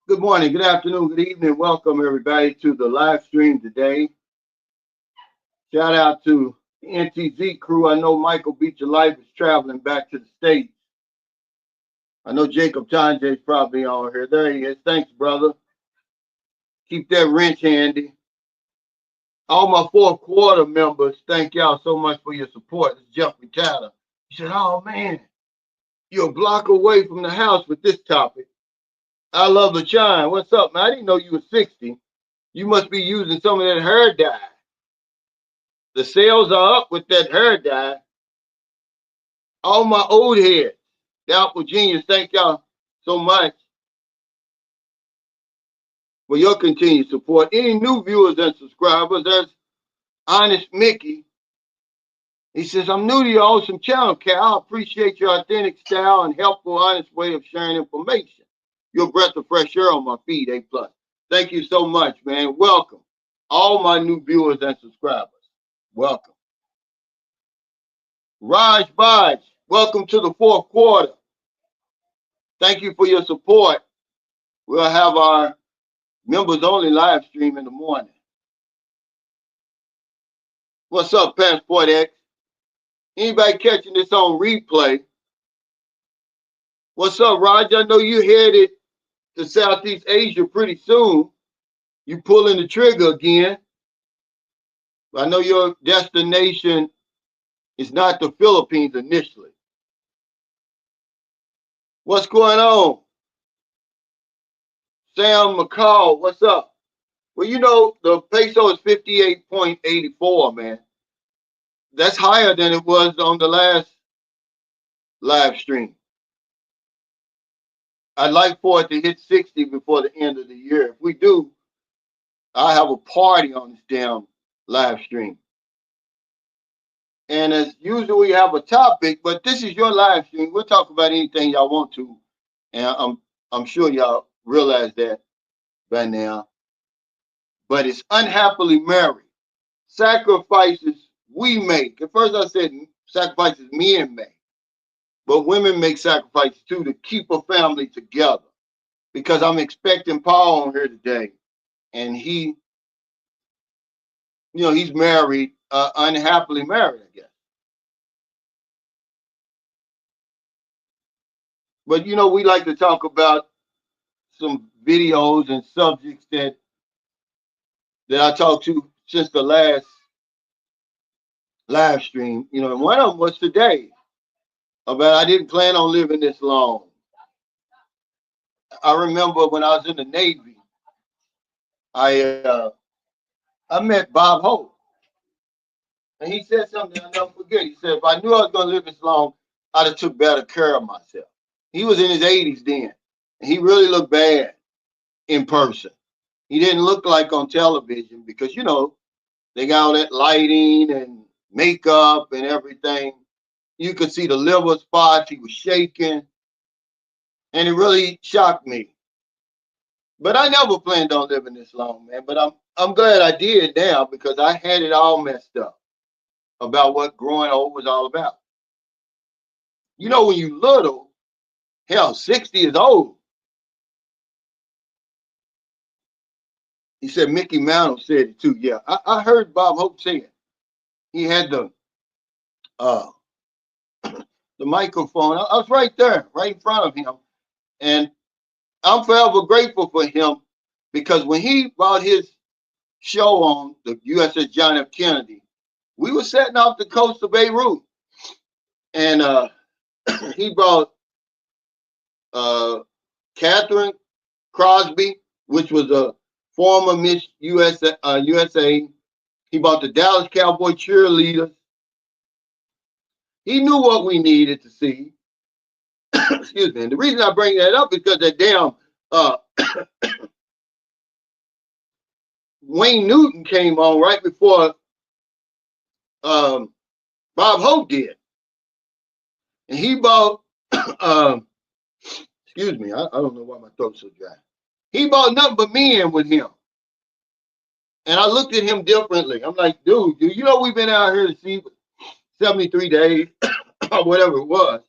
Good morning, good afternoon, good evening. Welcome everybody to the live stream today. Shout out to the NTZ crew. I know Michael Beach of Life is traveling back to the States. I know Jacob Tanjay is probably on here. There he is. Thanks, brother. Keep that wrench handy. All my fourth quarter members, thank y'all so much for your support. It's Jeffrey Tatter. He said, "Oh man, you're a block away from the house with this topic. I love the chime. What's up, man? I didn't know you were 60. You must be using some of that hair dye. The sales are up with that hair dye. All my old heads, the Apple Genius, thank y'all so much for your continued support. Any new viewers and subscribers, there's Honest Mickey. He says, I'm new to your awesome channel, Cal. I appreciate your authentic style and helpful, honest way of sharing information. Your breath of fresh air on my feed, A+. Thank you so much, man. Welcome. All my new viewers and subscribers, welcome. Raj Baj, welcome to the fourth quarter. Thank you for your support. We'll have our members only live stream in the morning. What's up, Passport X? Anybody catching this on replay? What's up, Raj? I know you headed to Southeast Asia pretty soon. You pulling the trigger again. I know your destination is not the Philippines initially. What's going on? Sam McCall, what's up? Well, you know, the peso is 58.84, man. That's higher than it was on the last live stream. I'd like for it to hit 60 before the end of the year. If we do, I have a party on this damn live stream. And as usual, we have a topic, but this is your live stream. We'll talk about anything y'all want to. And I'm sure y'all realize that by now. But it's unhappily married. Sacrifices we make. At first I said sacrifices men make. But women make sacrifices too to keep a family together. Because I'm expecting Paul on here today. And he, he's married, unhappily married, I guess. But, we like to talk about some videos and subjects that I talked to since the last live stream. And one of them was today about I didn't plan on living this long. I remember when I was in the Navy, I met Bob Hope. And he said something I'll never forget. He said, if I knew I was going to live this long, I'd have took better care of myself. He was in his 80s then. And he really looked bad in person. He didn't look like on television because, they got all that lighting and makeup and everything. You could see the liver spots. He was shaking. And it really shocked me. But I never planned on living this long, man. But I'm glad I did now because I had it all messed up about what growing old was all about. When you little, hell, 60 is old. He said Mickey Mantle said it too. Yeah, I heard Bob Hope say it. He had the microphone. I was right there, right in front of him. And I'm forever grateful for him because when he brought his show on the USS John F. Kennedy, we were setting off the coast of Beirut. And he brought Catherine Crosby, which was a former Miss USA. He brought the Dallas Cowboy cheerleaders. He knew what we needed to see. Excuse me. And the reason I bring that up is because that damn Wayne Newton came on right before Bob Hope did. And he bought, excuse me, I don't know why my throat's so dry. He bought nothing but men with him. And I looked at him differently. I'm like, dude, we've been out here to see 73 days or whatever it was.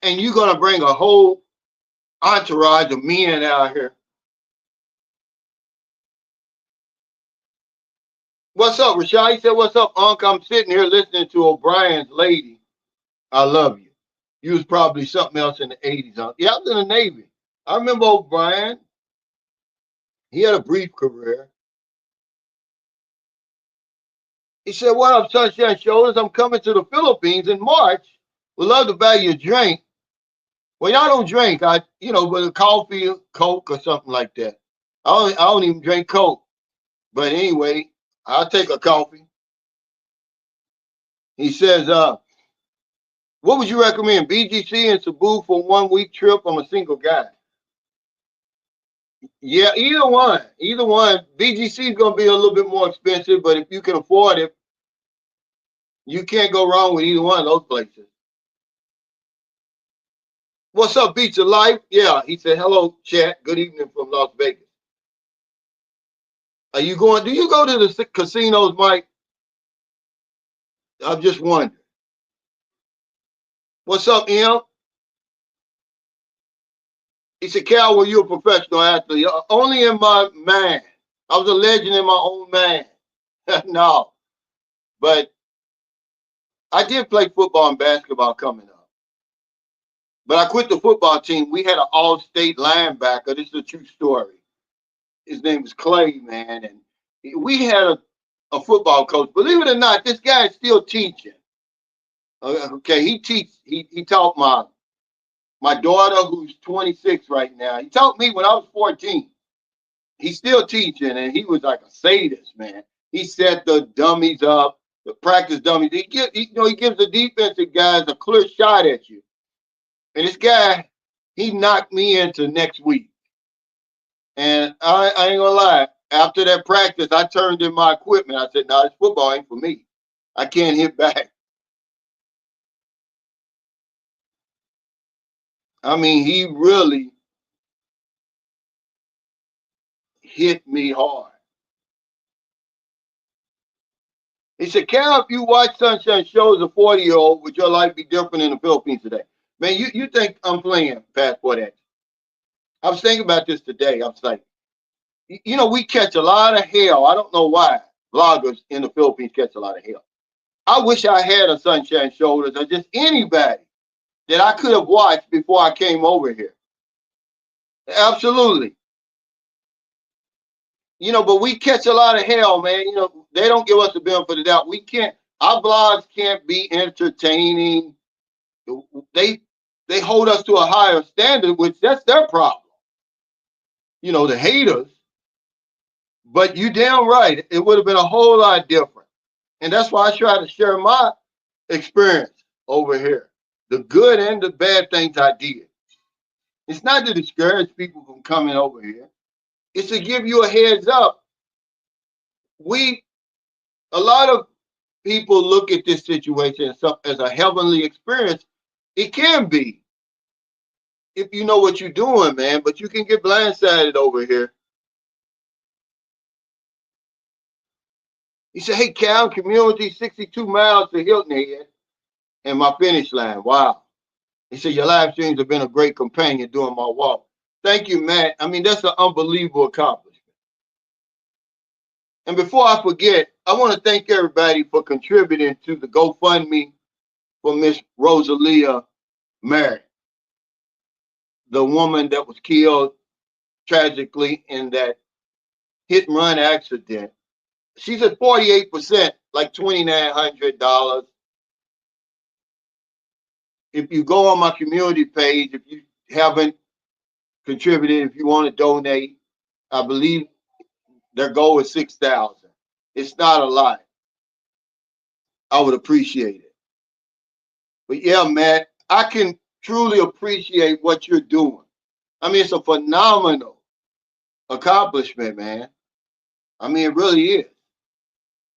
And you're going to bring a whole entourage of men out here. What's up, Rashad? He said, what's up, Unc? I'm sitting here listening to O'Brien's Lady. I love you. You was probably something else in the 80s, Unc. Yeah, I was in the Navy. I remember O'Brien. He had a brief career. He said, what up, Sunshine Shoulders? I'm coming to the Philippines in March. Would love to buy you a drink. Well, y'all don't drink. But a coffee, Coke, or something like that. I don't even drink Coke. But anyway, I'll take a coffee. He says, what would you recommend? BGC and Cebu for 1 week trip? I'm a single guy. Yeah, either one. Either one. BGC is going to be a little bit more expensive, but if you can afford it, you can't go wrong with either one of those places. What's up, Beach of Life? Yeah, he said, hello, chat. Good evening from Las Vegas. Do you go to the casinos, Mike? I'm just wondering. What's up, Em? He said, Cal, were you a professional athlete? Only in my mind. I was a legend in my own mind. No, but I did play football and basketball coming up. But I quit the football team. We had an all-state linebacker. This is a true story. His name was Clay, man. And we had a football coach. Believe it or not, this guy is still teaching. Okay, he taught my daughter, who's 26 right now. He taught me when I was 14. He's still teaching, and he was like a sadist, man. He set the dummies up, the practice dummies. He gives the defensive guys a clear shot at you. And this guy, he knocked me into next week. And I ain't gonna lie. After that practice, I turned in my equipment. I said, "No, this football ain't for me. I can't hit back." I mean, he really hit me hard. He said, Cal, if you watch Sunshine Show as a 40-year-old, would your life be different in the Philippines today? Man, you think I'm playing passport action? I was thinking about this today. I was like, we catch a lot of hell. I don't know why vloggers in the Philippines catch a lot of hell. I wish I had a Sunshine Shoulders or just anybody that I could have watched before I came over here. Absolutely. But we catch a lot of hell, man. They don't give us the benefit of the doubt. Our vlogs can't be entertaining. They hold us to a higher standard, which that's their problem. The haters. But you damn right, it would have been a whole lot different. And that's why I try to share my experience over here. The good and the bad things I did. It's not to discourage people from coming over here. It's to give you a heads up. A lot of people look at this situation as a heavenly experience. It can be if you know what you're doing, man, but you can get blindsided over here. He said, hey, Cal, community 62 miles to Hilton Head and my finish line. Wow. He said, your live streams have been a great companion during my walk. Thank you, Matt. I mean, that's an unbelievable accomplishment. And before I forget, I want to thank everybody for contributing to the GoFundMe for Miss Rosalia Merritt, the woman that was killed tragically in that hit and run accident. She's at 48%, like $2,900. If you go on my community page, if you haven't contributed, if you want to donate, I believe their goal is 6,000. It's not a lot. I would appreciate it. But yeah, man, I can truly appreciate what you're doing. I mean, it's a phenomenal accomplishment, man. I mean, it really is.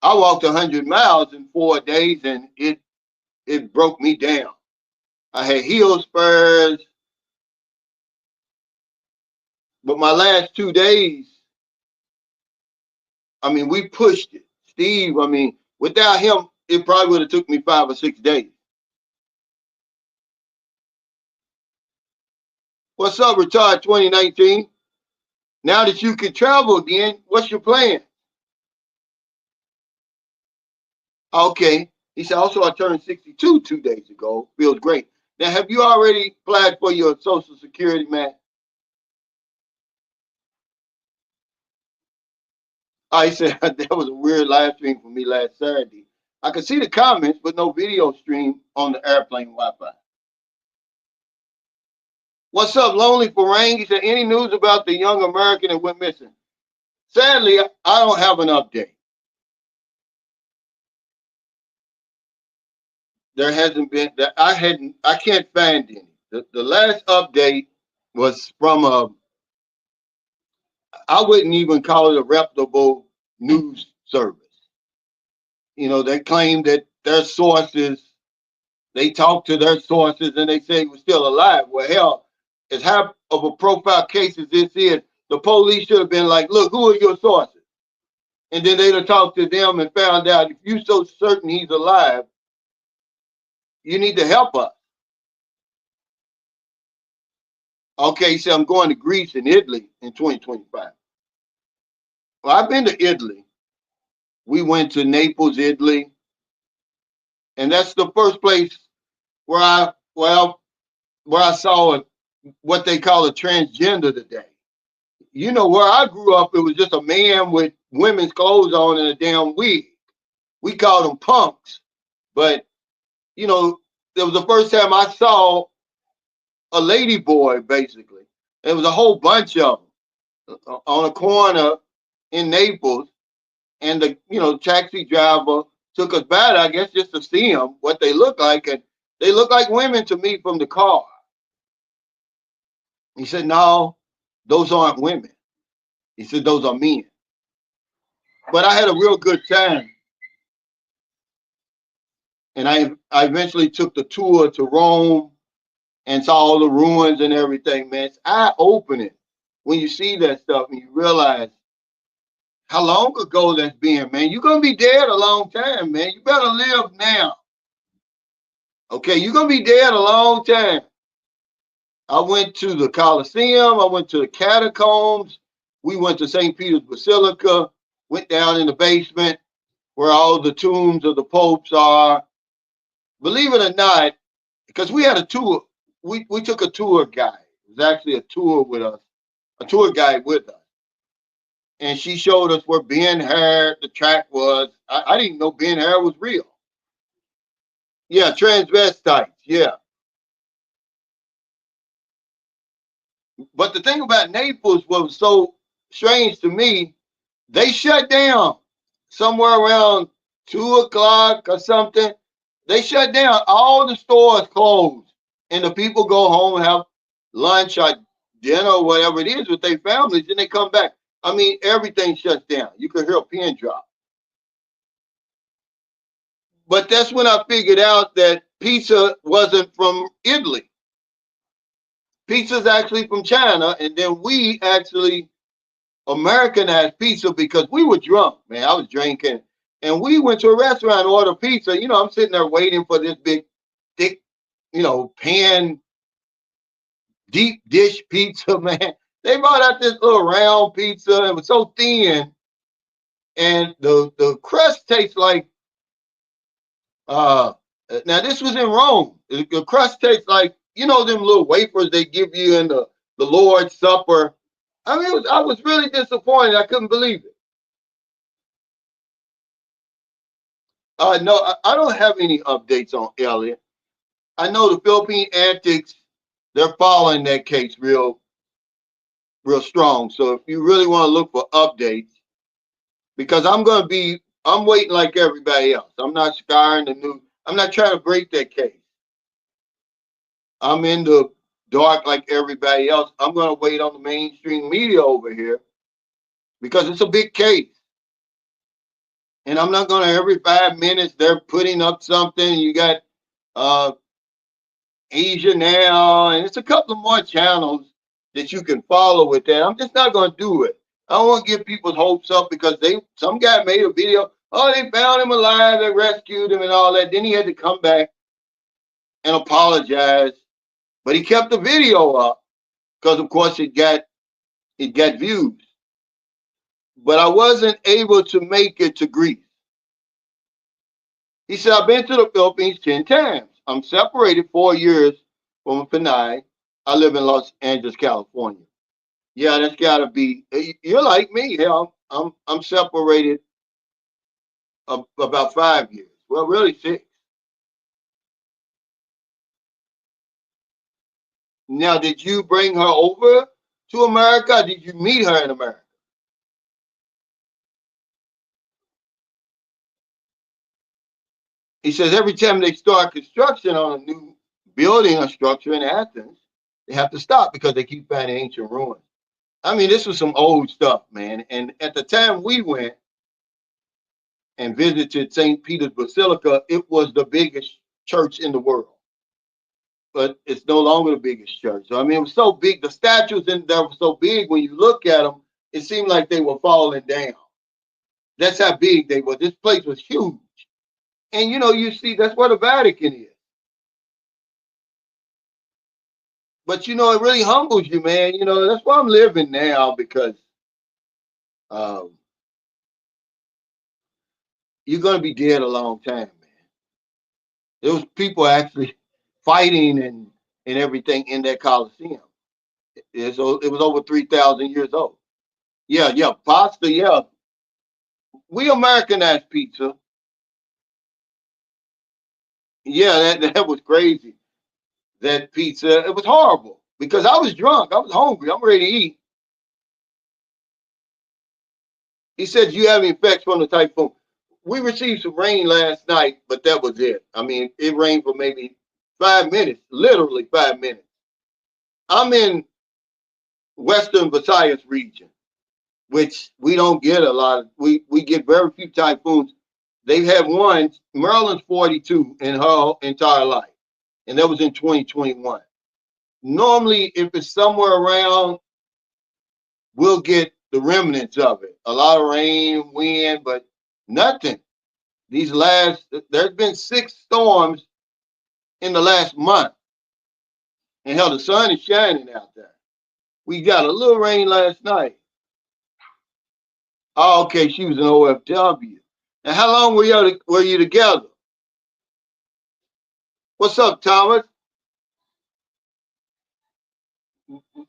I walked 100 miles in 4 days, and it broke me down. I had heel spurs, but my last 2 days, I mean, we pushed it. Steve, I mean, without him, it probably would have took me 5 or 6 days. What's up, Retired 2019? Now that you can travel again, what's your plan? Okay. He said, also, I turned 62 2 days ago. Feels great. Now, have you already applied for your Social Security, man? I said, that was a weird live stream for me last Saturday. I could see the comments, but no video stream on the airplane Wi-Fi. What's up, Lonely Farang? He said, any news about the young American that went missing? Sadly, I don't have an update. There hasn't been that I can't find any. The last update was from I wouldn't even call it a reputable news service. You know, they claim that their sources, they talked to their sources and they say he was still alive. Well, hell, as half of a profile case as this is, the police should have been like, look, who are your sources? And then they'd have talked to them and found out if you're so certain he's alive, you need to help us. Okay, so I'm going to Greece and Italy in 2025. Well, I've been to Italy. We went to Naples, Italy, and that's the first place where I saw what they call a transgender today. You know, where I grew up, it was just a man with women's clothes on and a damn wig. We called them punks, but you know, it was the first time I saw a lady boy. Basically, there was a whole bunch of them on a corner in Naples, and the taxi driver took us by, I guess, just to see them, what they look like, and they look like women to me from the car. He said, "No, those aren't women." He said, "Those are men." But I had a real good time, and I eventually took the tour to Rome and saw all the ruins and everything. Man, it's eye opening when you see that stuff and you realize how long ago that's been. Man, you're gonna be dead a long time, man. You better live now. Okay, you're gonna be dead a long time. I went to the Colosseum. I went to the catacombs. We went to St. Peter's Basilica. Went down in the basement where all the tombs of the popes are. Believe it or not, because we had a tour, we took a tour guide. It was actually a tour with us, a tour guide with us. And she showed us where Ben Hur, the track was. I didn't know Ben Hur was real. Yeah, transvestites. Yeah. But the thing about Naples, what was so strange to me, they shut down somewhere around 2 o'clock or something. They shut down. All the stores closed, and the people go home and have lunch or dinner or whatever it is with their families, and they come back. I mean, everything shuts down. You could hear a pin drop. But that's when I figured out that pizza wasn't from Italy. Pizza's actually from China, and then we actually Americanized pizza because we were drunk, man. I was drinking, and we went to a restaurant and ordered pizza. You know, I'm sitting there waiting for this big, thick, pan, deep dish pizza, man. They brought out this little round pizza. It was so thin, and the crust tastes like uh. Now this was in Rome. The crust tastes like them little wafers they give you in the Lord's Supper. I mean, I was really disappointed. I couldn't believe it. No, I don't have any updates on Elliot. I know the Philippine Antics, they're following that case real strong. So if you really want to look for updates, because I'm waiting like everybody else. I'm not scouring the news. I'm not trying to break that case. I'm in the dark like everybody else. I'm going to wait on the mainstream media over here because it's a big case. And I'm not going to every 5 minutes they're putting up something. You got uh, Asia Now, and it's a couple of more channels that you can follow with that. I'm just not going to do it. I don't want to get people's hopes up because some guy made a video. Oh, they found him alive. They rescued him and all that. Then he had to come back and apologize, but he kept the video up. because of course it got views. But I wasn't able to make it to Greece. He said, I've been to the Philippines 10 times. I'm separated 4 years from Panay. I live in Los Angeles, California. Yeah, that's gotta be. You're like me. Hell, I'm separated about 5 years. Well, really 6. Now, did you bring her over to America? Or did you meet her in America? He says every time they start construction on a new building or structure in Athens, they have to stop because they keep finding ancient ruins. I mean, this was some old stuff, man. And at the time we went and visited St. Peter's Basilica, it was the biggest church in the world. But it's no longer the biggest church. So, I mean, it was so big. The statues in there were so big. When you look at them, it seemed like they were falling down. That's how big they were. This place was huge. And you know, you see, that's where the Vatican is. But you know, it really humbles you, man. You know, that's why I'm living now because um, you're gonna be dead a long time, man. There was people actually fighting and everything in that Coliseum. It was over 3,000 years old. Yeah, yeah, pasta. Yeah, we Americanized pizza. Yeah, that was crazy. That pizza, it was horrible because I was drunk. I was hungry. I'm ready to eat. He said, you have effects from the typhoon. We received some rain last night, but that was it. I mean, it rained for maybe 5 minutes, literally 5 minutes. I'm in Western Visayas region, which we don't get a lot of. We get very few typhoons. They've had one. Maryland's 42 in her entire life, and that was in 2021. Normally, if it's somewhere around, we'll get the remnants of it. A lot of rain, wind, but nothing. There's been 6 storms in the last month, and hell, the sun is shining out there. We got a little rain last night. Oh, okay, she was an OFW. And how long were you together? What's up, Thomas?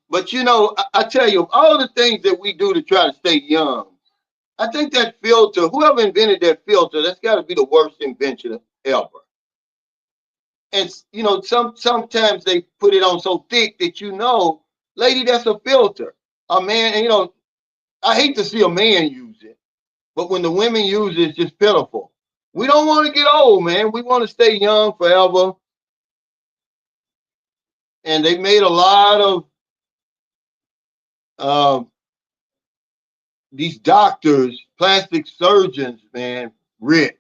But you know, I tell you, all the things that we do to try to stay young, I think that filter, whoever invented that filter, that's got to be the worst invention ever. And you know, sometimes they put it on so thick that you know, lady, that's a filter. A man, and you know, I hate to see a man use it, but when the women use it, it's just pitiful. We don't want to get old, man. We want to stay young forever. And they made a lot of um, these doctors, plastic surgeons, man, rich.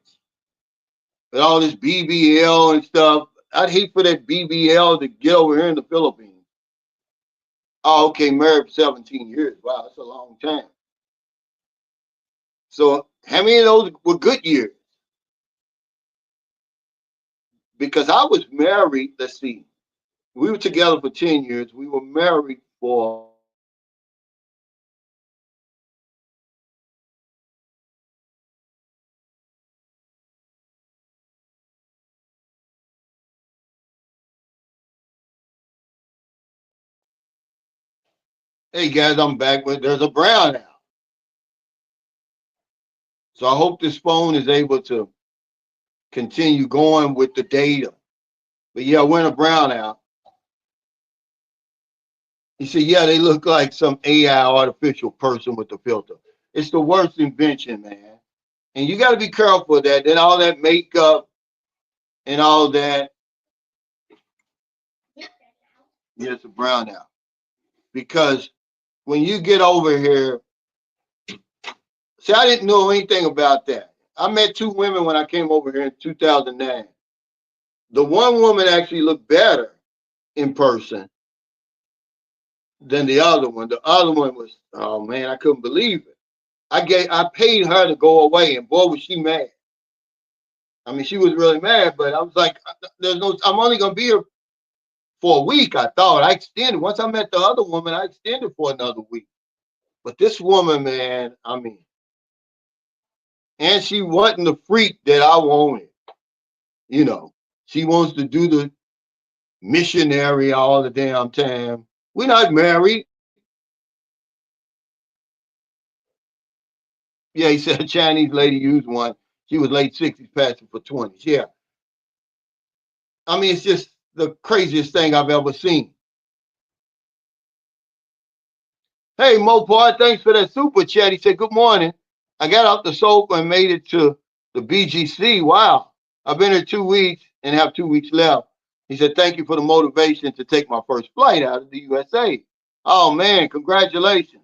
With all this BBL and stuff. I'd hate for that BBL to get over here in the Philippines. Oh, okay, married for 17 years. Wow, that's a long time. So how many of those were good years? Because I was married, let's see, we were together for 10 years. We were married for hey guys, I'm back with there's a brownout. So I hope this phone is able to continue going with the data. But yeah, we're in a brownout. He said, yeah, they look like some AI artificial person with the filter. It's the worst invention, man. And you got to be careful of that. Then all that makeup and all that. Yeah, it's a brownout. Because when you get over here, see, I didn't know anything about that. I met 2 women when I came over here in 2009. The one woman actually looked better in person than the other one. The other one was, oh man, I couldn't believe it. I paid her to go away, and boy was she mad. I mean, she was really mad, but I was like, there's no, I'm only gonna be here for a week. I thought I extended. Once I met the other woman, I extended for another week. But this woman, man, I mean, and she wasn't the freak that I wanted. You know, she wants to do the missionary all the damn time. We're not married. Yeah, he said a Chinese lady used one. She was late 60s, passing for 20s. Yeah. I mean, it's just the craziest thing I've ever seen. Hey, Mopar, thanks for that super chat. He said, good morning. I got out the sofa and made it to the BGC. Wow. I've been here 2 weeks and have 2 weeks left. He said, thank you for the motivation to take my first flight out of the USA. Oh, man, congratulations.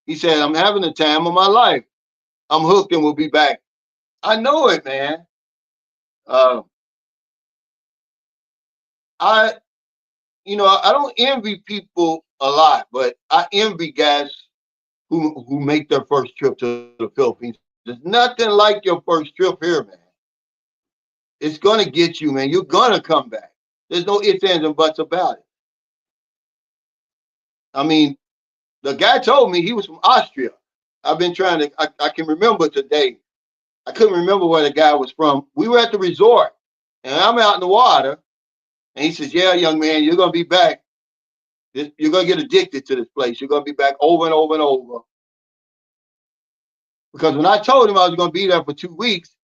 He said, I'm having the time of my life. I'm hooked and we'll be back. I know it, man. Uh, I, I don't envy people a lot, but I envy guys who make their first trip to the Philippines. There's nothing like your first trip here, man. It's gonna get you, man. You're gonna come back. There's no ifs, ands, and buts about it. I mean, the guy told me he was from Austria. I've been trying to. I can remember today. I couldn't remember where the guy was from. We were at the resort, and I'm out in the water, and he says, "Yeah, young man, you're gonna be back. You're gonna get addicted to this place. You're gonna be back over and over and over." Because when I told him I was gonna be there for 2 weeks,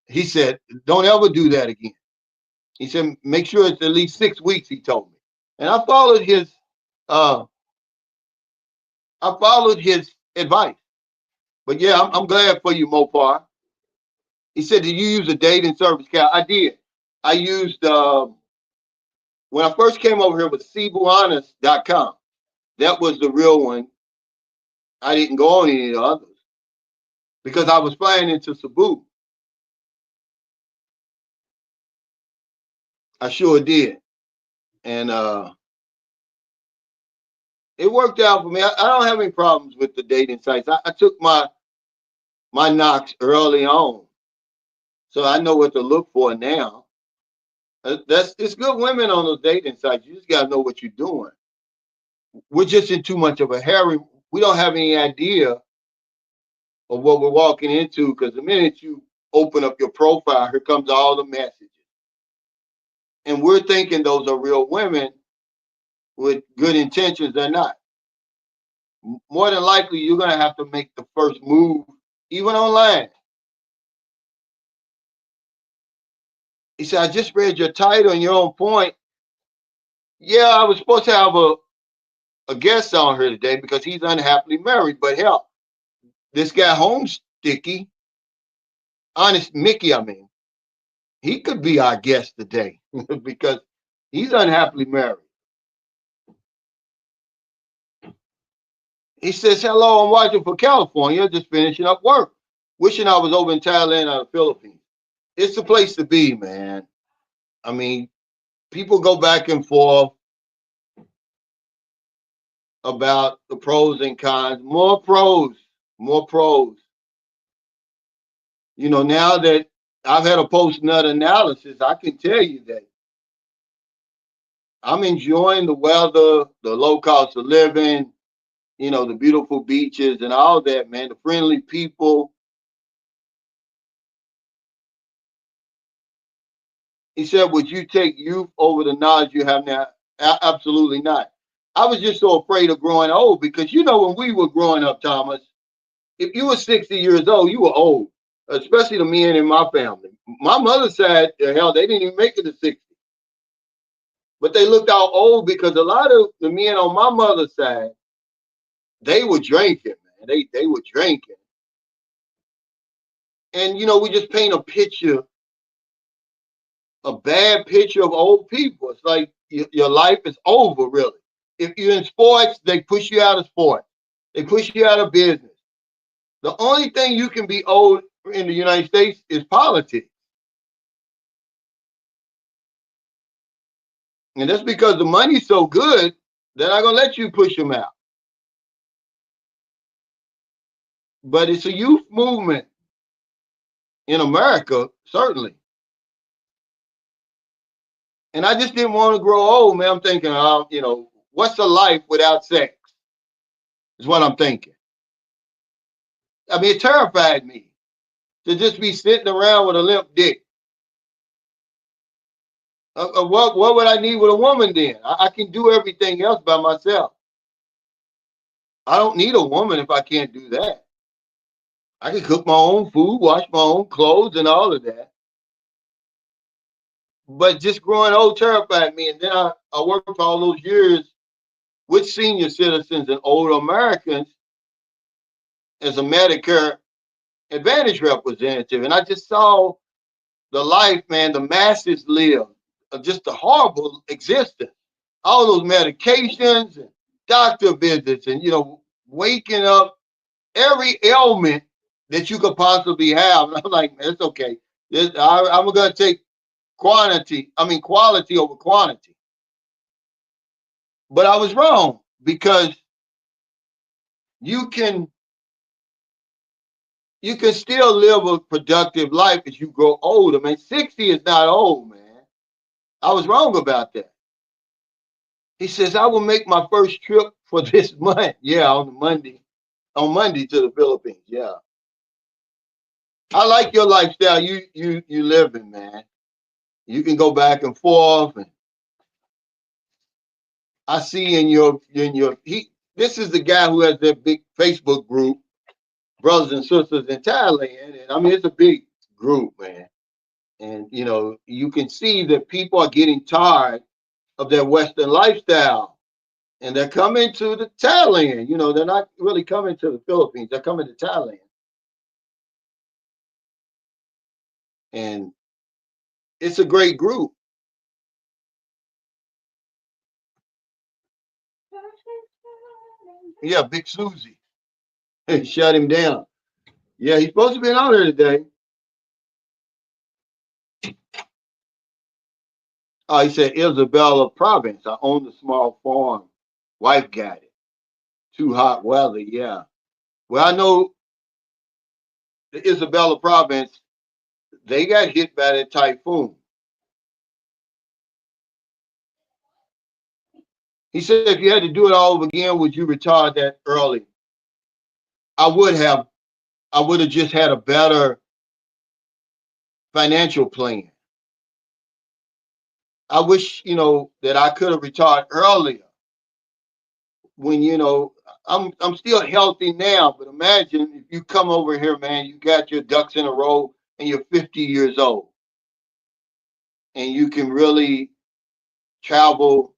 he said, "Don't ever do that again." He said, "Make sure it's at least 6 weeks." He told me, and uh, I followed his advice. But yeah, I'm glad for you, Mopar. He said, "Did you use a dating service, Cal?" I did. I used when I first came over here with Cebuanas.com. That was the real one. I didn't go on any of the others because I was flying into Cebu. I sure did, and it worked out for me. I don't have any problems with the dating sites. I took my knocks early on, so I know what to look for now. That's it's good women on those dating sites. You just gotta know what you're doing. We're just in too much of a hurry. We don't have any idea of what we're walking into because the minute you open up your profile, here comes all the messages, and we're thinking those are real women with good intentions. They're not. More than likely, you're gonna have to make the first move, even online. He said, "I just read your title and your own point." Yeah, I was supposed to have a guest on here today because he's unhappily married. But hell, this guy home sticky, honest Mickey, I mean, he could be our guest today because he's unhappily married. He says, hello, I'm watching for California, just finishing up work. Wishing I was over in Thailand or the Philippines. It's the place to be, man. I mean, people go back and forth about the pros and cons. More pros, more pros. Now that I've had a post nut analysis, I can tell you that I'm enjoying the weather, the low cost of living, the beautiful beaches and all that, man, the friendly people. He said, would you take youth over the knowledge you have now? Absolutely not. I was just so afraid of growing old because, when we were growing up, Thomas, if you were 60 years old, you were old, especially the men in my family. My mother said, hell, they didn't even make it to 60. But they looked out old because a lot of the men on my mother's side, they were drinking, man. They were drinking. And, we just paint a bad picture of old people. It's like your life is over, really. If you're in sports, they push you out of sports. They push you out of business. The only thing you can be old in the United States is politics. And that's because the money's so good, they're not going to let you push them out. But it's a youth movement in America, certainly. And I just didn't want to grow old, man. I'm thinking, what's a life without sex? Is what I'm thinking. I mean, it terrified me to just be sitting around with a limp dick. What would I need with a woman then? I can do everything else by myself. I don't need a woman if I can't do that. I can cook my own food, wash my own clothes, and all of that. But just growing old terrified me. And then I worked for all those years with senior citizens and older Americans as a Medicare Advantage representative. And I just saw the life, man, the masses live, just a horrible existence. All those medications and doctor visits and, waking up every ailment that you could possibly have. And I'm like, man, it's okay. I'm going to take quality over quantity. But I was wrong because you can you can still live a productive life as you grow older. Man, 60 is not old, man. I was wrong about that. He says, I will make my first trip for this month. Yeah, on Monday. On Monday to the Philippines. Yeah. I like your lifestyle you living, man. You can go back and forth. And I see this is the guy who has that big Facebook group, Brothers and Sisters in Thailand. And I mean, it's a big group, man. And you can see that people are getting tired of their Western lifestyle. And they're coming to the Thailand. They're not really coming to the Philippines. They're coming to Thailand. And it's a great group. Yeah, Big Susie. Shut him down. Yeah, he's supposed to be on here today. Oh, he said Isabella Province. I own the small farm. Wife got it. Too hot weather. Yeah. Well, I know the Isabella Province, they got hit by that typhoon. He said if you had to do it all over again, would you retire that early? I would have. I would have just had a better financial plan. I wish, that I could have retired earlier when, I'm still healthy now, but imagine if you come over here, man, you got your ducks in a row and you're 50 years old and you can really travel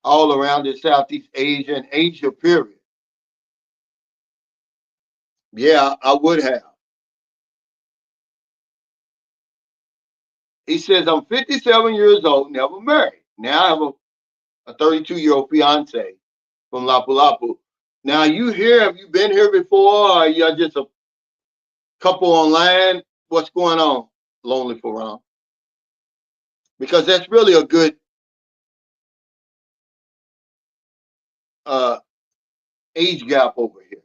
all around in Southeast Asia and Asia, period. Yeah, I would have. He says, I'm 57 years old, never married. Now I have a 32-year-old fiance from Lapu Lapu. Now you here? Have you been here before? Or you're just a couple online? What's going on, Lonely for Ron? Because that's really a good uh, age gap over here.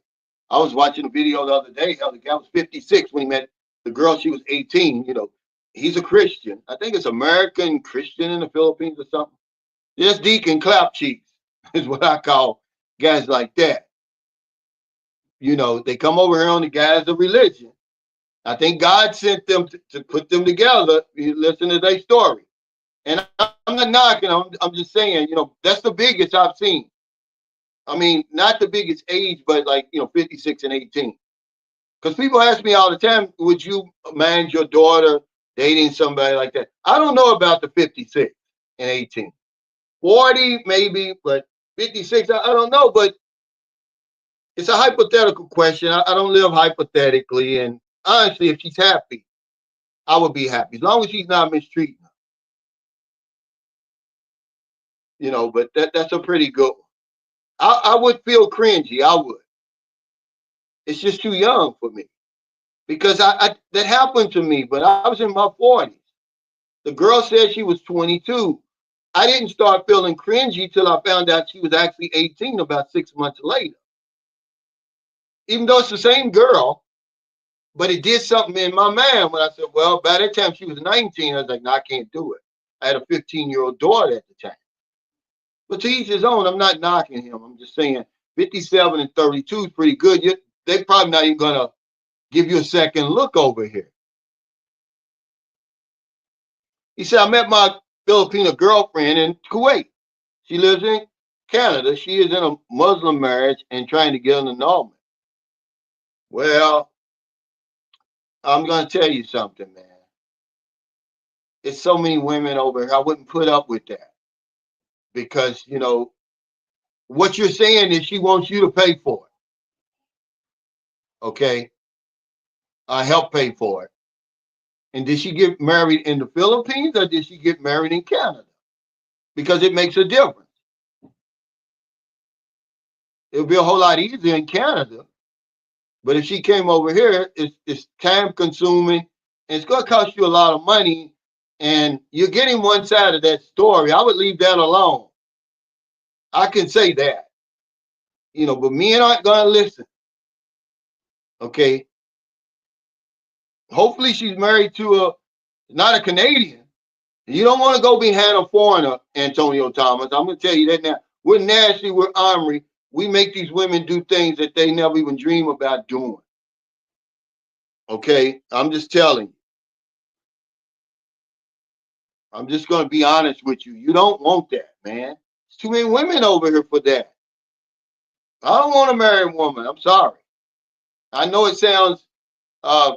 I was watching a video the other day. How the guy was 56 when he met the girl. She was 18. He's a Christian. I think it's American Christian in the Philippines or something. Just deacon clap cheeks is what I call guys like that. They come over here on the guise of religion. I think God sent them to put them together. You listen to their story. And I'm not knocking. I'm just saying, that's the biggest I've seen. I mean, not the biggest age, but like, 56 and 18. Because people ask me all the time, would you manage your daughter dating somebody like that? I don't know about the 56 and 18. 40 maybe, but 56, I don't know. But it's a hypothetical question. I don't live hypothetically. And honestly, if she's happy, I would be happy. As long as she's not mistreating her. But that's a pretty good one. I would feel cringy. I would. It's just too young for me. Because that happened to me, but I was in my 40s. The girl said she was 22. I didn't start feeling cringy till I found out she was actually 18 about 6 months later. Even though it's the same girl, but it did something in my mind when I said, well, by that time she was 19, I was like, no, I can't do it. I had a 15-year-old daughter at the time. But to each his own. I'm not knocking him. I'm just saying 57 and 32 is pretty good. They probably not even gonna give you a second look over here. He said, I met my Filipino girlfriend in Kuwait. She lives in Canada. She is in a Muslim marriage and trying to get an annulment. Well, I'm going to tell you something, man. It's so many women over here. I wouldn't put up with that because, what you're saying is she wants you to pay for it. Okay. Help pay for it. And did she get married in the Philippines or did she get married in Canada? Because it makes a difference. It would be a whole lot easier in Canada. But if she came over here, it's time consuming and it's going to cost you a lot of money. And you're getting one side of that story. I would leave that alone. I can say that, but men aren't going to listen. Okay. Hopefully she's married to not a Canadian. You don't want to go behind a foreigner, Antonio Thomas. I'm going to tell you that now. We're nasty. We're ornery. We make these women do things that they never even dream about doing. Okay. I'm just telling you. I'm just going to be honest with you. You don't want that, man. There's too many women over here for that. I don't want a married woman. I'm sorry. I know it sounds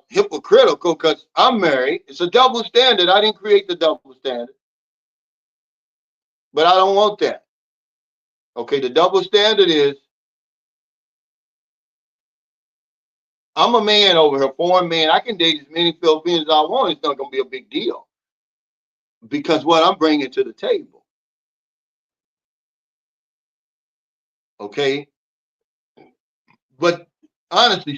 hypocritical because I'm married. It's a double standard. I didn't create the double standard. But I don't want that. Okay, the double standard is I'm a man over here, foreign man. I can date as many Filipinos as I want. It's not going to be a big deal because what I'm bringing to the table. Okay, but honestly,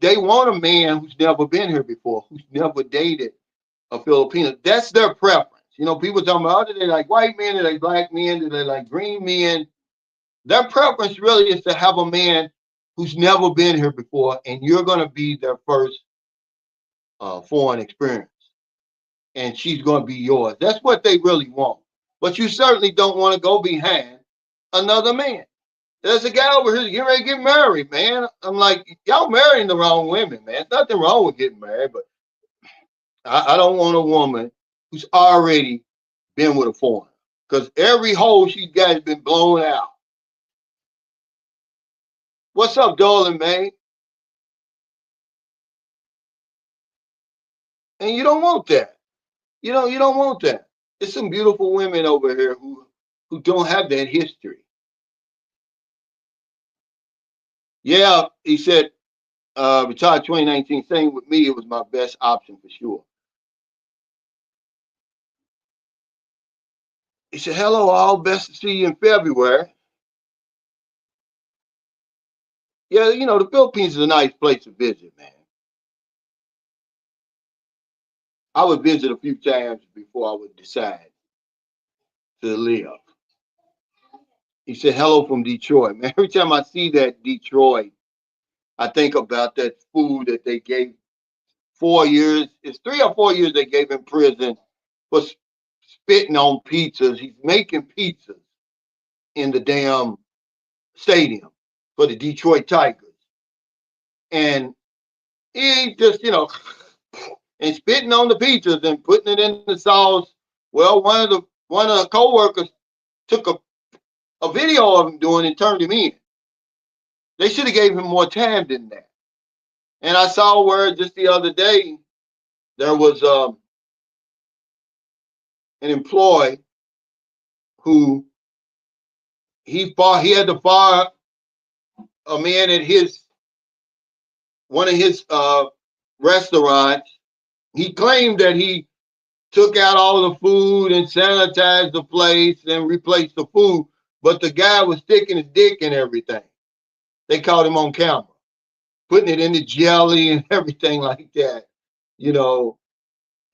they want a man who's never been here before, who's never dated a Filipino. That's their preference. People talking about, do they like white men? Do they like black men? Do they like green men? Their preference really is to have a man who's never been here before, and you're going to be their first foreign experience. And she's going to be yours. That's what they really want. But you certainly don't want to go behind another man. There's a guy over here getting ready to get married, man. I'm like, y'all marrying the wrong women, man. There's nothing wrong with getting married, but I don't want a woman who's already been with a foreigner because every hole she's got has been blown out. What's up, darling, man? And you don't want that. You don't want that. There's some beautiful women over here who don't have that history. Yeah, he said, retired 2019. Same with me. It was my best option for sure. He said, hello, all. Best to see you in February. Yeah, the Philippines is a nice place to visit, man. I would visit a few times before I would decide to live. He said, hello from Detroit. Man, every time I see that Detroit, I think about that food that they gave 4 years. It's 3 or 4 years they gave in prison for spitting on pizzas. He's making pizzas in the damn stadium for the Detroit Tigers. And he just, and spitting on the pizzas and putting it in the sauce. Well, one of the co-workers took a video of him doing it and turned him in. They should have gave him more time than that. And I saw where just the other day there was an employee who he had to fire a man at one of his restaurants. He claimed that he took out all the food and sanitized the place and replaced the food, but the guy was sticking his dick in everything. They caught him on camera, putting it in the jelly and everything like that,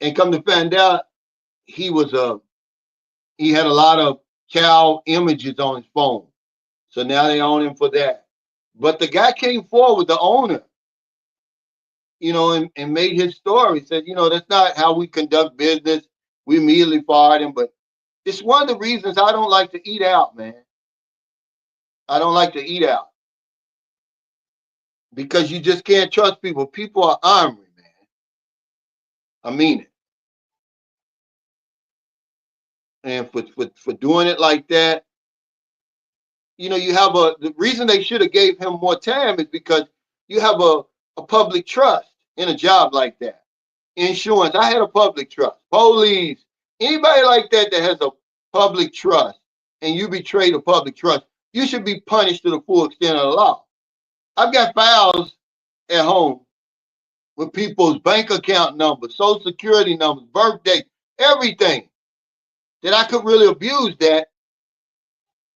and come to find out he had a lot of child images on his phone. So now they own him for that. But the guy came forward, the owner, and made his story. Said, that's not how we conduct business. We immediately fired him, but it's one of the reasons I don't like to eat out, man. I don't like to eat out because you just can't trust people. People are ornery, man. I mean it. And for doing it like that, you have the reason they should have gave him more time is because you have a public trust in a job like that. Insurance, I had a public trust. Police, anybody like that has a public trust and you betray the public trust, you should be punished to the full extent of the law. I've got files at home with people's bank account numbers, social security numbers, birthday, everything that I could really abuse that.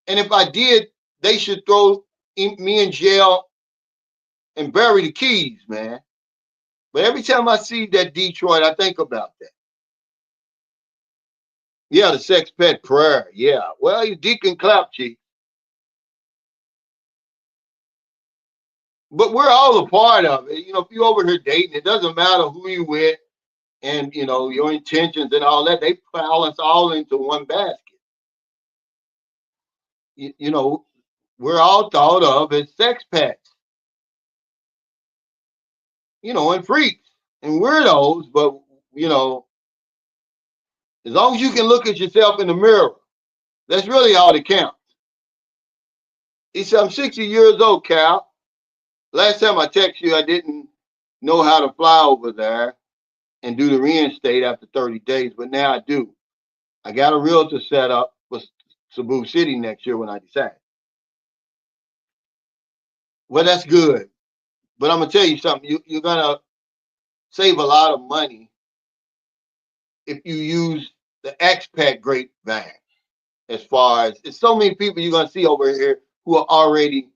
And if I did, they should throw me in jail and bury the keys, man. But every time I see that Detroit, I think about that. Yeah, the sex pet prayer. Yeah. Well, you Deacon Clapcheek. But we're all a part of it. If you're over here dating, it doesn't matter who you with and, your intentions and all that. They pile us all into one basket. We're all thought of as sex pets, and freaks and weirdos. But, as long as you can look at yourself in the mirror, that's really all that counts. He said, I'm 60 years old, Cal. Last time I texted you, I didn't know how to fly over there and do the reinstate after 30 days, but now I do. I got a realtor set up for Cebu City next year when I decide. Well, that's good. But I'm going to tell you something. You're going to save a lot of money if you use the expat grapevine. As far as it's so many people you're going to see over here who are already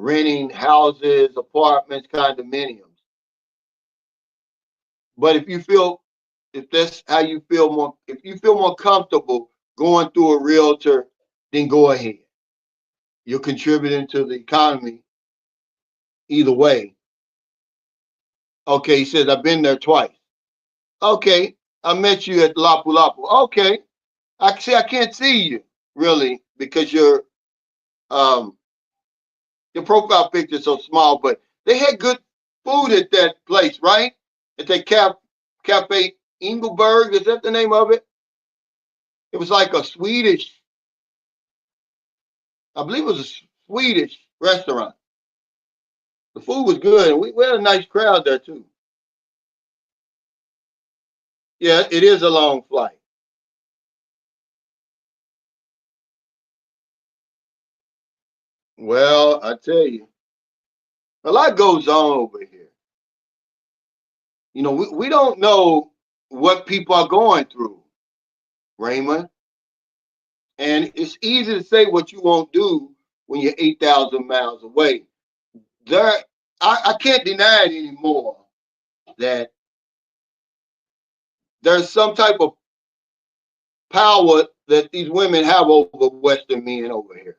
renting houses, apartments, condominiums. But if that's how you feel more, if you feel more comfortable going through a realtor, then go ahead. You're contributing to the economy either way. Okay, he says, I've been there twice. Okay, I met you at Lapu Lapu. Okay, I can't see you really because um your profile picture is so small, but they had good food at that place, right? At that Cafe Engelberg, is that the name of it? It was like a Swedish, I believe it was a Swedish restaurant. The food was good, and we had a nice crowd there too. Yeah, it is a long flight. Well, I tell you, a lot goes on over here. We don't know what people are going through, Raymond. And it's easy to say what you won't do when you're 8,000 miles away. There, I can't deny it anymore that there's some type of power that these women have over Western men over here.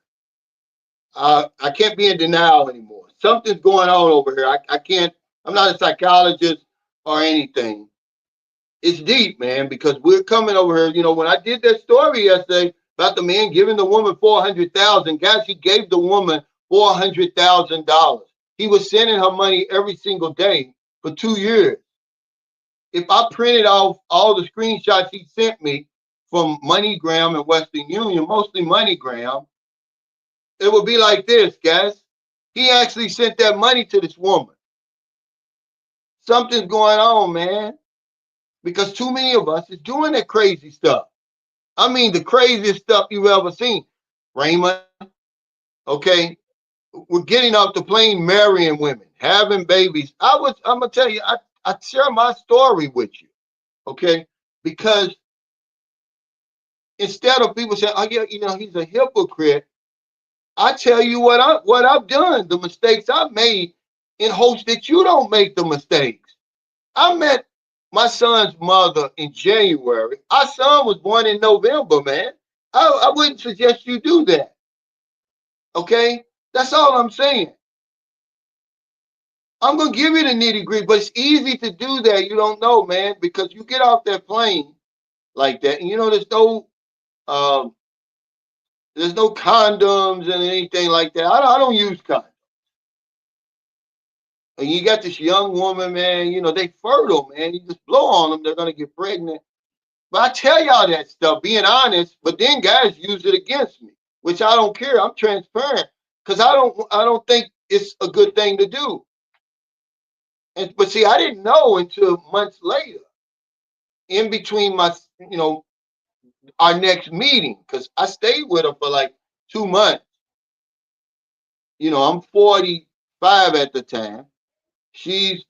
I can't be in denial anymore. Something's going on over here. I can't, I'm not a psychologist or anything. It's deep, man, because we're coming over here. When I did that story yesterday about the man giving the woman 400,000, guys, he gave the woman $400,000. He was sending her money every single day for 2 years. If I printed off all the screenshots he sent me from MoneyGram and Western Union, mostly MoneyGram, it would be like this, guys. He actually sent that money to this woman. Something's going on, man, because too many of us is doing that crazy stuff. I mean, the craziest stuff you've ever seen, Raymond. Okay, we're getting off the plane, marrying women, having babies. I'm gonna tell you, I share my story with you, okay? Because instead of people saying, "Oh yeah, he's a hypocrite," I tell you what I've done, the mistakes I've made, in hopes that you don't make the mistakes. I met my son's mother in January. Our son was born in November, man. I wouldn't suggest you do that. Okay? That's all I'm saying. I'm going to give you the nitty gritty, but it's easy to do that. You don't know, man, because you get off that plane like that. And um, there's no condoms and anything like that. I don't use condoms. And you got this young woman, man. They fertile, man. You just blow on them, they're gonna get pregnant. But I tell y'all that stuff, being honest. But then guys use it against me, which I don't care. I'm transparent because I don't think it's a good thing to do. But see, I didn't know until months later, in between you know, our next meeting, because I stayed with her for like 2 months. I'm 45 at the time.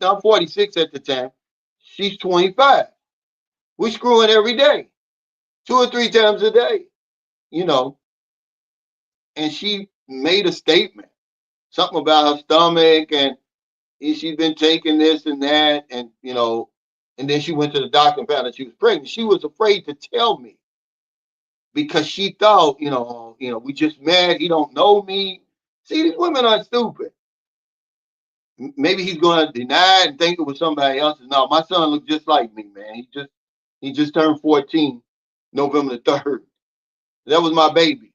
I'm 46 at the time. She's 25. We screwing every day, 2 or 3 times a day, you know. And she made a statement, something about her stomach, and she's been taking this and that, and then she went to the doctor and found that she was pregnant. She was afraid to tell me because she thought, we just met. He don't know me. See, these women are stupid. Maybe he's going to deny it and think it was somebody else's. No, my son looked just like me, man. He just turned 14, November the 3rd. That was my baby.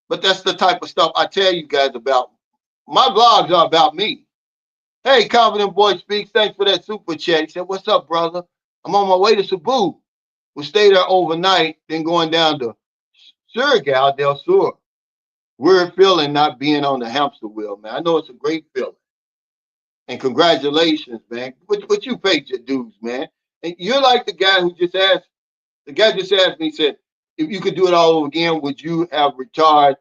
But that's the type of stuff I tell you guys about. My vlogs are about me. Hey, Confident Boy Speaks. Thanks for that super chat. He said, "What's up, brother? I'm on my way to Cebu. We'll stay there overnight, then going down to Surigao del Sur. Weird feeling not being on the hamster wheel, man. I know it's a great feeling. And congratulations, man. What you paid your dues, man. And you're like the guy who just asked, the guy just asked me, he said, if you could do it all over again, would you have retired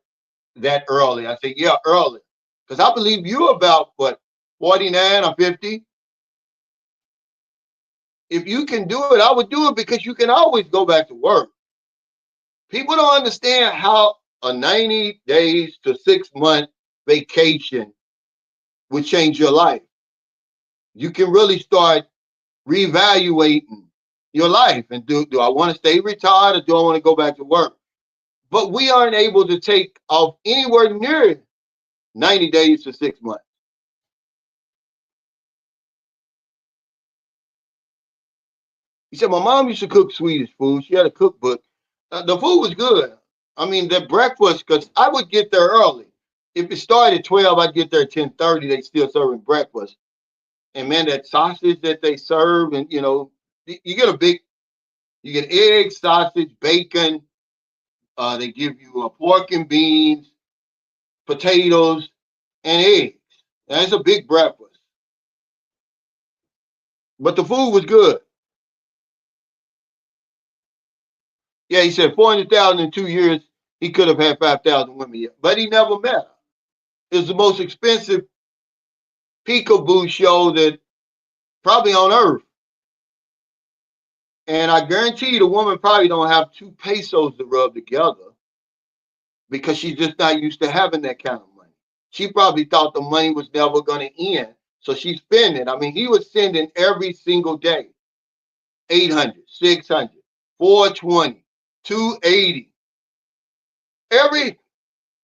that early? I said, yeah, early. Because I believe you're about, what, 49 or 50? If you can do it, I would do it because you can always go back to work. People don't understand how a 90 days to 6 month vacation would change your life. You can really start reevaluating your life and do I want to stay retired or do I want to go back to work? But we aren't able to take off anywhere near 90 days to 6 months. He said, my mom used to cook Swedish food. She had a cookbook. The food was good. I mean, the breakfast, because I would get there early. If it started at 12, I'd get there at 10:30. They still serving breakfast. And man, that sausage that they serve, and you get you get eggs, sausage, bacon. They give you pork and beans, potatoes, and eggs. Now, it's a big breakfast. But the food was good. Yeah, he said 400,000 in 2 years. He could have had 5,000 women yet, but he never met her. It was the most expensive peekaboo show that probably on earth. And I guarantee you the woman probably don't have 2 pesos to rub together because she's just not used to having that kind of money. She probably thought the money was never going to end. So she's spending. I mean, he was sending every single day 800, 600, 420, 280.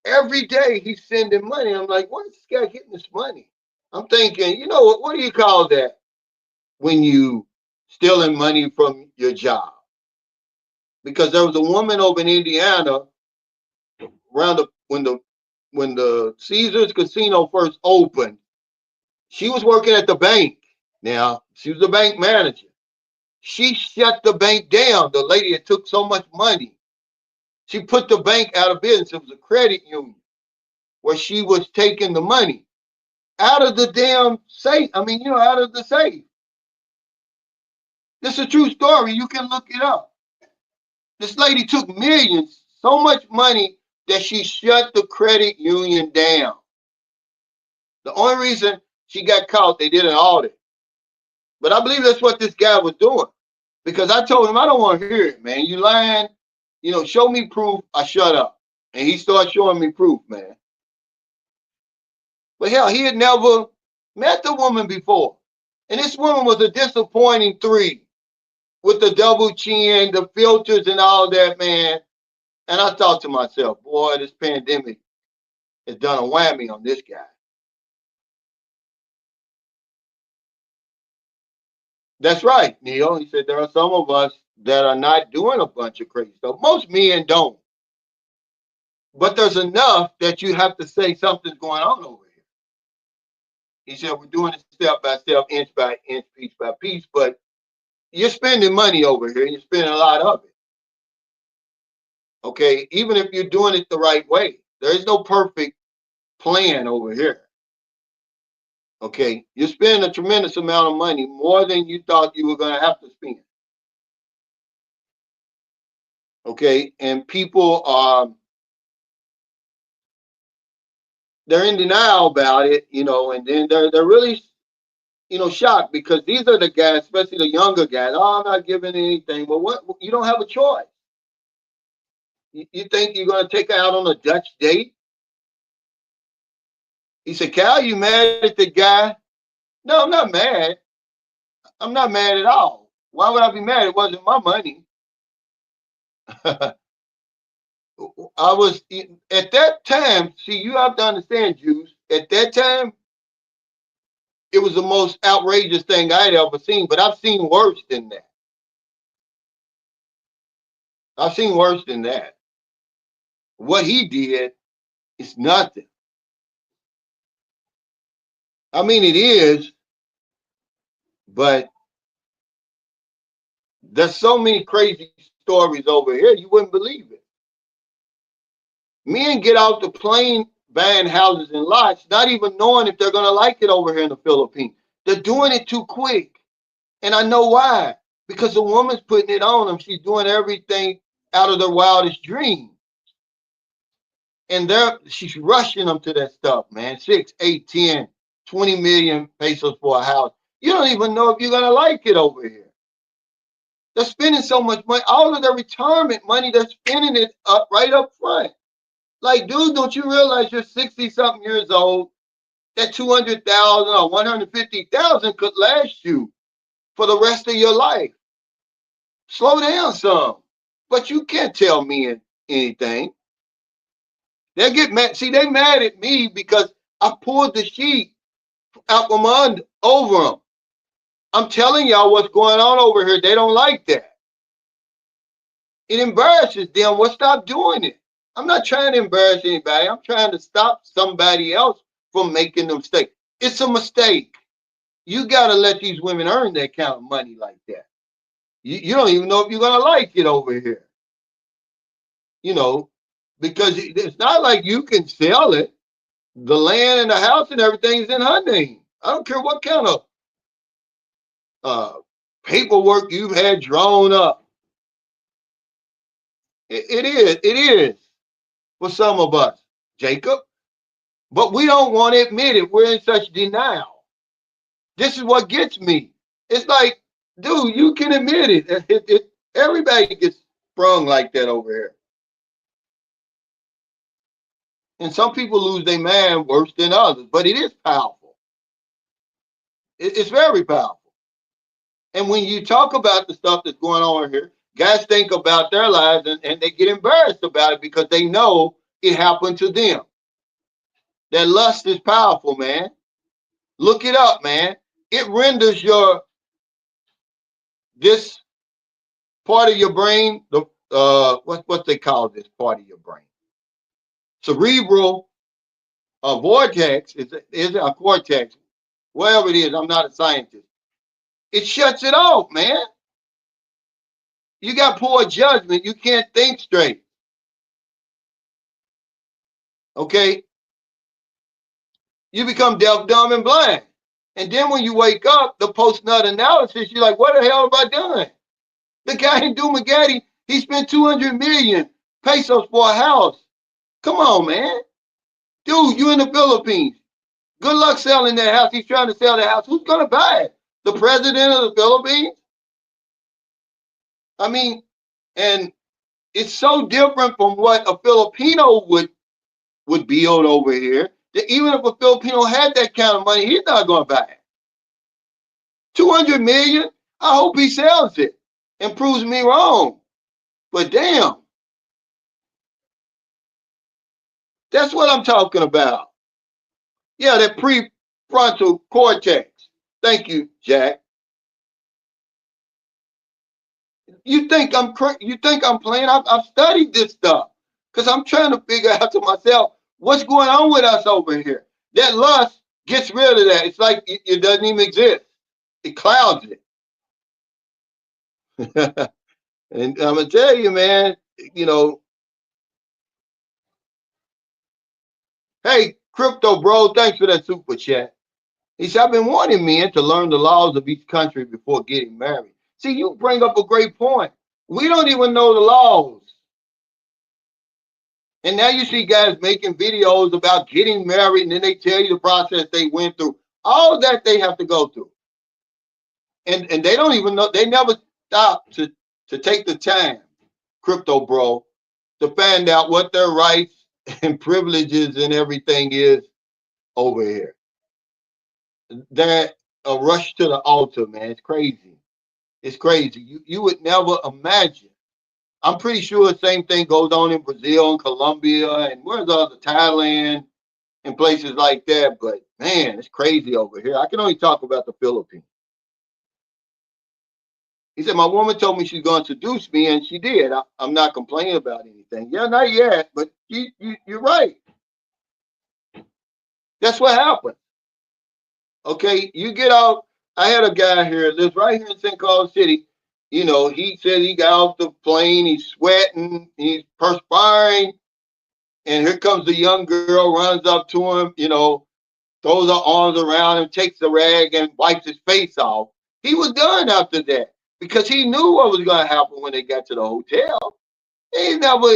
Every day he's sending money. I'm like, where is this guy getting this money? I'm thinking, what do you call that when you stealing money from your job? Because there was a woman over in Indiana around when the Caesars Casino first opened. She was working at the bank. Now she was a bank manager. She shut the bank down. The lady that took so much money, she put the bank out of business. It was a credit union where she was taking the money out of the damn safe. I mean, out of the safe. This is a true story. You can look it up. This lady took millions, so much money that she shut the credit union down. The only reason she got caught, they did an audit. But I believe that's what this guy was doing. Because I told him, I don't want to hear it, man. You lying. Show me proof. I shut up. And he started showing me proof, man. But hell, he had never met the woman before. And this woman was a disappointing 3 with the double chin, the filters, and all that, man. And I thought to myself, boy, this pandemic has done a whammy on this guy. This That's right, Neil. He said there are some of us that are not doing a bunch of crazy stuff. Most men don't. But there's enough that you have to say something's going on over here. He said we're doing it step by step, inch by inch, piece by piece, but you're spending money over here. You're spending a lot of it. Okay, even if you're doing it the right way, there is no perfect plan over here. Okay, you're spending a tremendous amount of money, more than you thought you were going to have to spend. Okay, and people are they're in denial about it, and then they're really shocked because these are the guys, especially the younger guys. Oh, I'm not giving anything. Well, what? You don't have a choice. You think you're going to take her out on a Dutch date? He said, Cal, you mad at the guy? No, I'm not mad. I'm not mad at all. Why would I be mad? It wasn't my money. I was at that time. See, you have to understand, Jews. At that time, it was the most outrageous thing I had ever seen. But I've seen worse than that. I've seen worse than that. What he did is nothing. I mean, it is, but there's so many crazy stories over here, you wouldn't believe it. Men get off the plane buying houses and lots, not even knowing if they're going to like it over here in the Philippines. They're doing it too quick. And I know why. Because the woman's putting it on them. She's doing everything out of their wildest dream. And she's rushing them to that stuff, man. 6, 8, 10, 20 million pesos for a house. You don't even know if you're going to like it over here. They're spending so much money. All of their retirement money, they're spending it up right up front. Like, dude, don't you realize you're 60-something years old? That 200,000 or 150,000 could last you for the rest of your life. Slow down some. But you can't tell me anything. They get mad. See, they mad at me because I pulled the sheet out from over them. I'm telling y'all what's going on over here. They don't like that. It embarrasses them. Well, stop doing it. I'm not trying to embarrass anybody. I'm trying to stop somebody else from making the mistake. It's a mistake. You got to let these women earn that kind of money like that. You don't even know if you're going to like it over here. Because it's not like you can sell it. The land and the house and everything is in her name. I don't care what kind of paperwork you've had drawn up. It is for some of us, Jacob. But we don't want to admit it. We're in such denial. This is what gets me. It's like, dude, you can admit it. Everybody gets sprung like that over here. And some people lose their mind worse than others, but it is powerful. It's very powerful. And when you talk about the stuff that's going on here, guys think about their lives and they get embarrassed about it because they know it happened to them. That lust is powerful, man. Look it up, man. It renders this part of your brain, what they call this part of your brain, cerebral vortex is a cortex, whatever it is. I'm not a scientist. It shuts it off, man. You got poor judgment. You can't think straight. Okay, you become deaf, dumb, and blind. And then when you wake up, the post-nut analysis, you're like, what the hell have I done? The guy in Dumaguete, he spent 200 million pesos for a house. Come on, man. Dude, you in the Philippines. Good luck selling that house. He's trying to sell the house. Who's going to buy it? The president of the Philippines? I mean, and it's so different from what a Filipino would build over here that even if a Filipino had that kind of money, he's not going to buy it. 200 million? I hope he sells it and proves me wrong. But damn, that's what I'm talking about. Yeah, that prefrontal cortex. Thank you, Jack. You think you think I'm playing? I've studied this stuff because I'm trying to figure out to myself what's going on with us over here. That lust gets rid of that. It's like it doesn't even exist. It clouds it. And I'm gonna tell you, man. You know, hey, crypto bro, thanks for that super chat. He said, I've been wanting men to learn the laws of each country before getting married. See, you bring up a great point. We don't even know the laws. And now you see guys making videos about getting married, and then they tell you the process they went through. All that they have to go through. And they don't even know, they never stop to take the time, crypto bro, to find out what their rights and privileges and everything is over here. They're a rush to the altar, man. It's crazy. It's crazy. You would never imagine. I'm pretty sure the same thing goes on in Brazil and Colombia and where's the other Thailand and places like that. But man, it's crazy over here. I can only talk about the Philippines. He said, my woman told me she's going to seduce me, and she did. I'm not complaining about anything. Yeah, not yet, but you're right. That's what happened. Okay, you get out. I had a guy here, lives right here in St. Carlos City. You know, he said he got off the plane, he's sweating, he's perspiring, and here comes the young girl, runs up to him, you know, throws her arms around him, takes the rag and wipes his face off. He was done after that because he knew what was going to happen when they got to the hotel. He never,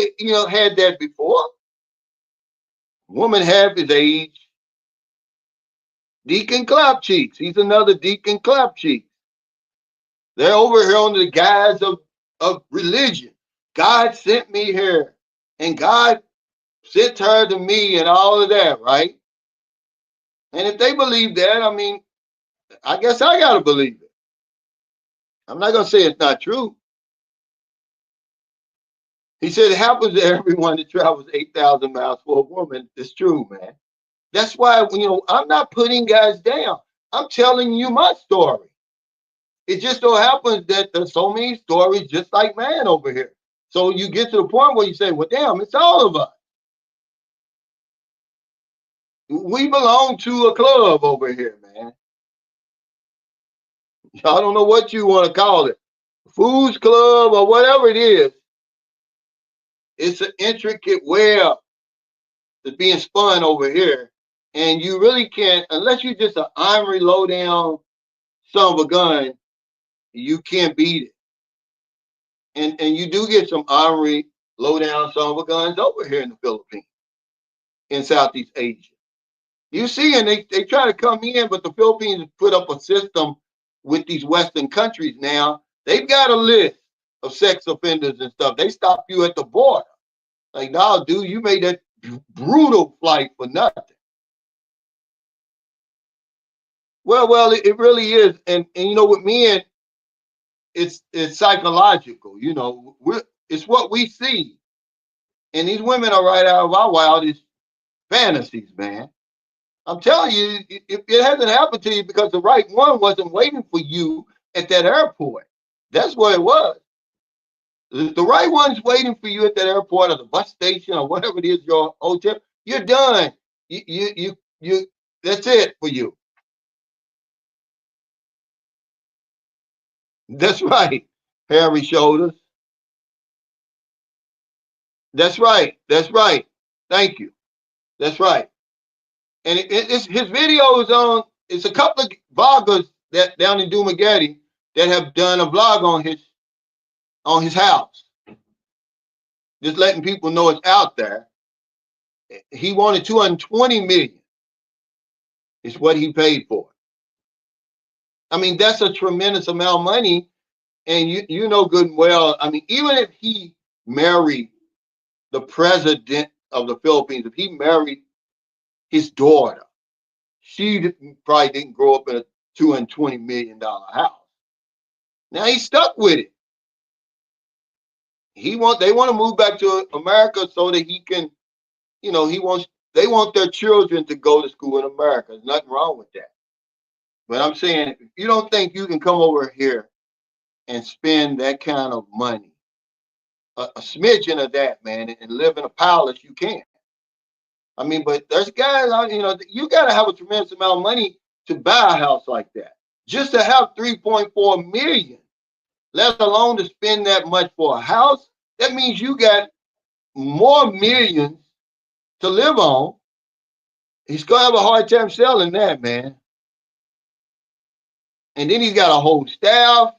had that before. Woman half his age, Deacon Clapcheeks. He's another Deacon Clapcheeks. They're over here under the guise of religion. God sent me here, and God sent her to me, and all of that, right? And if they believe that, I mean, I guess I gotta believe it. I'm not gonna say it's not true. He said it happens to everyone that travels 8,000 miles for a woman. It's true, man. That's why, I'm not putting guys down. I'm telling you my story. It just so happens that there's so many stories just like mine over here. So you get to the point where you say, well, damn, it's all of us. We belong to a club over here, man. I don't know what you want to call it. Foods club or whatever it is. It's an intricate web that's being spun over here. And you really can't, unless you're just an ornery, low down son of a gun, you can't beat it. And you do get some ornery, low down son of a guns over here in the Philippines, in Southeast Asia. You see, and they try to come in, but the Philippines put up a system with these Western countries now. They've got a list of sex offenders and stuff. They stop you at the border. Like, no, dude, you made that brutal flight for nothing. Well, it really is. And with men, it's psychological. It's what we see. And these women are right out of our wildest fantasies, man. I'm telling you, it hasn't happened to you because the right one wasn't waiting for you at that airport. That's what it was. The right one's waiting for you at that airport or the bus station or whatever it is, your hotel. You're done. You. That's it for you. That's right. Hairy shoulders. That's right. That's right. Thank you. That's right. And it's his videos on. It's a couple of vloggers that down in Dumageddon that have done a vlog on his house, just letting people know it's out there. He wanted 220 million. Is what he paid for. I mean, that's a tremendous amount of money, and you know good and well. I mean, even if he married the president of the Philippines, if he married his daughter, she probably didn't grow up in a $220 million house. Now he's stuck with it. They want to move back to America so that he can, they want their children to go to school in America. There's nothing wrong with that. But I'm saying, if you don't think you can come over here and spend that kind of money. A smidgen of that, man, and live in a palace, you can. I mean, but there's guys out, you got to have a tremendous amount of money to buy a house like that. Just to have 3.4 million, let alone to spend that much for a house, that means you got more millions to live on. He's gonna have a hard time selling that, man. And then he's got a whole staff.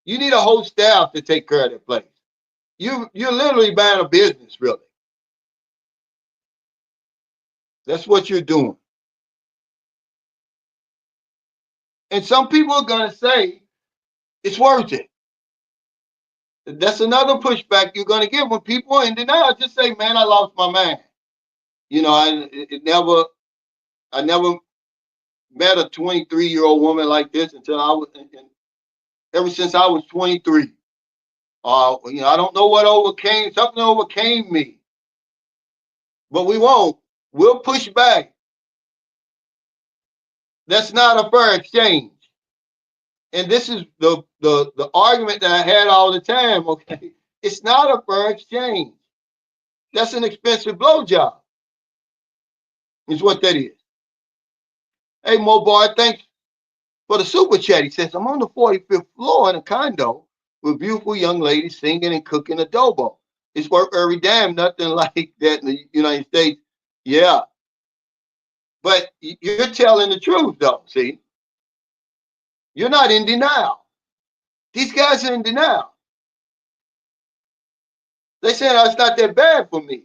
You need a whole staff to take care of that place. You're literally buying a business, really. That's what you're doing. And some people are gonna say it's worth it. That's another pushback you're gonna get when people are in denial. Just say, man, I lost my mind. I never met a 23-year-old woman like this until I was, ever since I was 23. I don't know what something overcame me, but we won't. We'll push back. That's not a fair exchange. And this is the argument that I had all the time. Okay, it's not a fair exchange. That's an expensive blowjob. Is what that is. Hey, Mo Boy, thanks for the super chat. He says, I'm on the 45th floor in a condo with beautiful young ladies singing and cooking adobo. It's worth every damn, nothing like that in the United States. Yeah. But you're telling the truth, though, see? You're not in denial. These guys are in denial. They say, oh, it's not that bad for me.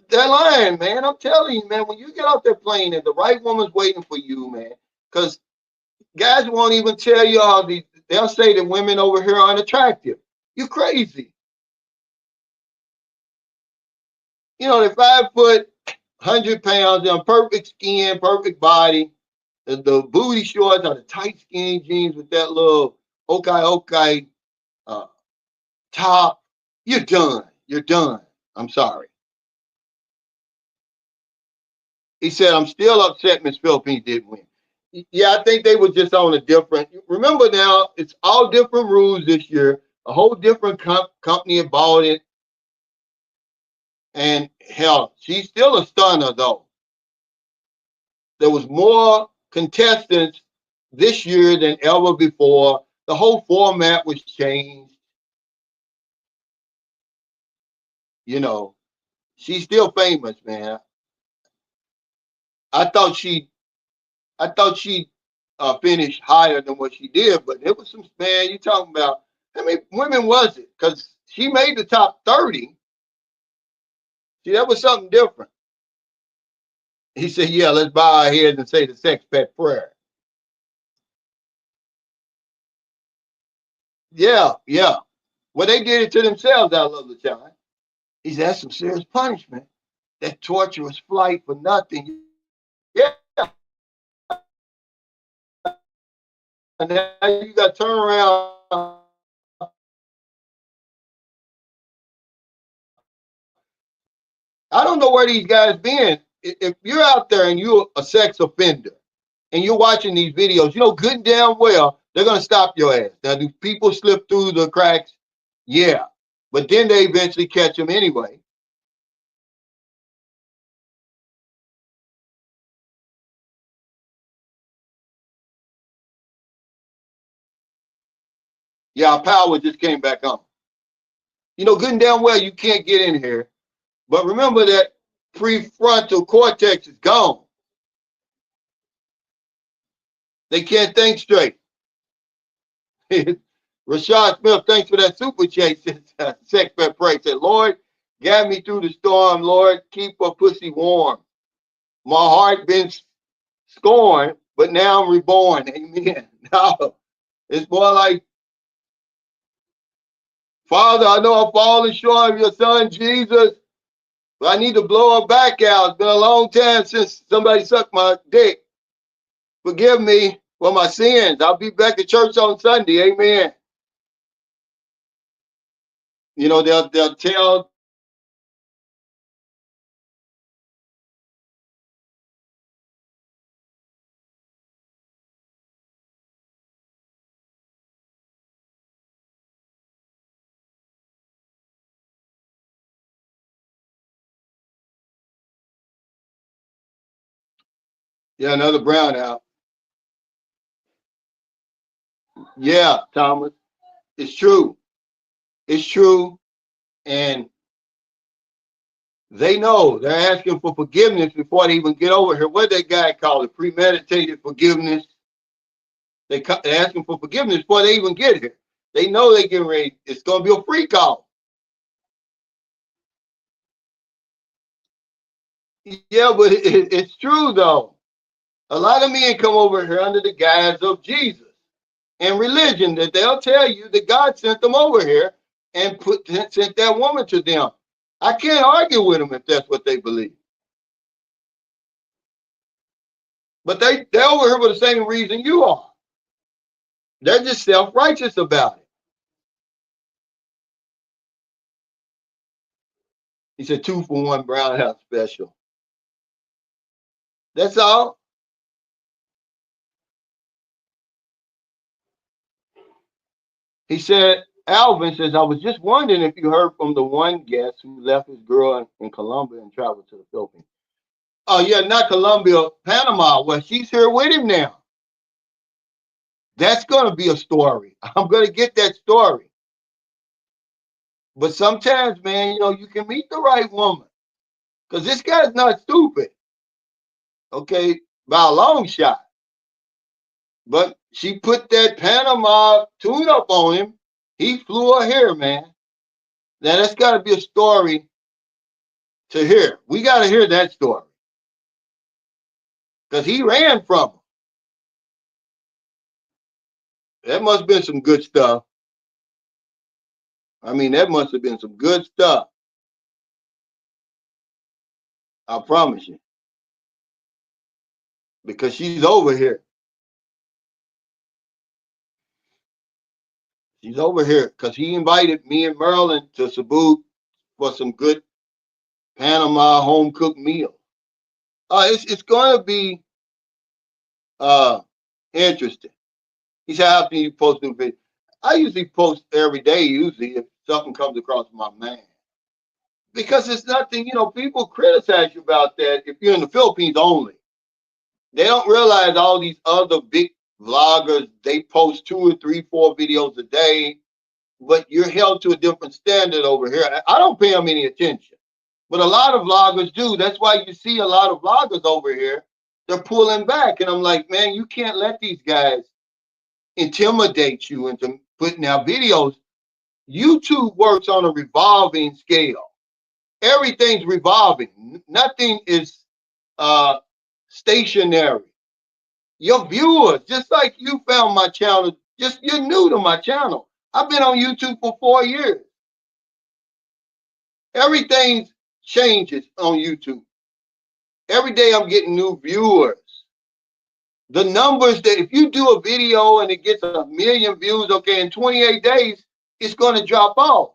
They're lying, man. I'm telling you, man, when you get off that plane and the right woman's waiting for you, man, because guys won't even tell you they'll say that women over here are unattractive. You crazy. They're 5 foot, 100 pounds, they're perfect skin, perfect body. The booty shorts are the tight skinny jeans with that little okay uh, top. You're done. You're done. I'm sorry. He said, I'm still upset Miss Philippines didn't win. Yeah, I think they were just on a different. Remember now, it's all different rules this year. A whole different company bought it. And hell, she's still a stunner, though. There was more contestants this year than ever before. The whole format was changed. She's still famous, man. I thought she finished higher than what she did, but it was some, man. You talking about how many women was it? Because she made the top 30. See, that was something different. He said, "Yeah, let's bow our heads and say the sex pet prayer." Yeah, yeah. Well, they did it to themselves out of the time. He said, "That's some serious punishment. That torturous flight for nothing." Yeah, and now you got to turn around. I don't know where these guys been. If you're out there and you're a sex offender and you're watching these videos, you know good and damn well they're gonna stop your ass. Now, do people slip through the cracks? Yeah, but then they eventually catch them anyway. Yeah, our power just came back on. Good and damn well you can't get in here. But remember that prefrontal cortex is gone. They can't think straight. Rashad Smith, thanks for that super chat. Sex pet pray. Said, Lord, guide me through the storm. Lord, keep a pussy warm. My heart been scorned, but now I'm reborn. Amen. No, it's more like, Father, I know I'm falling short of your son, Jesus, but I need to blow her back out. It's been a long time since somebody sucked my dick. Forgive me for my sins. I'll be back at church on Sunday. Amen. They'll tell Yeah, another brownout. Yeah, Thomas. It's true. It's true. And they know they're asking for forgiveness before they even get over here. What that guy called it? Premeditated forgiveness. They're asking for forgiveness before they even get here. They know they're getting ready. It's going to be a free call. Yeah, but it's true, though. A lot of men come over here under the guise of Jesus and religion that they'll tell you that God sent them over here and sent that woman to them. I can't argue with them if that's what they believe. But they're over here for the same reason you are. They're just self-righteous about it. He said 2-for-1 brown house special. That's all. He said, Alvin says, I was just wondering if you heard from the one guest who left his girl in Colombia and traveled to the Philippines. Oh, yeah, not Colombia, Panama. Well, she's here with him now. That's going to be a story. I'm going to get that story. But sometimes, man, you can meet the right woman. Because this guy's not stupid. Okay, by a long shot. But she put that Panama tune up on him. He flew her here, man. Now, that's got to be a story to hear. We got to hear that story. Because he ran from her. That must have been some good stuff. I mean, that must have been some good stuff. I promise you. Because she's over here. She's over here because he invited me and Merlin to Cebu for some good Panama home cooked meal. It's going to be interesting. He said, "How often you post new videos?" I usually post every day. Usually, if something comes across my mind, because it's nothing. People criticize you about that if you're in the Philippines only. They don't realize all these other big vloggers. They post 2 or 3, 4 videos a day, but you're held to a different standard over here. I don't pay them any attention, but a lot of vloggers do. That's why you see a lot of vloggers over here. They're pulling back, and I'm like, man, you can't let these guys intimidate you into putting out videos. YouTube works on a revolving scale. Everything's revolving. Nothing is stationary. Your viewers, just like you found my channel, just you're new to my channel. I've been on YouTube for 4 years. Everything changes on YouTube. Every day I'm getting new viewers. The numbers that if you do a video and it gets 1,000,000 views, okay, in 28 days, it's going to drop off.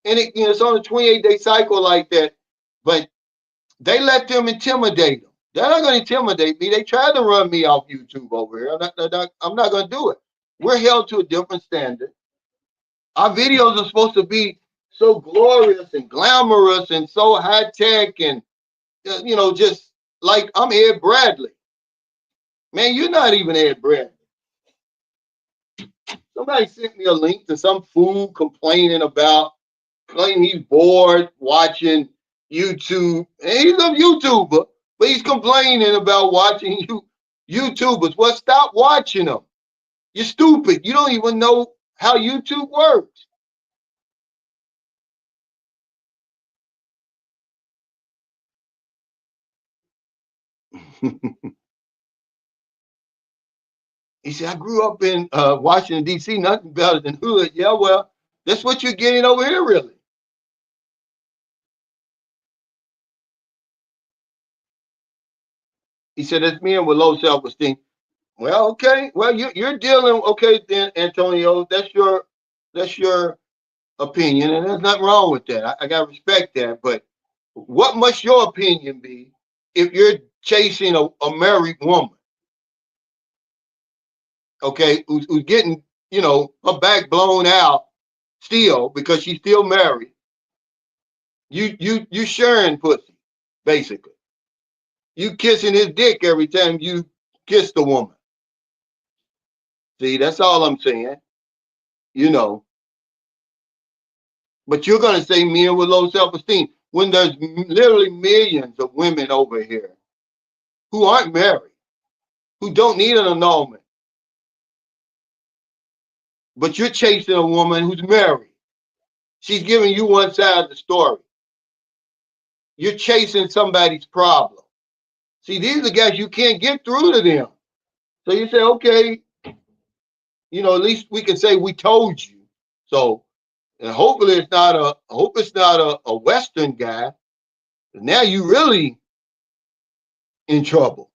And it's on a 28-day cycle like that. But they let them intimidate them. They're not going to intimidate me. They tried to run me off YouTube over here. I'm not going to do it. We're held to a different standard. Our videos are supposed to be so glorious and glamorous and so high tech and just like I'm Ed Bradley. Man, you're not even Ed Bradley. Somebody sent me a link to some fool complaining about claiming he's bored watching YouTube. And he's a YouTuber, but he's complaining about watching YouTubers. Well, stop watching them. You're stupid. You don't even know how YouTube works. He said, I grew up in Washington, D.C., nothing better than hood. Yeah, well, that's what you're getting over here, really. He said, that's men with low self-esteem. Well, okay. Well, you're dealing, okay, then, Antonio, that's your opinion, and there's nothing wrong with that. I got to respect that. But what must your opinion be if you're chasing a married woman, okay, who's getting, her back blown out still because she's still married? You sharing pussy, basically. You kissing his dick every time you kiss the woman. See, that's all I'm saying. You know, but you're gonna say men with low self-esteem when there's literally millions of women over here who aren't married, who don't need an annulment, but you're chasing a woman who's married. She's giving you one side of the story. You're chasing somebody's problem. See, these are the guys you can't get through to them. So you say, okay, at least we can say we told you. So, and hopefully it's not a Western guy. Now you really in trouble.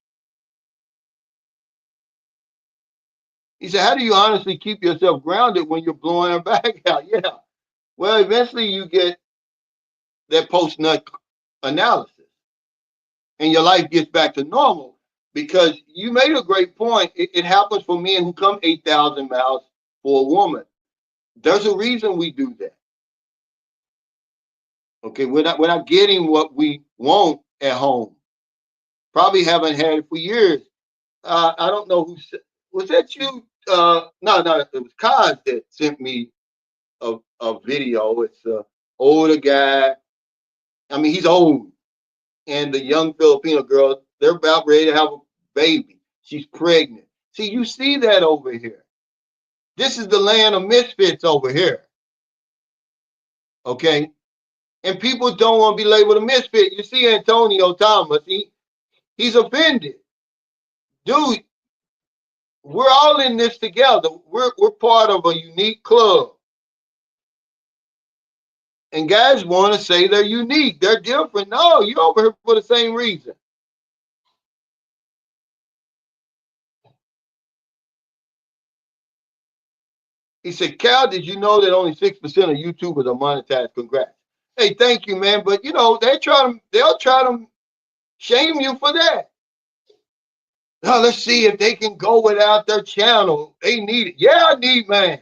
He said, how do you honestly keep yourself grounded when you're blowing her back out? Yeah. Well, eventually you get that post nut analysis and your life gets back to normal because you made a great point. It happens for men who come 8,000 miles for a woman. There's a reason we do that. Okay, we're not getting what we want at home. Probably haven't had it for years. I don't know who said, was that you? No, it was Kaz that sent me a video. It's a older guy. I mean, he's old, and the young Filipino girl, they're about ready to have a baby. She's pregnant. See, you see that over here. This is the land of misfits over here. Okay, and people don't want to be labeled a misfit. You see Antonio Thomas, he's offended. Dude, we're all in this together. We're part of a unique club. And guys want to say they're unique, they're different. No, you're over here for the same reason. He said, Cal, did you know that only 6% of YouTubers are monetized? Congrats. Hey, thank you, man. But they'll try to shame you for that. Now let's see if they can go without their channel. They need it. Yeah, I need man.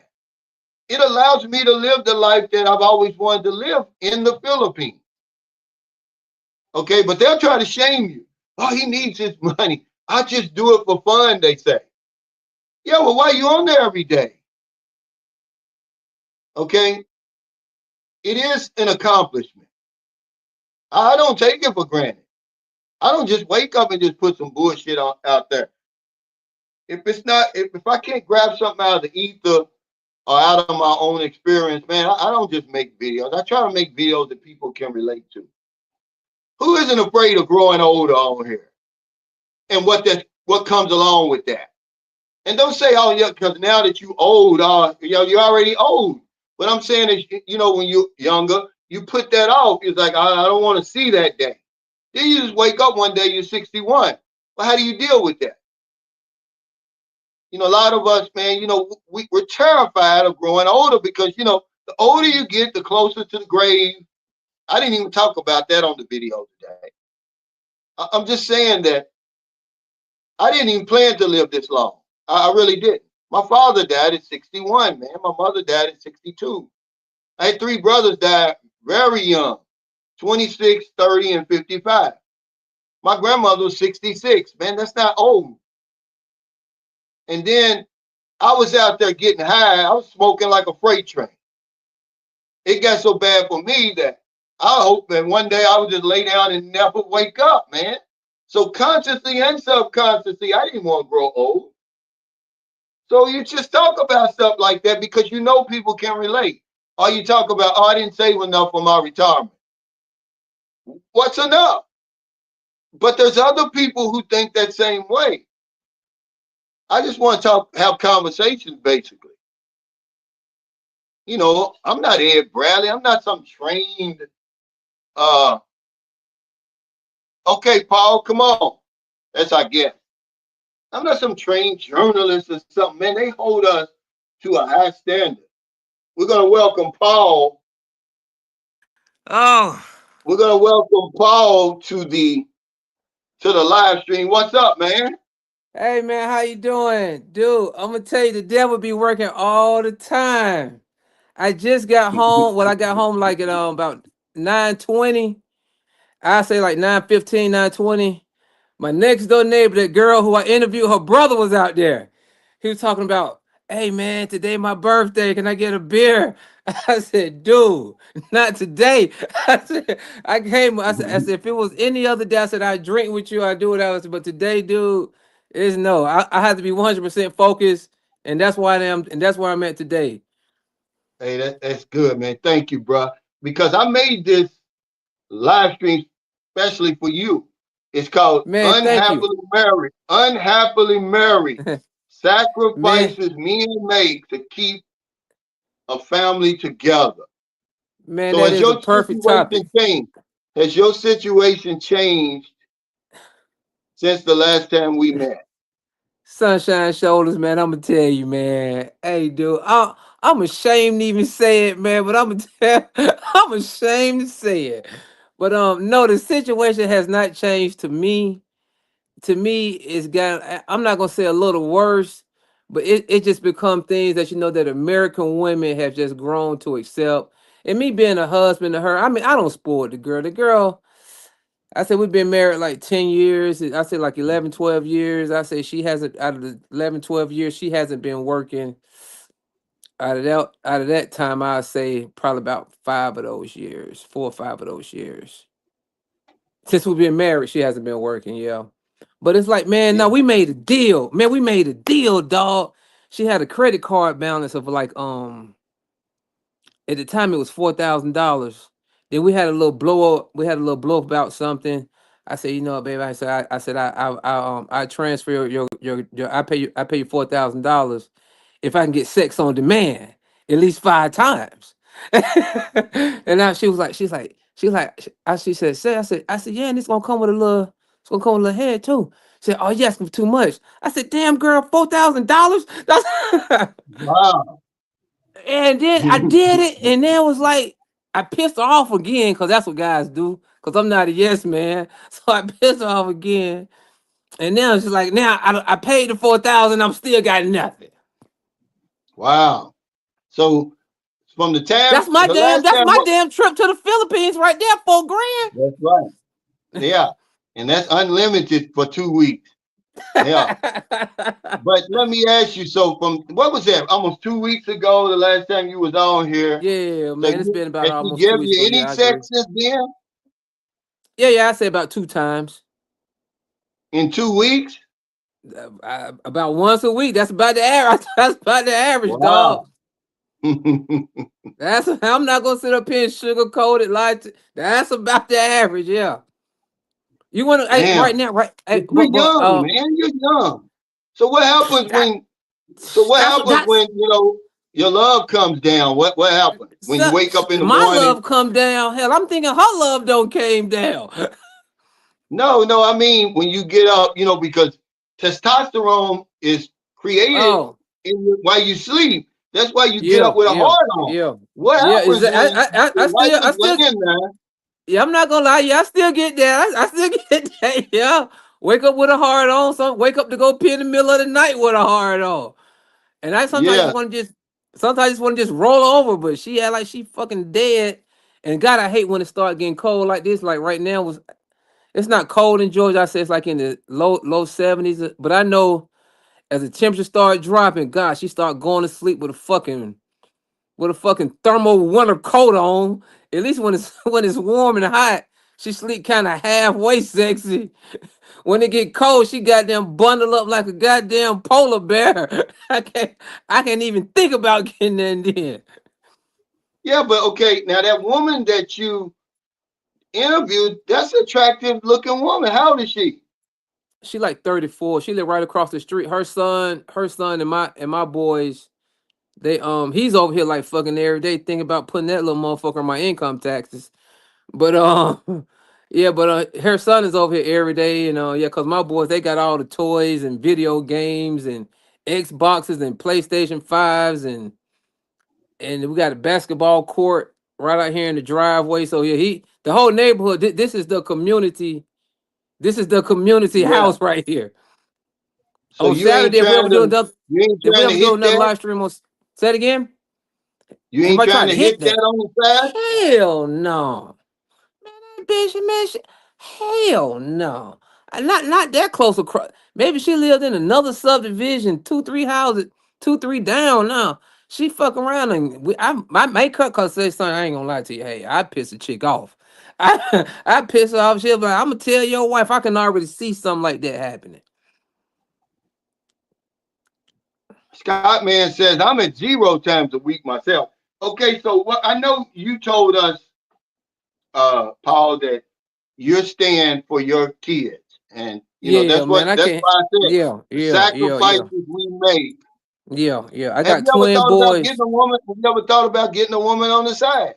It allows me to live the life that I've always wanted to live in the Philippines. Okay, but they'll try to shame you. Oh, he needs his money. I just do it for fun, they say. Yeah, well, why are you on there every day? Okay, it is an accomplishment. I don't take it for granted. I don't just wake up and just put some bullshit out there. If I can't grab something out of the ether or out of my own experience, man, I don't just make videos. I try to make videos that people can relate to. Who isn't afraid of growing older on here? And what comes along with that? And don't say, oh yeah, because now that you old, you're already old. What I'm saying is, when you're younger, you put that off. It's like, I don't want to see that day. Then you just wake up one day, you're 61. Well, how do you deal with that? A lot of us, man, we're terrified of growing older because, the older you get, the closer to the grave. I didn't even talk about that on the video today. I'm just saying that I didn't even plan to live this long. I really didn't. My father died at 61, man. My mother died at 62. I had three brothers die very young, 26, 30, and 55. My grandmother was 66. Man, that's not old. And then I was out there getting high. I was smoking like a freight train. It got so bad for me that I hope that one day I would just lay down and never wake up, man. So consciously and subconsciously, I didn't want to grow old. So you just talk about stuff like that because people can relate. Or you talk about, I didn't save enough for my retirement. What's enough? But there's other people who think that same way. I just want to have conversations, basically. I'm not Ed Bradley. I'm not some trained. Okay, Paul, come on. That's our guest. I'm not some trained journalist or something. Man, they hold us to a high standard. We're gonna welcome Paul. Oh, We're gonna welcome Paul to the live stream. What's up, man? hey man, how you doing? Dude, I'm gonna tell you the devil be working all the time. I just got home. Well, I got home like at about 9:20. I say like 9:15, 9:20. My next door neighbor, that girl who I interviewed, her brother was out there. He was talking about, hey man, today my birthday. Can I get a beer? I said, dude, not today. I said, I said, if it was any other day, I said, I'd drink with you, I'd do what I was, but today, dude, is no. I have to be 100% focused, and that's why that's where I'm at today. Hey, that's good, man. Thank you, bro. Because I made this live stream especially for you. It's called Man, thank you. Unhappily Married. Unhappily Married. Man, Sacrifices men make to keep a family together. man, So that has is a your perfect topic. situation changed? Has your situation changed since the last time we met? Sunshine shoulders, man. I'm gonna tell you, man. Hey, dude, I'm ashamed to even say it, man. But I'm gonna tell, I'm ashamed to say it. But no, the situation has not changed to me. To me, it's got. I'm not gonna say a little worse, but it just become things that that American women have just grown to accept. And me being a husband to her, I mean, I don't spoil the girl. The girl, I said we've been married like 10 years. I said like 11, 12 years. I said she hasn't, out of the 11, 12 years, she hasn't been working. Out of that time, I'd say probably about 5 of those years, 4 or 5 of those years. Since we've been married, she hasn't been working, yeah. But it's like, man, Yeah. no, we made a deal. Man, we made a deal, dog. She had a credit card balance of like at the time it was $4,000. Then we had a little blow up. We had a little blow up about something. I said, you know what, baby. I transfer your I pay you $4,000 if I can get sex on demand at least 5 times. And now she said, say, I said, yeah, and it's gonna come with a little, it's gonna come with a little head too. She said, oh, you asking for too much. I said, damn girl, $4,000. That's Wow. And then I did it, and then it was like I pissed her off again, cause that's what guys do. Cause I'm not a yes man, so I pissed her off again. And now it's just like now I paid the 4,000, I'm still got nothing. Wow. So from the That's time my the damn last that's time my damn trip to the Philippines right there, 4 grand. that's right. Yeah. And that's unlimited for 2 weeks. Yeah. But let me ask you, so from what was that? Almost 2 weeks ago, the last time you was on here. Yeah, So man, it's been about has she almost give 2 weeks ago. you any Yeah, I agree. sex since then Yeah, I say about 2 times. in 2 weeks? About once a week. That's about the average. That's about the average, dog. Wow. Wow. That's I'm not gonna sit up here and sugarcoat it like that's about the average, yeah. You wanna hey, right Damn. now, right? Hey, But you're but young, man. You're young. So what happens that, when so what that's what happens that's when your love comes down? What happens? When you so, wake up in the my morning. love come down. Hell, I'm thinking her love don't came down. No, no, I mean when you get up, because testosterone is created Oh, while you sleep. That's why you get yeah, up with a yeah, heart on. yeah, What yeah. Is happens that when I your wife still is laying there? yeah, I'm not gonna lie, yeah, I still get that. I still get that, yeah. Wake up with a hard on, some wake up to go pee in the middle of the night with a hard on. And I sometimes Yeah, just want to just sometimes I just want to just roll over, but she had like she fucking dead. And God, I hate when it start getting cold like this. Like right now was it's not cold in Georgia. I say it's like in the low 70s. But I know as the temperature start dropping, God, she start going to sleep with a fucking thermal winter coat on. At least when it's when it's warm and hot, she sleep kind of halfway sexy. When it get cold, she goddamn bundle up like a goddamn polar bear. I can't even think about getting in there. yeah, but okay, now that woman that you interviewed, that's an attractive looking woman. How old is she? She like 34. She live right across the street. Her son and my boys, he's over here like fucking every day thinking about putting that little motherfucker on my income taxes. But yeah, but her son is over here every day, yeah, cause my boys they got all the toys and video games and Xboxes and PlayStation 5s and we got a basketball court right out here in the driveway. So yeah, the whole neighborhood. This is the community. This is the community Yeah. house right here. So On you ain't Saturday, trying to you ain't if we trying to ever do hit another that. live stream say it again. You Have ain't I trying tried to to hit hit that that? on the side. Hell no, man, that bitch, man, hell no. Not that close across. Maybe she lived in another subdivision, two, three houses, two, three down now. She fuck around and I make her cause say son, I ain't gonna lie to you. Hey, I piss a chick off. I piss her off. She'll be like, I'm gonna tell your wife I can already see something like that happening. Scott man says I'm at 0 times a week myself. Okay, so what I know you told us, Paul, that you're staying for your kids, and Yeah, that's man, I that's can't. why I said Yeah, the yeah, yeah, yeah, sacrifices we make. yeah, yeah. I Have got you ever twin thought about getting boys. a woman? Have you ever thought about getting a woman on the side?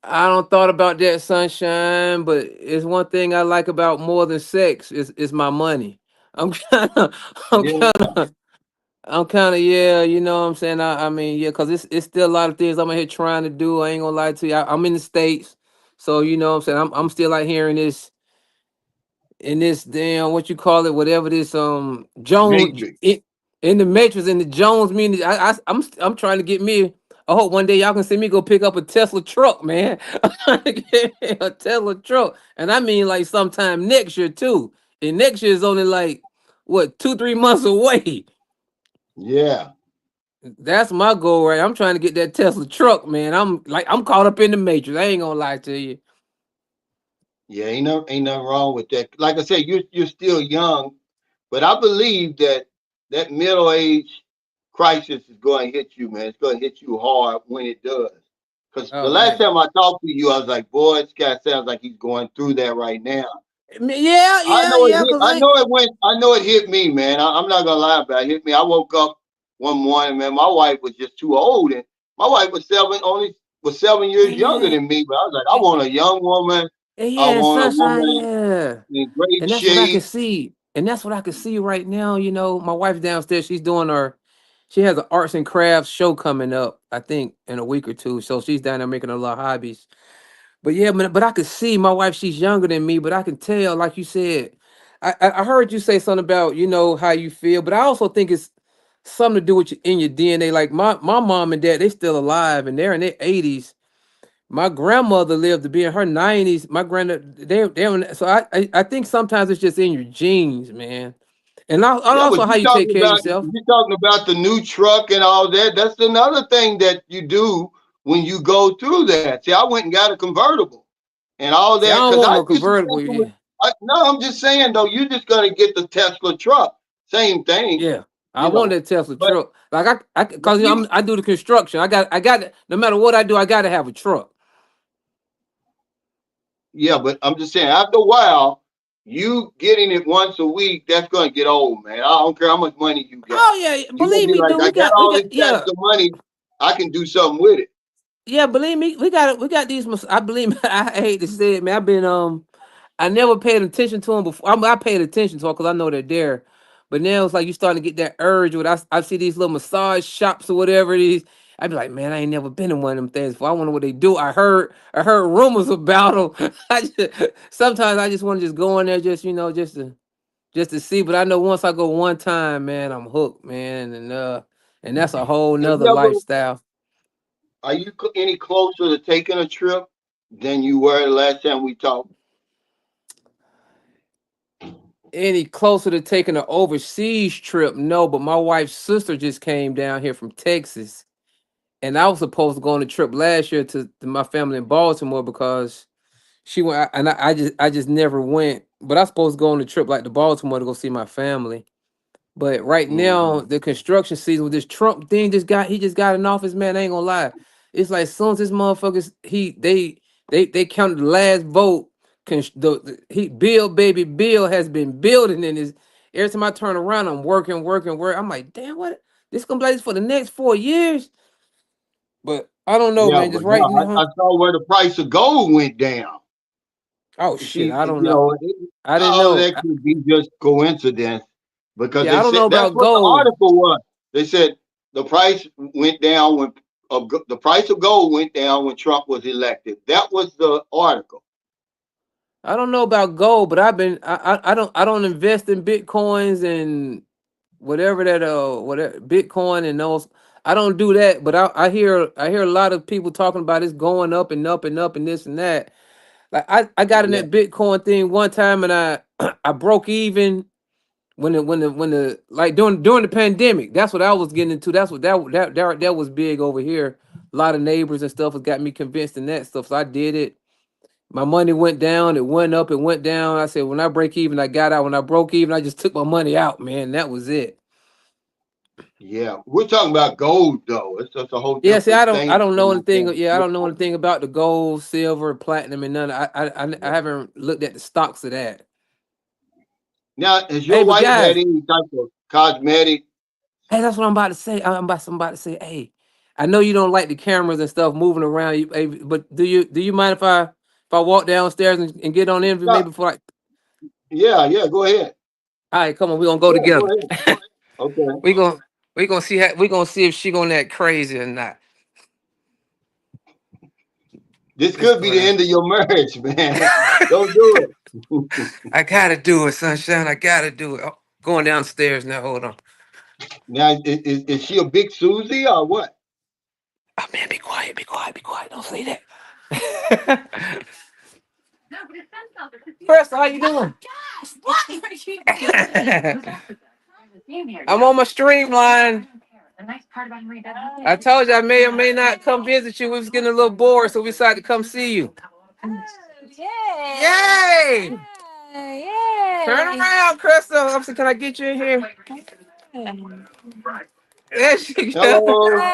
I don't thought about that, sunshine, but it's one thing I like about more than sex is my money. I'm kind of, I'm Yeah, kind of, I'm kind of, yeah, you know what I'm saying. I mean, yeah, cause it's still a lot of things I'm out here trying to do. I ain't gonna lie to you. I'm in the States, so you know what I'm saying. I'm still out here in this damn what you call it, whatever this Jones matrix. in the Matrix in the Jones meaning. I'm trying to get me. I hope one day y'all can see me go pick up a Tesla truck, man. I'm trying to get me a Tesla truck, and I mean like sometime next year too. And next year is only like what 2 3 months away. Yeah, That's my goal, right? I'm trying to get that Tesla truck, man. I'm caught up in the Matrix. I ain't gonna lie to you. yeah, ain't nothing wrong with that. Like I said, you're still young, but I believe that that middle age crisis is going to hit you, man. It's going to hit you hard when it does. Because the Oh last man. time I talked to you, I was like, boy, this guy sounds like he's going through that right now. Yeah, I yeah, know it yeah. hit. Cause I know it went. I know it hit me, man. I'm not gonna lie about it. It hit me. I woke up one morning, man. My wife was just too old, and my wife was only was 7 years younger yeah, than me. But I was like, I want a young woman. I yeah, want a sunshine, woman yeah. in great And that's what I can shape. see. And that's what I can see right now. You know, my wife's downstairs. She has an arts and crafts show coming up, I think, in a week or two. So she's down there making a lot of hobbies. But yeah, but I could see my wife, she's younger than me, but I can tell, like you said, I heard you say something about, how you feel, but I also think it's something to do with in your DNA. Like my mom and dad, they still alive and they're in their 80s. My grandmother lived to be in her 90s. My granddad, so I think sometimes it's just in your genes, man. And Yeah, but also how you take care of yourself. you talking about the new truck and all that. That's another thing that you do when you go through that. See, I went and got a convertible and all See, I that don't because want I no just convertible. Yeah, no, I'm just saying though, you're just gonna get the Tesla truck. Same thing, yeah. I you want know. that Tesla But truck. Like but cause you I do the construction. I got no matter what I do, I got to have a truck. yeah, but I'm just saying after a while, you getting it once a week, that's gonna get old, man. I don't care how much money you got. Oh yeah, You're gonna believe be me, like, dude. I got We all got this yeah. extra money, I can do something with it. Yeah, believe me, we got these. I believe I hate to say it, man. I never paid attention to them before. I paid attention to them because I know they're there. But now it's like you starting to get that urge. I see these little massage shops or whatever it is. I be like, man, I ain't never been in one of them things before. I wonder what they do. I heard rumors about them. Sometimes I just want to just go in there, just to see. But I know once I go one time, man, I'm hooked, man, and that's a whole Have nother you ever lifestyle. Are you any closer to taking a trip than you were the last time we talked? Any closer to taking an overseas trip? No, but my wife's sister just came down here from Texas, and I was supposed to go on a trip last year to my family in Baltimore because she went, and I just never went. But I supposed to go on a trip like to Baltimore to go see my family. But right Mm-hmm. now, the construction season with this Trump thing he just got in office, man. I ain't gonna lie. It's like as soon as this motherfuckers they counted the last vote. Bill has been building in this. Every time I turn around, I'm working, working, work. I'm like, damn, what this gonna be like for the next 4 years? But I don't know, Yeah, man. but Just right now now. I saw where the price of gold went down. Oh You shit, see, I don't know. I didn't all know. that could be just coincidence because Yeah, they I don't know said that's about what the gold. article was. They said the price went down when the price of gold went down when Trump was elected. That was the article. I don't know about gold, but I don't invest in bitcoins and whatever that whatever Bitcoin and those. I don't do that, but I hear a lot of people talking about it's going up and up and up and this and that. Like I got in Yeah, that Bitcoin thing one time and I I broke even when the like during the pandemic. That's what I was getting into. That's what that was big over here. A lot of neighbors and stuff has got me convinced in that stuff. So I did it. My money went down, it went up, it went down. I said, when I break even, I got out. When I broke even, I just took my money out, man. That was it. yeah. We're talking about gold though. It's just a whole Yeah, see, different I thing don't know from my anything. family. Yeah, I don't know anything about the gold, silver, platinum, and none. I haven't looked at the stocks of that. Now, has Hey, your but wife had guys, any type of cosmetic? hey, that's what I'm about to say. I'm about to say, hey, I know you don't like the cameras and stuff moving around. Hey, but do you mind if I walk downstairs and get on envy No, maybe for like, yeah, yeah. Go ahead. all right, come on, we gonna go Yeah, go together. ahead. Okay, we gonna we gonna see if she gonna act crazy or not. this Let's could be go the down. end of your marriage, man. Don't do it. I gotta do it, sunshine. I gotta do it. Oh, going downstairs now. Hold on. Now, is she a big Susie or what? Oh man, be quiet, be quiet, be quiet. Don't say that. Chris, how you doing? I'm on my streamline. I told you I may or may not come visit you. We was getting a little bored, so we decided to come see you. Yay! Turn around, Crystal. I'm saying, can I get you in here? There she go. Hello.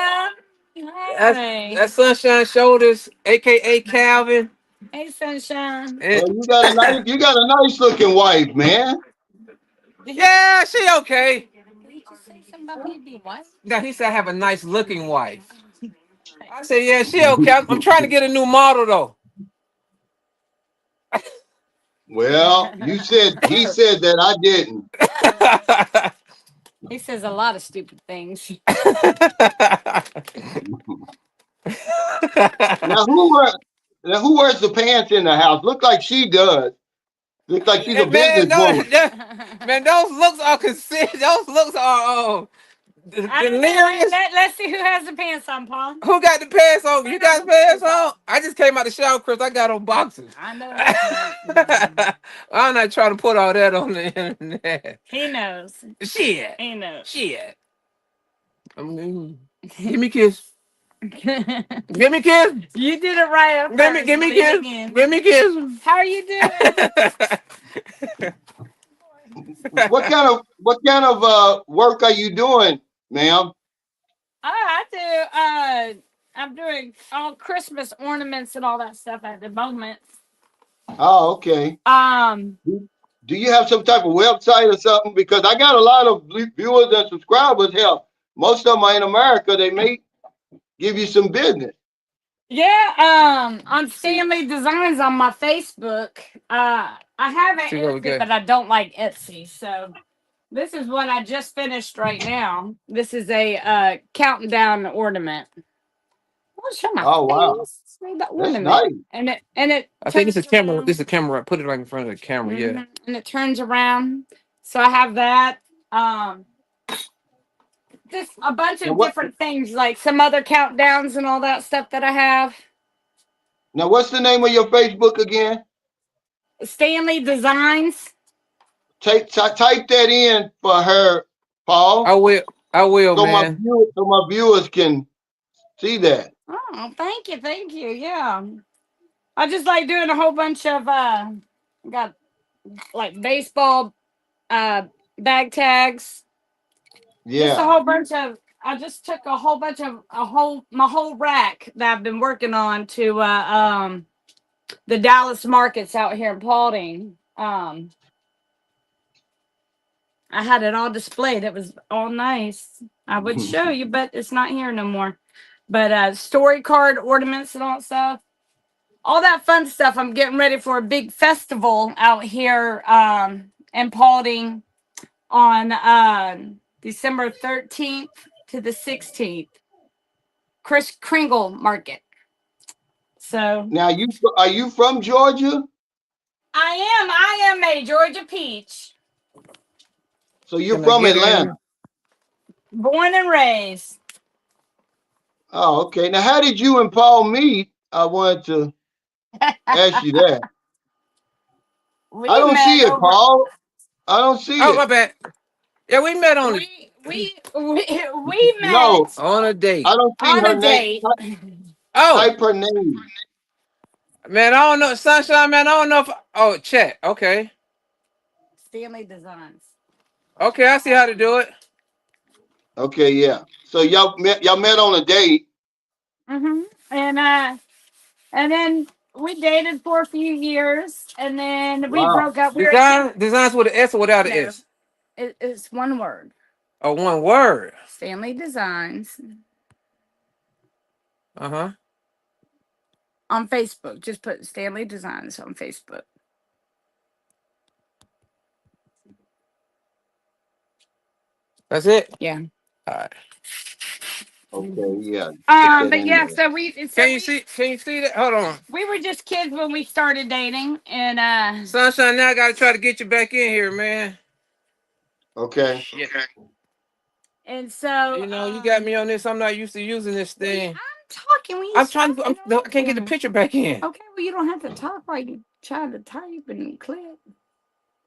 That's Sunshine Shoulders, aka Calvin. Hey, Sunshine. Oh, And you got a nice looking wife, man. yeah, she okay. Did he just say something about me being what? Now he said I have a nice looking wife. I said, yeah, she okay. I'm trying to get a new model though. Well, he said that I didn't. He says a lot of stupid things. Now who wears the pants in the house? Look like she does. Looks like she's a Man, no, businesswoman. man, those looks are considered. Those looks are I don't know. delirious. Let's see who has the pants on, Paul. Who got the pants on? You got the pants on? I just came out the shower, Chris. I got on boxers. I know that's right. I'm not trying to put all that on the internet. He knows. Shit. He knows. Shit. Give me a kiss. Give me a kiss. You did it right up Give me, first. give me a Leave kiss. again. Give me a kiss. How are you doing? What kind of work are you doing, ma'am? I do. I'm doing all Christmas ornaments and all that stuff at the moment. Oh, okay. Um, Do you have some type of website or something? Because I got a lot of viewers and subscribers. Hell, most of them are in America. They may give you some business. yeah. On Stanley Designs on my Facebook. I have an See what we Etsy, got. but I don't like Etsy. So this is what I just finished right now. This is a counting down ornament. I'll show my Oh wow, face. The that's ornament, nice. and it I think this is turns camera. This around. is a camera. Put it right in front of the camera. Yeah. And it turns around. So I have that. Just a bunch Now of what? different things, like some other countdowns and all that stuff that I have. Now what's the name of your Facebook again? Stanley Designs. Type that in for her, I Paul, will. I will, man. so my viewers can see that. Oh, thank you. Yeah, I just like doing a whole bunch of got like baseball uh bag tags. Just a Yeah. whole bunch of. I just took a whole bunch of my whole rack that I've been working on to the Dallas markets out here in Paulding. I had it all displayed. It was all nice. I would show you, but it's not here no more. But story card ornaments and all that stuff. All that fun stuff. I'm getting ready for a big festival out here in Paulding on December 13th to the 16th. Chris Kringle Market. So Now are you from Georgia? I am a Georgia peach. So you're Can I from get in Atlanta. here? Born and raised. Oh, okay. Now how did you and Paul meet? I wanted to Ask you that. We I don't see met it, over. Paul. I don't see Oh, my it. bad. Yeah, we met on We No, met a date. I don't see on her a name. date. Oh, Type her name. man, I don't know. Sunshine, man, I don't know if. Oh, chat. Okay. Stanley Designs. Okay, I see how to do it. Okay, yeah. So y'all met on a date. Mm-hmm. And then we dated for a few years, and then we Wow. broke up. We were at Designs with an S or without an no, S? it's one word. Oh, one word. Stanley Designs Uh huh. on Facebook. Just put Stanley Designs on Facebook. That's it. Yeah. All right. Okay, yeah. Put that But in yeah, there. Can you see? Can you see that? Hold on. we were just kids when we started dating, and Sunshine, now I gotta try to get you back in here, man. Okay. Shit. and so You know, you got me on this. I'm not used to using this thing. I'm talking. Will you I'm stop trying to. No, I can't get the interrupting? picture back in. Okay, well you don't have to talk while you try to type and click.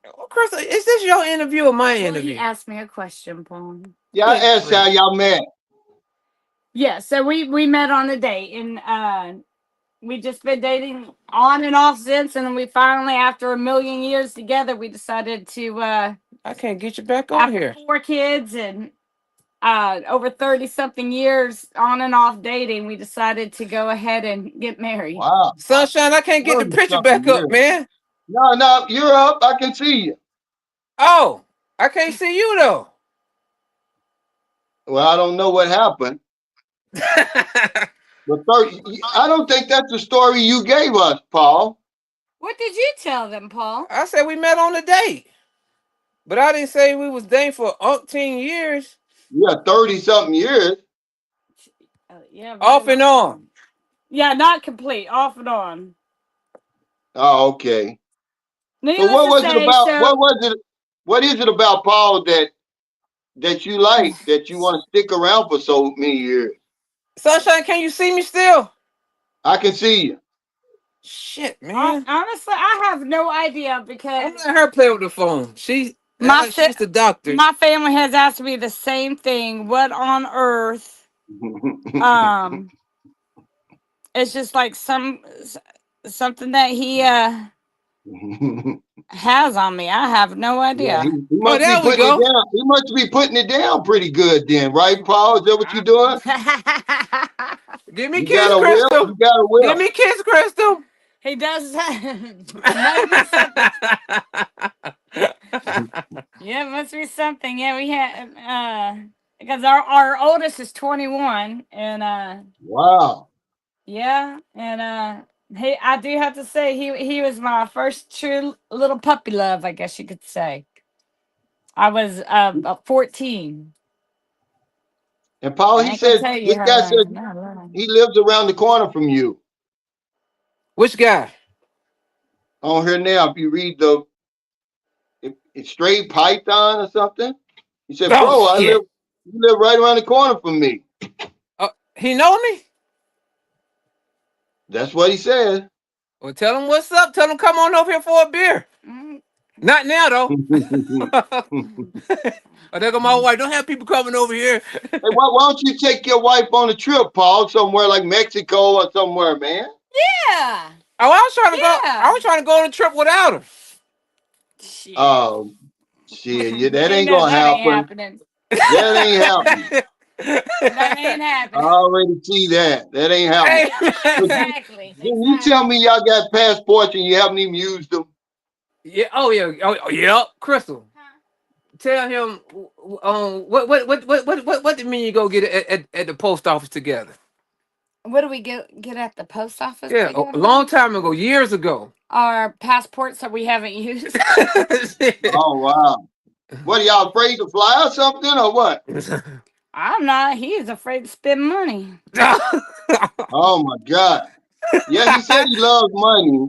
Oh, Chris, is this your interview or my Well, he interview? asked me a question, Paul. Yeah, I asked how y'all met. Yeah, so we met on a date, and we just been dating on and off since, and then we finally, after a million years together, we decided to I can't get you back on after here. 4 kids and over 30 something years on and off dating, we decided to go ahead and get married. Wow. Sunshine, I can't get the 30 picture something back up, years. man. No, you're up. I can see you. Oh, I can't see you though. Well, I don't know what happened. But 30, I don't think that's the story you gave us, Paul. What did you tell them, Paul? I said we met on a date, but I didn't say we was dating for umpteen years, Yeah, 30 something years. Yeah, off and on. yeah, not complete, off and on. Oh, okay. So Needless what to was it say, about? so What is it about Paul that you like, that you want to stick around for so many years? Sunshine, can you see me still? I can see you. Shit, man. honestly, I have no idea I'm because letting her play with the phone. She my like she's the doctor. my family has asked me the same thing. What on earth? Um, it's just like something that he has on me. I have no Yeah, idea. he Oh, must be there we putting it go. down. He must be putting it down pretty good then, right, Paul? Is that what you're doing? Give me You kiss, got a whip? Crystal. You got a Give whip. me kiss, Crystal. He does. Must be something. Yeah, must be something. Yeah, we had because our oldest is 21, and Wow. yeah, and he I do have to say he was my first true little puppy love, I guess you could say. I was about 14. And Paul, I he ain't gonna said, tell you this how guy long. said he lives around the corner from you. Which guy? On here now, if you read it's straight Python or something. He said, Oh bro, shit. you live right around the corner from me. He know me? That's what he said. Well, tell him what's up. Tell him come on over here for a beer. Mm. Not now though. Hey, Oh, there go my wife. Don't have people coming over here. why don't you take your wife on a trip, Paul, somewhere like Mexico or somewhere, man? Yeah. Oh, I was trying to go. Yeah. I was trying to go on a trip without her. Shit. Oh, shit, yeah, that You ain't know gonna that ain't happen. happening. That ain't happening. That ain't I happening. already see that. That ain't happening. Hey, But man. Exactly. didn't you tell me y'all got passports and you haven't even used them? Yeah. Oh yeah. Oh yeah. Crystal. Tell him. What did me and you go get at the post office together? What do we get at the post office Yeah, a together? long time ago, years ago. Our passports that we haven't used. Oh wow. What are y'all afraid to fly or something or what? I'm not. He is afraid to spend money. Oh my God. Yeah, he said he loves money.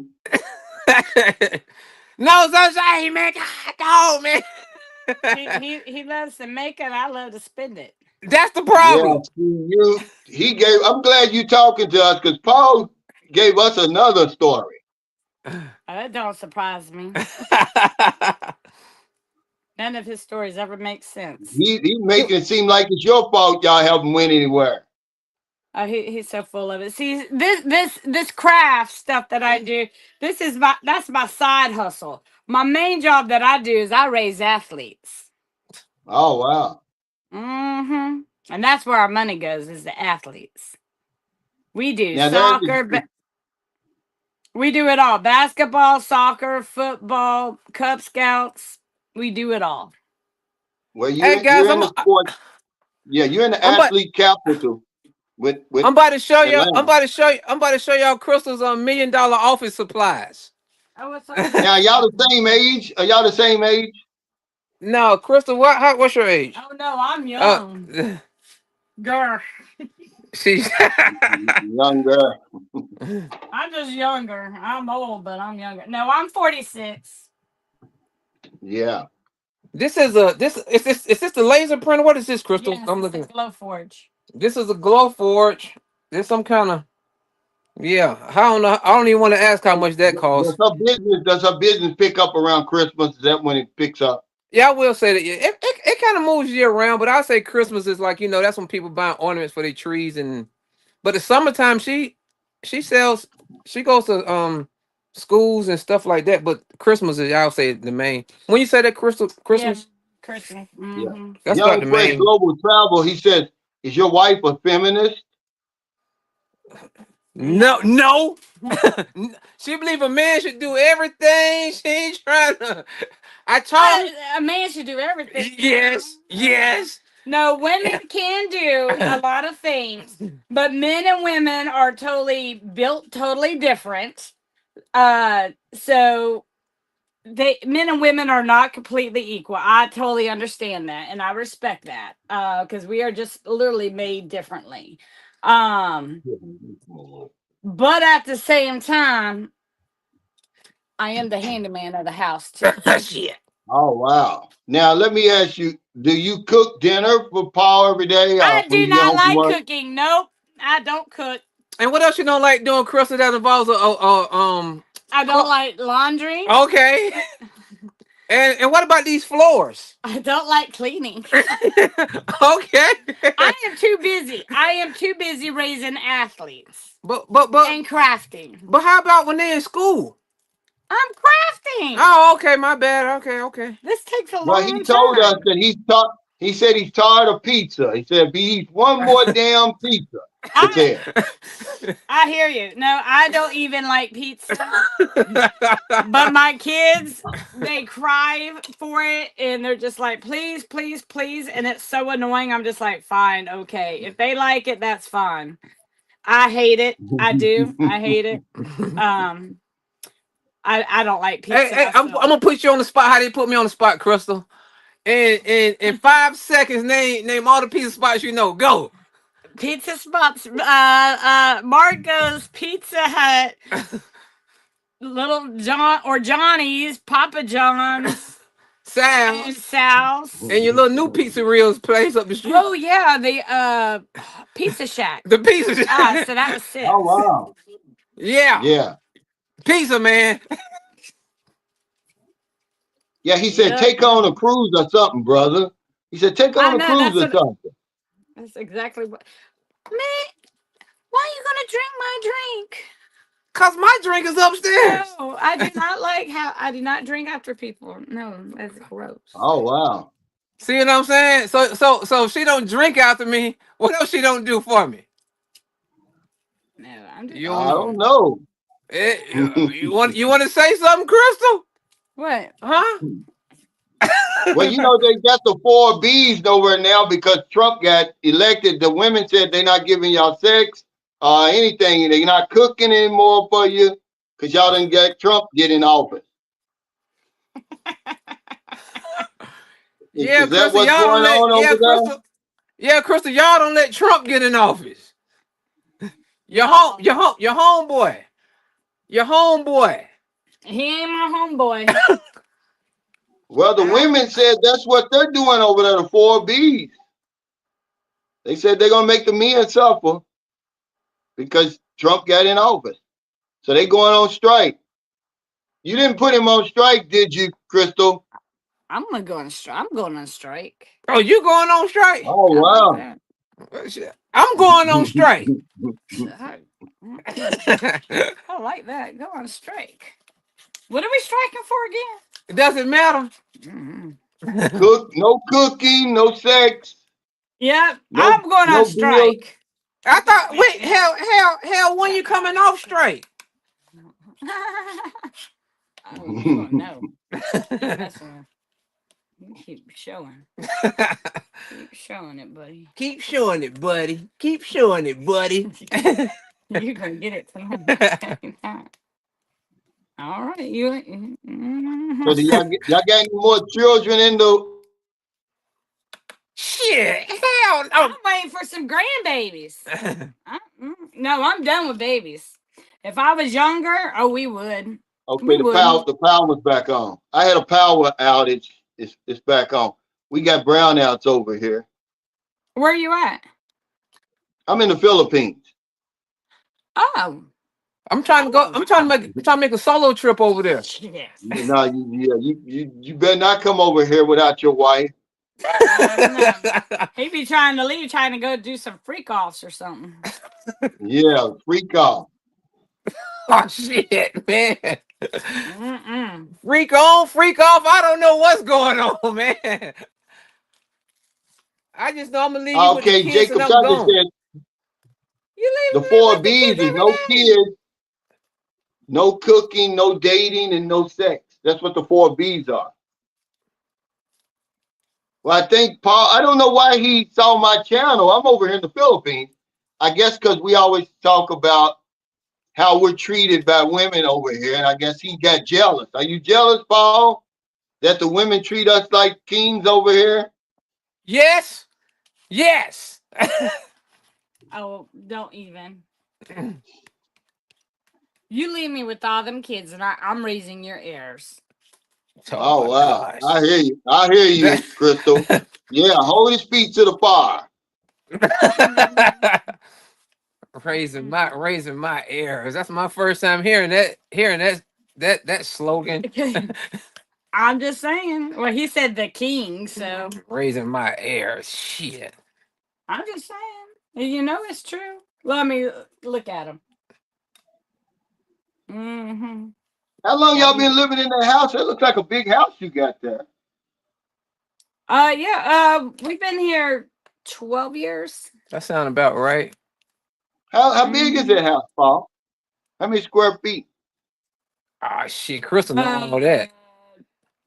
No, Sunshine, man. God, dog, man. He loves to make it. I love to spend it. That's the Yeah, problem. see, I'm glad you talking to us because Paul, gave us another story. That don't surprise me. None of his stories ever make sense. He's making it seem like it's your fault y'all haven't went anywhere. Oh, he's so full of it. See, this craft stuff that I do, that's my side hustle. My main job that I do is I raise athletes. Oh wow. Mm-hmm. And that's where our money goes, is the athletes. We do Now soccer, we do it all. Basketball, soccer, football, Cub Scouts. We do it all. well, Hey guys, you're in the sport. Yeah, you're in the I'm about athlete capital with I'm about to show you. Atlanta. I'm about to show y'all Crystal's $1 million office supplies. Oh, what's up? Now y'all the same age? Are y'all the same age? No, Crystal, what's your age? Oh no, I'm Uh, young. Girl. she's Younger. I'm just younger. I'm old, but I'm younger. No, I'm 46. Yeah. this is this the laser printer? What is this, Crystal? Yes, I'm it's looking. a glow forge. This is a glow forge. There's some kind of I don't know. I don't even want to ask how much that costs. Does her business pick up around Christmas? Is that when it picks up? Yeah, I will say that. Yeah, it kind of moves year round, but I'll say Christmas is like that's when people buy ornaments for their trees and. But the summertime, she sells. She goes to schools and stuff like that. But Christmas is, I'll say, the main. When you say that Christmas, Yeah, Christmas. Yeah. Mm-hmm. that's about Young the Fresh main. Global Travel, he says, is your wife a feminist? No. She believe a man should do everything. She ain't trying to. I told her. A man should do everything. Yes. No, women can do a lot of things, but men and women are totally built totally different. So men and women are not completely equal. I totally understand that, and I respect that. Because we are just literally made differently. But at the same time, I am the handyman of the house too. Shit. Oh, wow. Now, let me ask you, do you cook dinner for Paul every day I when do you get not home from like work? cooking. Nope, I don't cook. And what else you don't like doing, Crystal? That involves I don't like laundry. Okay. And what about these floors? I don't like cleaning. Okay. I am too busy. I am too busy raising athletes but and crafting. but how about when they're in school? I'm crafting. Oh, okay, my bad. Okay. This takes a Well, long he told us time. that he said he's tired of pizza. He said if he eats one more damn pizza, he said. I hear you. No, I don't even like pizza. But my kids, they cry for it and they're just like, please, please, please. And it's so annoying. I'm just like, fine, okay. If they like it, that's fine. I hate it. I do. I hate it. I don't like pizza. Hey, I'm gonna put you on the spot. How they put me on the spot, Crystal? And in 5 seconds, name all the pizza spots you know. Go. Pizza spots. Marco's, Pizza Hut, Little John or Johnny's, Papa John's, and Sal's. And your little new pizzeria's place up the street. Oh yeah, the Pizza Shack. The pizza. So that was 6. Oh, wow. Yeah. Yeah. Pizza, man. Yeah, he said, take on a cruise or something, brother. He said, take on a cruise or something. That's exactly what. Man, why are you gonna drink my drink? Cause my drink is upstairs. No, I do not like how I do not drink after people. No, that's gross. Oh, wow. See what I'm saying? So she don't drink after me. What else she don't do for me? No, I'm just. I don't know. You want to say something, Crystal? What? Huh? Well, you know, they got the 4 B's nowhere now because Trump got elected. The women said they're not giving y'all sex or anything. They're not cooking anymore for you because y'all didn't get Trump get in office. Yeah, Is that Crystal, what's y'all going don't let. on over there? Crystal, y'all don't let Trump get in office. Your homeboy. He ain't my homeboy. Well, the women said that's what they're doing over there, the 4 B's. They said they're going to make the men suffer because Trump got in office. So they going on strike. You didn't put him on strike, did you, Crystal? I'm gonna go on strike. I'm going on strike. Oh, you going on strike? Oh, I like wow. that. I'm going on strike. I like that. Go on strike. What are we striking for again? It doesn't matter. No cooking, no sex, Yep, no I'm going on no bills. strike. I thought, wait, hell, when you coming off strike? Oh, you don't know. Keep messing. You keep showing. Keep showing it, buddy. Keep showing it, buddy. Keep showing it, buddy. You're gonna get it tonight. All right, you. So do y'all got any more children in the? Shit, hell I'm no. waiting for some grandbabies. No, I'm done with babies. If I was younger, oh, we would. Okay, We would. the power was back on. I had a power outage. It's back on. We got brownouts over here. Where are you at? I'm in the Philippines. Oh. I'm trying to go. I'm trying to make a solo trip over there. Yes. No, you better not come over here without your wife. He be trying to leave, trying to go do some freak offs or something. Yeah, freak off. Oh shit, man. Freak on, freak off. I don't know what's going on, man. I just know I'm gonna leave you with the Okay, kids and Jacob I'm Tucker gone. said You the leave me 4 with the B's kids is every no day. kids, no cooking, no dating, and no sex. That's what the 4 B's are. Well, I think Paul, I don't know why he saw my channel. I'm over here in the Philippines. I guess because we always talk about how we're treated by women over here. And I guess he got jealous. Are you jealous, Paul, that the women treat us like kings over here? Yes. Yes. Oh, don't even. You leave me with all them kids, and I'm raising your heirs. Oh, my wow. gosh. I hear you. I hear you, Crystal. Yeah, hold his feet to the fire. raising my heirs. That's my first time hearing that slogan. I'm just saying. Well, he said the king, so Raising my heirs. Shit. I'm just saying. You know it's true. Let me look at him. Mm-hmm. How long y'all been living in that house? It looks like a big house you got there. Yeah. We've been here 12 years. That sound about right. How big is that house, Paul? How many square feet? Ah, shit, Crystal know all that.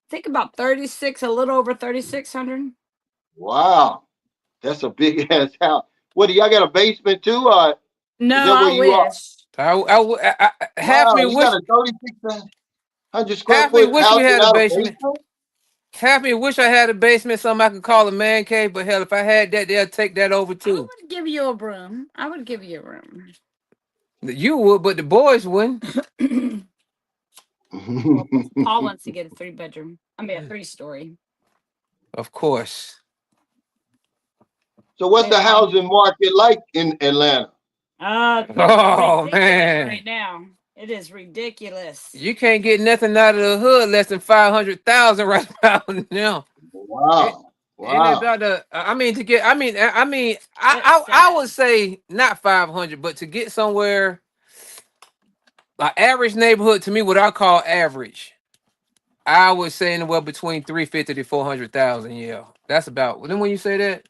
Think about 36, a little over 3,600. Wow, that's a big ass house. What do y'all got a basement too? Or No, is that where I you are? wish. Half Wow, me you wish got a 3,600 square half me foot wish we house had a without a basement. basement? Half me wish I had a basement, something I could call a man cave. But hell, if I had that, they'll take that over I too. would give you a room. I would give you a room. You would, but the boys wouldn't. Well, Paul wants to get a 3-bedroom. I mean, a 3-story. Of course. So what's the housing market like in Atlanta? Oh man, right now it is ridiculous. you can't get nothing out of the hood less than 500,000 right about now. Wow. Ain't it Wow. about the? I mean, to get. I would say not 500, but to get somewhere, an average neighborhood to me, what I call average, I would say anywhere between 350 to 400,000. Yeah, that's about. Then when you say that,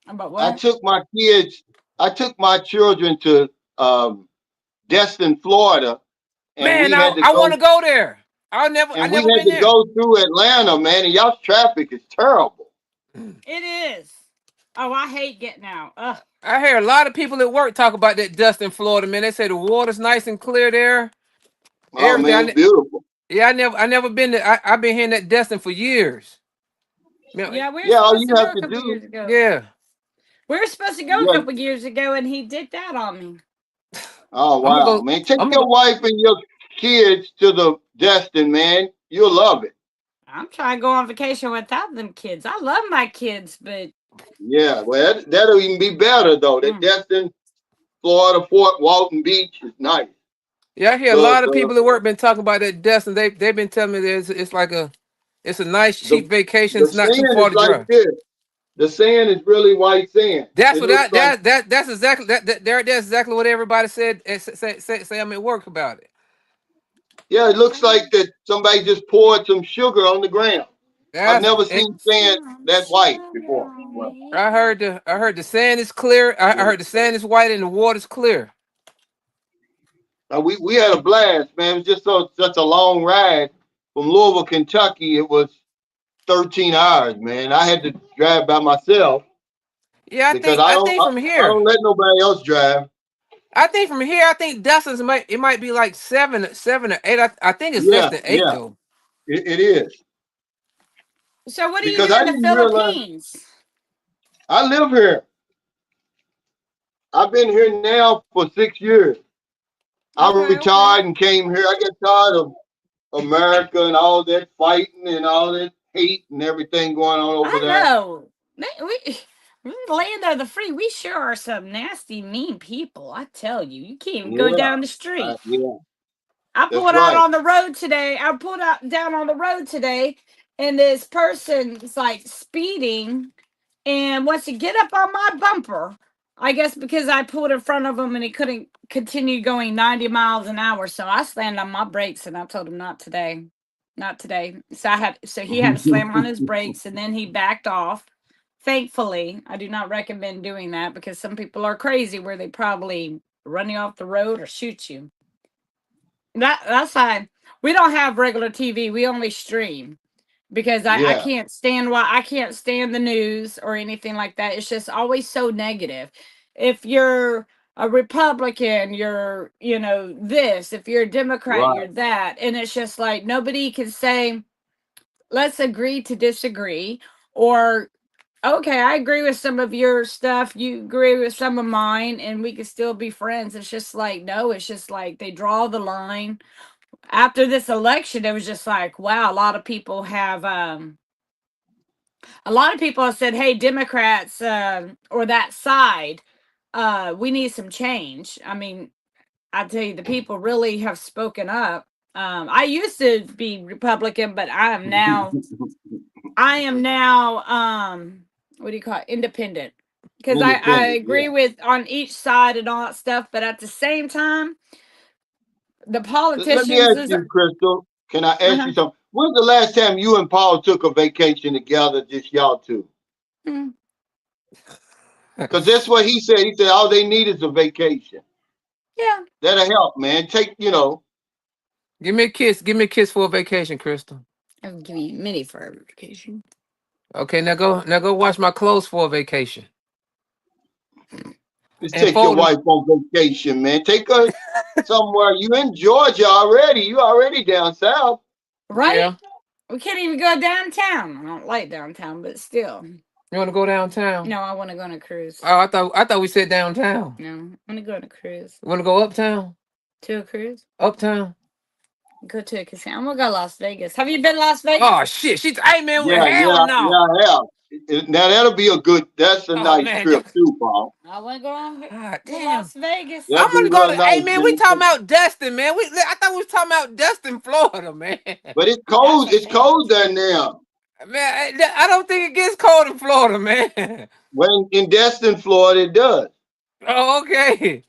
About I what? took my children to Destin, Florida, and man, we had to I want go to go there. I we never had been to there. go through Atlanta, man, and y'all's traffic is terrible. It is. Oh, I hate getting out. Ugh. I hear a lot of people at work talk about that dust in Florida, man. They say the water's nice and clear there. Oh man, Everything. it's beautiful. Yeah, I never been there. I've been hearing that Destin for years. Yeah, we were Yeah, all supposed you to go have a to couple do, years ago. Yeah. We were supposed to go a yeah. couple years ago, and he did that on me. Oh I'm gonna wow, go. man. Take I'm gonna your go. wife and your kids to the Destin, man. You'll love it. I'm trying to go on vacation without them kids. I love my kids, but Yeah, well that'll even be better though. That Destin, Florida, Fort Walton Beach is nice. Yeah, I hear a The lot of people at work been talking about that dust, and they've been telling me that it's like it's a nice the cheap vacation. the It's not too sand far is to like drive. this. The sand is really white sand. That's It what looks like that's exactly that's exactly what everybody said. Say I'm at work about it. yeah, it looks like that somebody just poured some sugar on the ground. I've That's never it. seen sand that white before. Well, I heard the sand is clear. I yeah. heard the sand is white and the water's clear. We had a blast, man. It was just such a long ride from Louisville, Kentucky. It was 13 hours, man. I had to drive by myself Yeah, because I think from I here. don't let nobody else drive. I think from here. I think Dustin's might be like seven or eight. I think it's less Yeah, than eight yeah, though. it is So what do you because do I in the didn't realize Philippines? I live here. I've been here now for 6 years. I Okay, okay. retired and came here. I got tired of America and all that fighting and all that hate and everything going on over I there. know. We land of the free. We sure are some nasty, mean people. I tell you, you can't even go Yeah, down the street. yeah, I that's pulled out right. on the road today. I pulled out down on the road today, and this person is like speeding and wants to get up on my bumper. I guess because I pulled in front of him and he couldn't continue going 90 miles an hour. So I slammed on my brakes and I told him not today. Not today. So he had to slam on his brakes and then he backed off. Thankfully, I do not recommend doing that because some people are crazy where they probably run you off the road or shoot you. That's fine. We don't have regular TV. We only stream because I Yeah, can't stand I can't stand the news or anything like that. It's just always so negative. If you're a Republican, you're, this. If you're a Democrat, right. you're that. And it's just like nobody can say, let's agree to disagree. Or, okay, I agree with some of your stuff. You agree with some of mine, and we can still be friends. It's just like, no, it's just like they draw the line. After this election, it was just like, wow, a lot of people have said, "Hey, Democrats or that side, we need some change." I mean, I tell you, the people really have spoken up. I used to be Republican, but I am now, what do you call it, independent, because I Independent. agree Yeah. with on each side and all that stuff, but at the same time, the Let me politicians ask is. you, Crystal. Can I ask Uh-huh. you something? When's the last time you and Paul took a vacation together, just y'all two? Hmm. Because that's what he said. He said all they need is a vacation. Yeah. That'll help, man. Give me a kiss. Give me a kiss for a vacation, Crystal. I'll give you mini for a vacation. Okay, now go wash my clothes for a vacation Just and take your fold them. wife on vacation, man. Take her somewhere. You in Georgia already. You already down south. Right? Yeah, We can't even go downtown. I don't like downtown, but still. you want to go downtown? No, I want to go on a cruise. Oh, I thought we said downtown. No, I want to go on a cruise. You want to go uptown? To a cruise? Uptown? Go to a casino. I'm going to go to Las Vegas. Have you been to Las Vegas? Oh shit! Hey man, Yeah, hell yeah, no! yeah, yeah. Now that'll be a good. That's a Oh nice man, trip too, Paul. I want to go on God to damn! Las Vegas. I'm That'd be gonna go real to. Hey nice, man, we man. talking about Destin, man. I thought we was talking about Destin, Florida, man. But it's That's cold. a It's fantasy. cold there now. Man, I don't think it gets cold in Florida, man. When in Destin, Florida, it does. Oh, okay.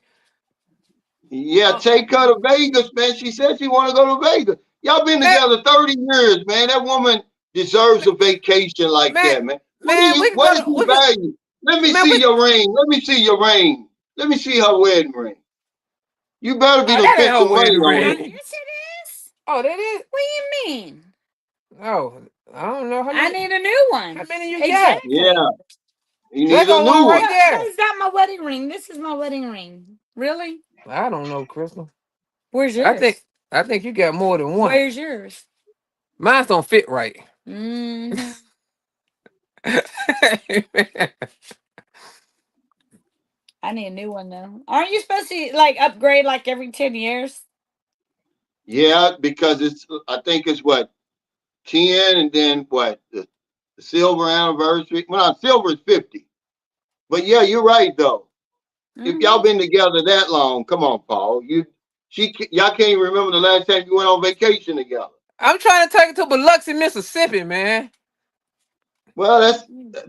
Yeah, Oh, take her to Vegas, man. She said she want to go to Vegas. Y'all been man, together 30 years, man. That woman deserves a vacation like man, that, man. man, we can What go is to. you value? Let me Man, see we. your ring. Let me see your ring. Let me see her wedding ring. You better be Oh, to that ain't spend her some money wedding on her. ring. Yes, it is. Oh, that is. What do you mean? Oh, I don't know how I many. need a new How one. many you got? Exactly. Yeah, you There need a go new one one. right there. How's that my wedding ring? This is my wedding ring. Really? I don't know, Crystal. Where's I think yours? I think you got more than one. Where's yours? Mine don't fit right. Mm-hmm. I need a new one though. Aren't you supposed to like upgrade like every 10 years? Yeah, because I think it's what 10, and then what the silver anniversary. Well, not silver is 50. But yeah, you're right though. If Mm-hmm. y'all been together that long, come on, Paul. Y'all can't even remember the last time you went on vacation together. I'm trying to take her to Biloxi, Mississippi, man. Well,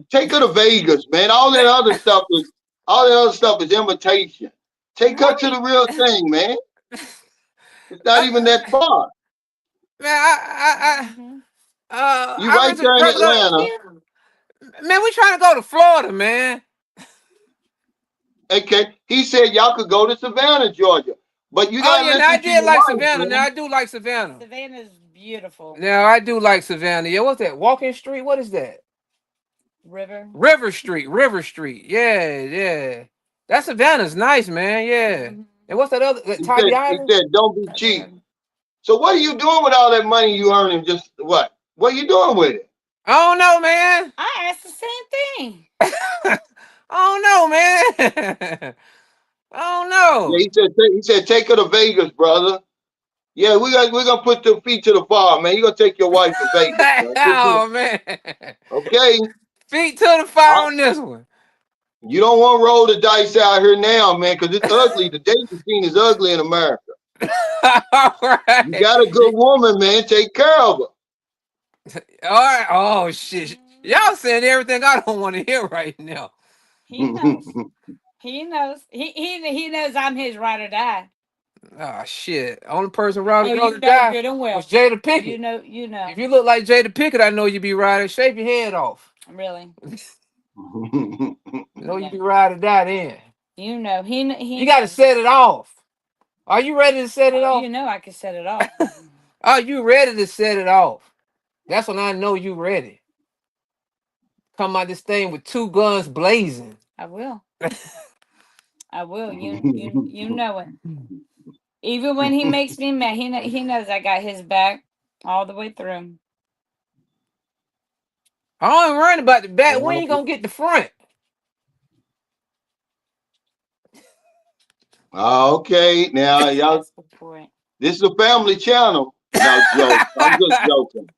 take her to Vegas, man. All that other stuff is imitation. Take her to the real thing, man. It's not even that far. Man, You I right went to there in Atlanta. Man, we trying to go to Florida, man. Okay, he said y'all could go to Savannah, Georgia, but you Oh gotta yeah, now I listen to did your like wife, Savannah. Now man. I do like Savannah. Savannah's beautiful. Now I do like Savannah. Yeah, what's that? Walking Street? What is that? River. River Street. River Street. Yeah, yeah. That Savannah's nice, man. Yeah. Mm-hmm. And what's that other? Tybee He Island? said don't be cheap. So what are you doing with all that money you earning? Just what? What are you doing with it? I don't know, man. I asked the same thing. I don't know, man. I don't know. Yeah, he said take her to Vegas, brother. Yeah, we're gonna put the feet to the fire, man. You're gonna take your wife to Vegas, man. Oh man. Okay. Feet to the fire on this one. You don't want to roll the dice out here now, man, because it's ugly. The dating scene is ugly in America. All right. You got a good woman, man. Take care of her. All right. Oh shit. Y'all saying everything I don't want to hear right now. He knows. He knows. He knows I'm his ride or die. Oh shit. Only person riding you know die good and well. was Jada Pickett. You know. If you look like Jada Pickett, I know you be riding. Shave your head off. Really? You know you be ride or die then. You know. He You got to set it off. Are you ready to set it off? You know I can set it off. Are you ready to set it off? That's when I know you ready. Come out this thing with two guns blazing. I will. I will. You know it. Even when he makes me mad, he knows I got his back all the way through. I ain't worrying about the back. When you gonna get the front? Okay, now y'all. This is a family channel. No joke. I'm just joking.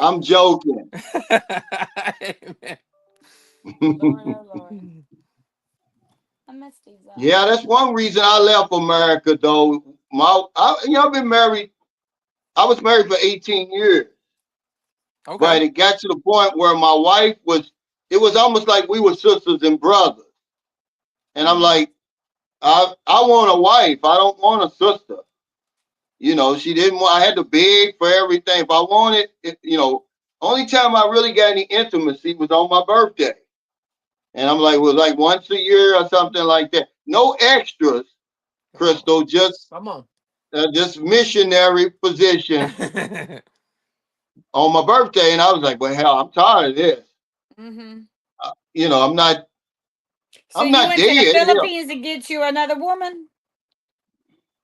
I'm joking. Lord, oh Lord. I messed these up. Yeah, that's one reason I left America, though. I've been married. I was married for 18 years. Okay. But it got to the point where my wife it was almost like we were sisters and brothers. And I'm like, I want a wife. I don't want a sister. You know, she didn't want, I had to beg for everything. If I wanted, only time I really got any intimacy was on my birthday. And I'm like, it was like once a year or something like that. No extras, Crystal, just missionary position on my birthday. And I was like, well, hell, I'm tired of this. Mm-hmm. I'm not. So I'm not dead. So you went to the Philippines to get you another woman?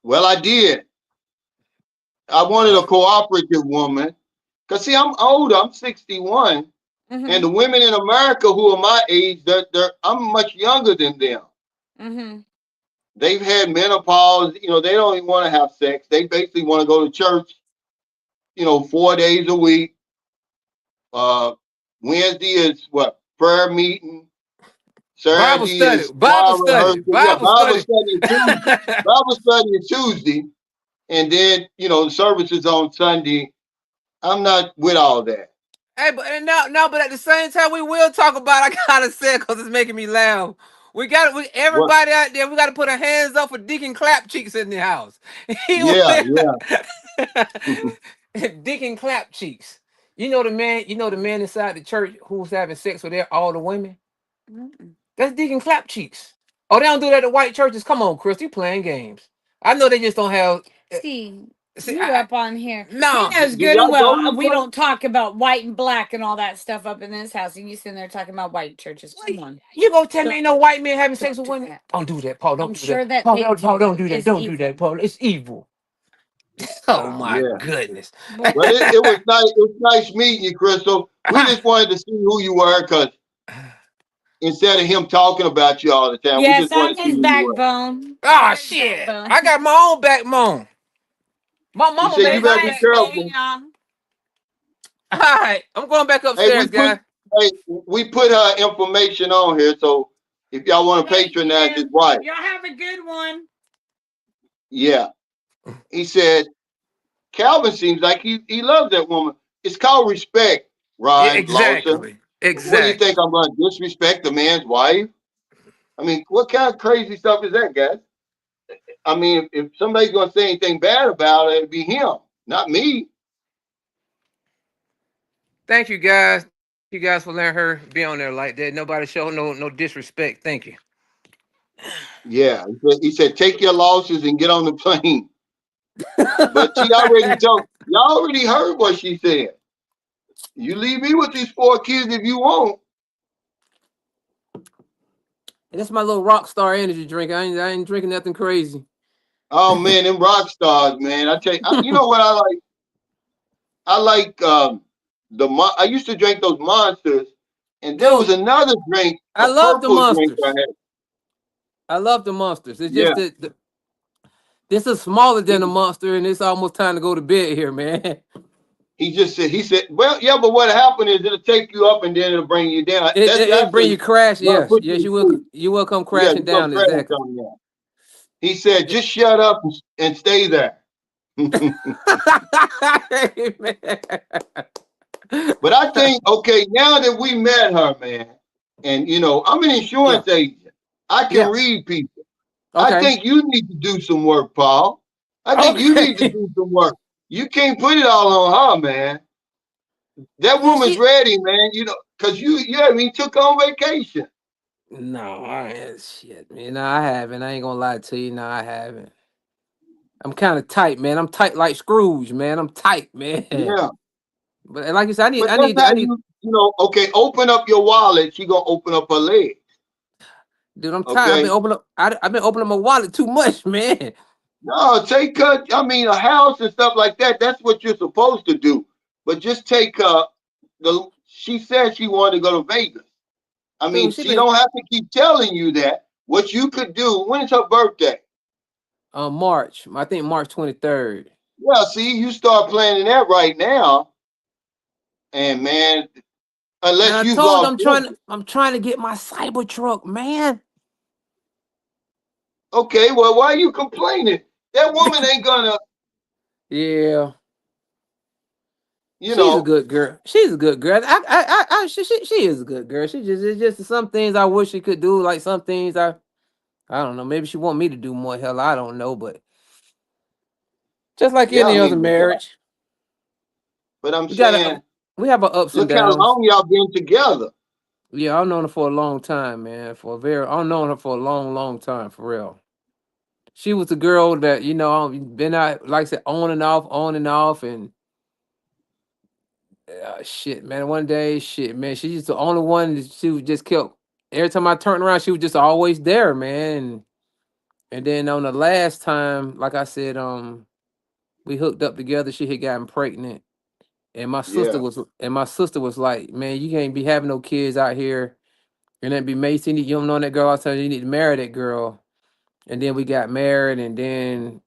Well, I did. I wanted a cooperative woman. Because, see, I'm older. I'm 61. Mm-hmm. And the women in America who are my age, I'm much younger than them. Mm-hmm. They've had menopause. They don't even want to have sex. They basically want to go to church, 4 days a week. Wednesday is prayer meeting. Saturday is Bible study. Bible study is Tuesday. And then, the service is on Sunday. I'm not with all that. Hey, but at the same time, we will talk about. I gotta say, because it's making me laugh. Everybody out there, we gotta put our hands up for Deacon Clap Cheeks in the house. Yeah. Deacon Clap Cheeks. You know the man inside the church who's having sex with all the women. Mm-mm. That's Deacon Clap Cheeks. Oh, they don't do that at white churches. Come on, Chris, you playing games. I know they just don't have. See, you up on here. No. He knows good and well. We don't talk about white and black and all that stuff up in this house. And you sitting there talking about white churches. Come on. You gonna tell me ain't no white men having sex with women? Don't do that, Paul. Don't do that. Paul, don't do that. Don't do that, Paul. It's evil. Oh my goodness. Well, it was nice. It was nice meeting you, Crystal. We just wanted to see who you were, because instead of him talking about you all the time, we just wanted to see his backbone. Oh shit! I got my own backbone. My mama said you better be careful. All right, I'm going back upstairs, guys. We put her information on here, so if y'all want to patronize his wife. Y'all have a good one. Yeah. He said, Calvin seems like he loves that woman. It's called respect, Yeah, Ron Lawson. exactly. What do you think? Exactly. I'm going to disrespect a man's wife? I mean, what kind of crazy stuff is that, guys? I mean, if somebody's going to say anything bad about it, it'd be him, not me. Thank you guys. Thank you guys for letting her be on there like that. Nobody show no disrespect. Thank you. Yeah, he said, take your losses and get on the plane. But she already told, y'all already heard what she said. You leave me with these 4 kids if you want. That's my little rock star energy drink. I ain't drinking nothing crazy. Oh man, them rock stars, man. I tell you, you know what I like? I like I used to drink those monsters, and there was Dude, another drink, I a love the purple drink I monsters. had. I love the monsters. It's Yeah. just that this is smaller than a He, monster, and it's almost time to go to bed here, man. he said, well, yeah, but what happened is it'll take you up and then it'll bring you down. It, That's it, it bring actually you crash. gonna Yes, put you yes, to sleep. you will come Yeah, crashing you're gonna down. crash Exactly. on that. He said, just shut up and stay there. But I think, okay, now that we met her, man, and I'm an Yeah, insurance agent. I can yeah. read people. I Okay, think you need to do some work, Paul. I think you need to okay. do some work. You can't put it all on her, man. That Yeah, woman's she. ready, man. Because you haven't even took her on vacation. No, I ain't shit, man. No, I haven't. I ain't gonna lie to you. No, I haven't. I'm kind of tight, man. I'm tight like Scrooge, man. I'm tight, man. Yeah. But like you said, But that's how okay, open up your wallet. She gonna open up her leg. dude. I'm tired. Okay. I've been opening my wallet too much, man. No, take I mean, a house and stuff like that. That's what you're supposed to do. But just take she said she wanted to go to Vegas. I mean, Dude, she she been don't have to keep telling you that. What you could do, when is her birthday? March. I think March 23rd. Yeah, see, you start planning that right now, and man, Man, unless I you've told you lost interest. I'm trying to get my cyber truck, man. Okay, well, why are you complaining? That woman ain't gonna, Yeah, you she's a know, good girl. She's a good girl. She is a good girl. It's just some things I wish she could do. Like some things I don't know. Maybe she want me to do more. Hell, I don't know. But just like yeah, I any other mean, marriage, but I'm we got saying, we have our ups and look how downs. long y'all been together. Yeah, I've known her for a long time, man. I've known her for a long, long time, for real. She was the girl that been out, like I said, on and off, and shit, man. One day, shit, man. She's the only one that she just kept. Every time I turned around, she was just always there, man. And then on the last time, like I said, we hooked up together. She had gotten pregnant, and Yeah, my sister was like, "Man, you can't be having no kids out here." And then be Macy, you don't know that girl. I said you need to marry that girl. And then we got married, and then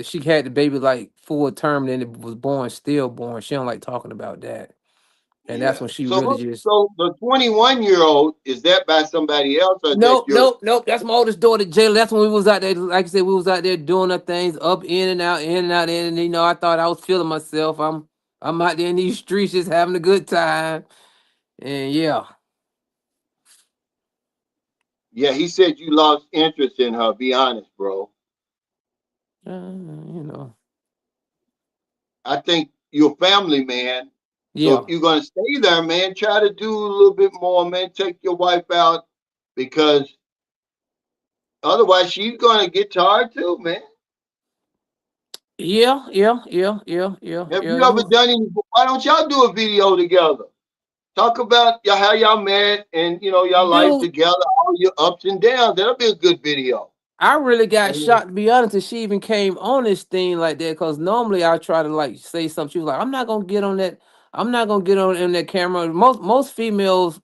she had the baby like full term. Then it was born, stillborn. She don't like talking about that. And that's yeah. when she So really look, just so the 21-year-old, is that by somebody else or is that nope, yours? nope, nope. That's my oldest daughter, Jayla. That's when we was out there. Like I said, we was out there doing our things, up in and out, in and out. And I thought I was feeling myself. I'm out there in these streets just having a good time. And yeah, Yeah, he said you lost interest in her. Be honest, bro. you know, I think you're a family man. So if yeah, you're gonna stay there, man, try to do a little bit more, man. Take your wife out because otherwise she's gonna get tired too, man. Have yeah. you ever done any? Why don't y'all do a video together? Talk about how y'all met and y'all life Dude, together, all your ups and downs. That'll be a good video. I really got And, shocked to be honest that she even came on this thing like that. Cause normally I try to like say something. She was like, I'm not gonna get on that. I'm not gonna get on in that camera. Most females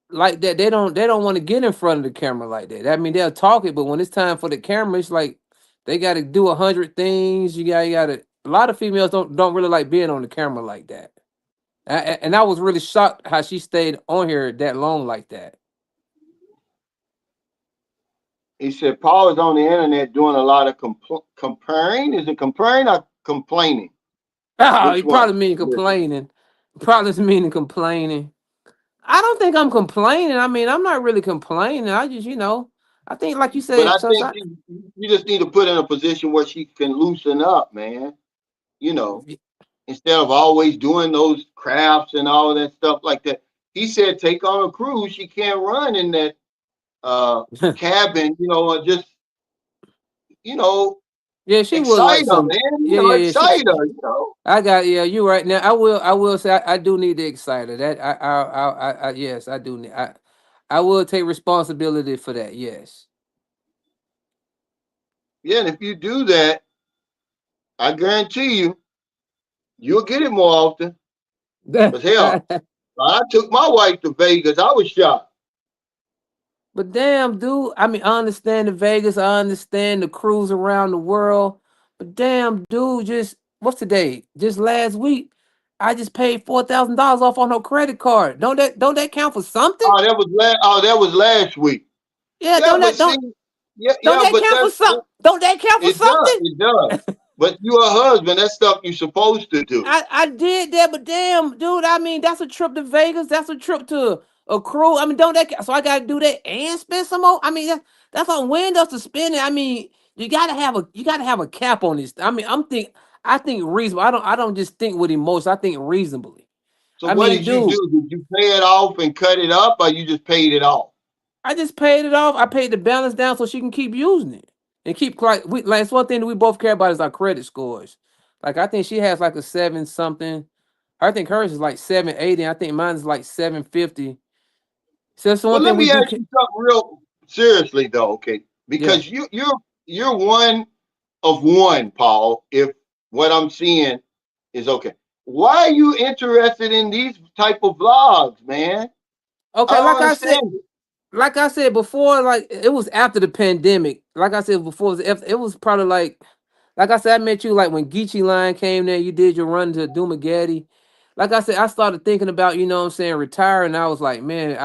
like that, they don't want to get in front of the camera like that. I mean, they'll talk it, but when it's time for the camera, it's like they got to do 100 things. You got to. A lot of females don't really like being on the camera like that. And I was really shocked how she stayed on here that long like that. He said Paul is on the internet doing a lot of comparing. Is it comparing or complaining? Oh, he Which one? probably mean complaining. Probably meaning complaining. I don't think I'm complaining. I mean, I'm not really complaining. I just, I think, like you But I said, think sometimes. you just need to put in a position where she can loosen up, man. You know, instead of always doing those crafts and all that stuff like that. He said take on a cruise. She can't run in that cabin, or just, you know, Yeah, she would like excite her, some. man. Yeah. Excite her. I got, yeah. You right now. I will say I do need the exciter. That yes, I do need. I will take responsibility for that. Yes. Yeah, and if you do that, I guarantee you'll get it more often. Cause hell, I took my wife to Vegas. I was shocked. But damn, dude. I mean, I understand the Vegas. I understand the cruise around the world. But damn, dude. Just what's today? Just last week, I just paid $4,000 off on her credit card. Don't that count for something? That was last week. Yeah. Yeah, Don't but that see, don't yeah, don't yeah, that but count for something? Don't that count for it does, something? it does. But you a husband, that's stuff you're supposed to do. I did that, but damn, dude. I mean, that's a trip to Vegas. That's a trip to a cruise. I mean, don't that? So I got to do that and spend some more. I mean, that's on windows to spend it. I mean, you gotta have a cap on this. I mean, I think reasonable. I don't just think with emotion. I think reasonably. So I what mean, did you dude, do? Did you pay it off and cut it up, or you just paid it off? I just paid it off. I paid the balance down so she can keep using it and keep like it's one thing that we both care about is our credit scores. Like I think she has like a seven something. I think hers is like 780. I think mine is like 750. So that's the Well, one let thing we me do. ask you something real seriously though, okay? Yeah. Because you're one of one, Paul. If what I'm seeing is okay, why are you interested in these type of vlogs, man? I Okay. don't Like understand it. I said before, like it was after the pandemic. Like I said before, it was probably like I said, I met you like when Geechee Line came there. You did your run to Dumagetti. Like I said, I started thinking about what I'm saying retiring. I was like, man,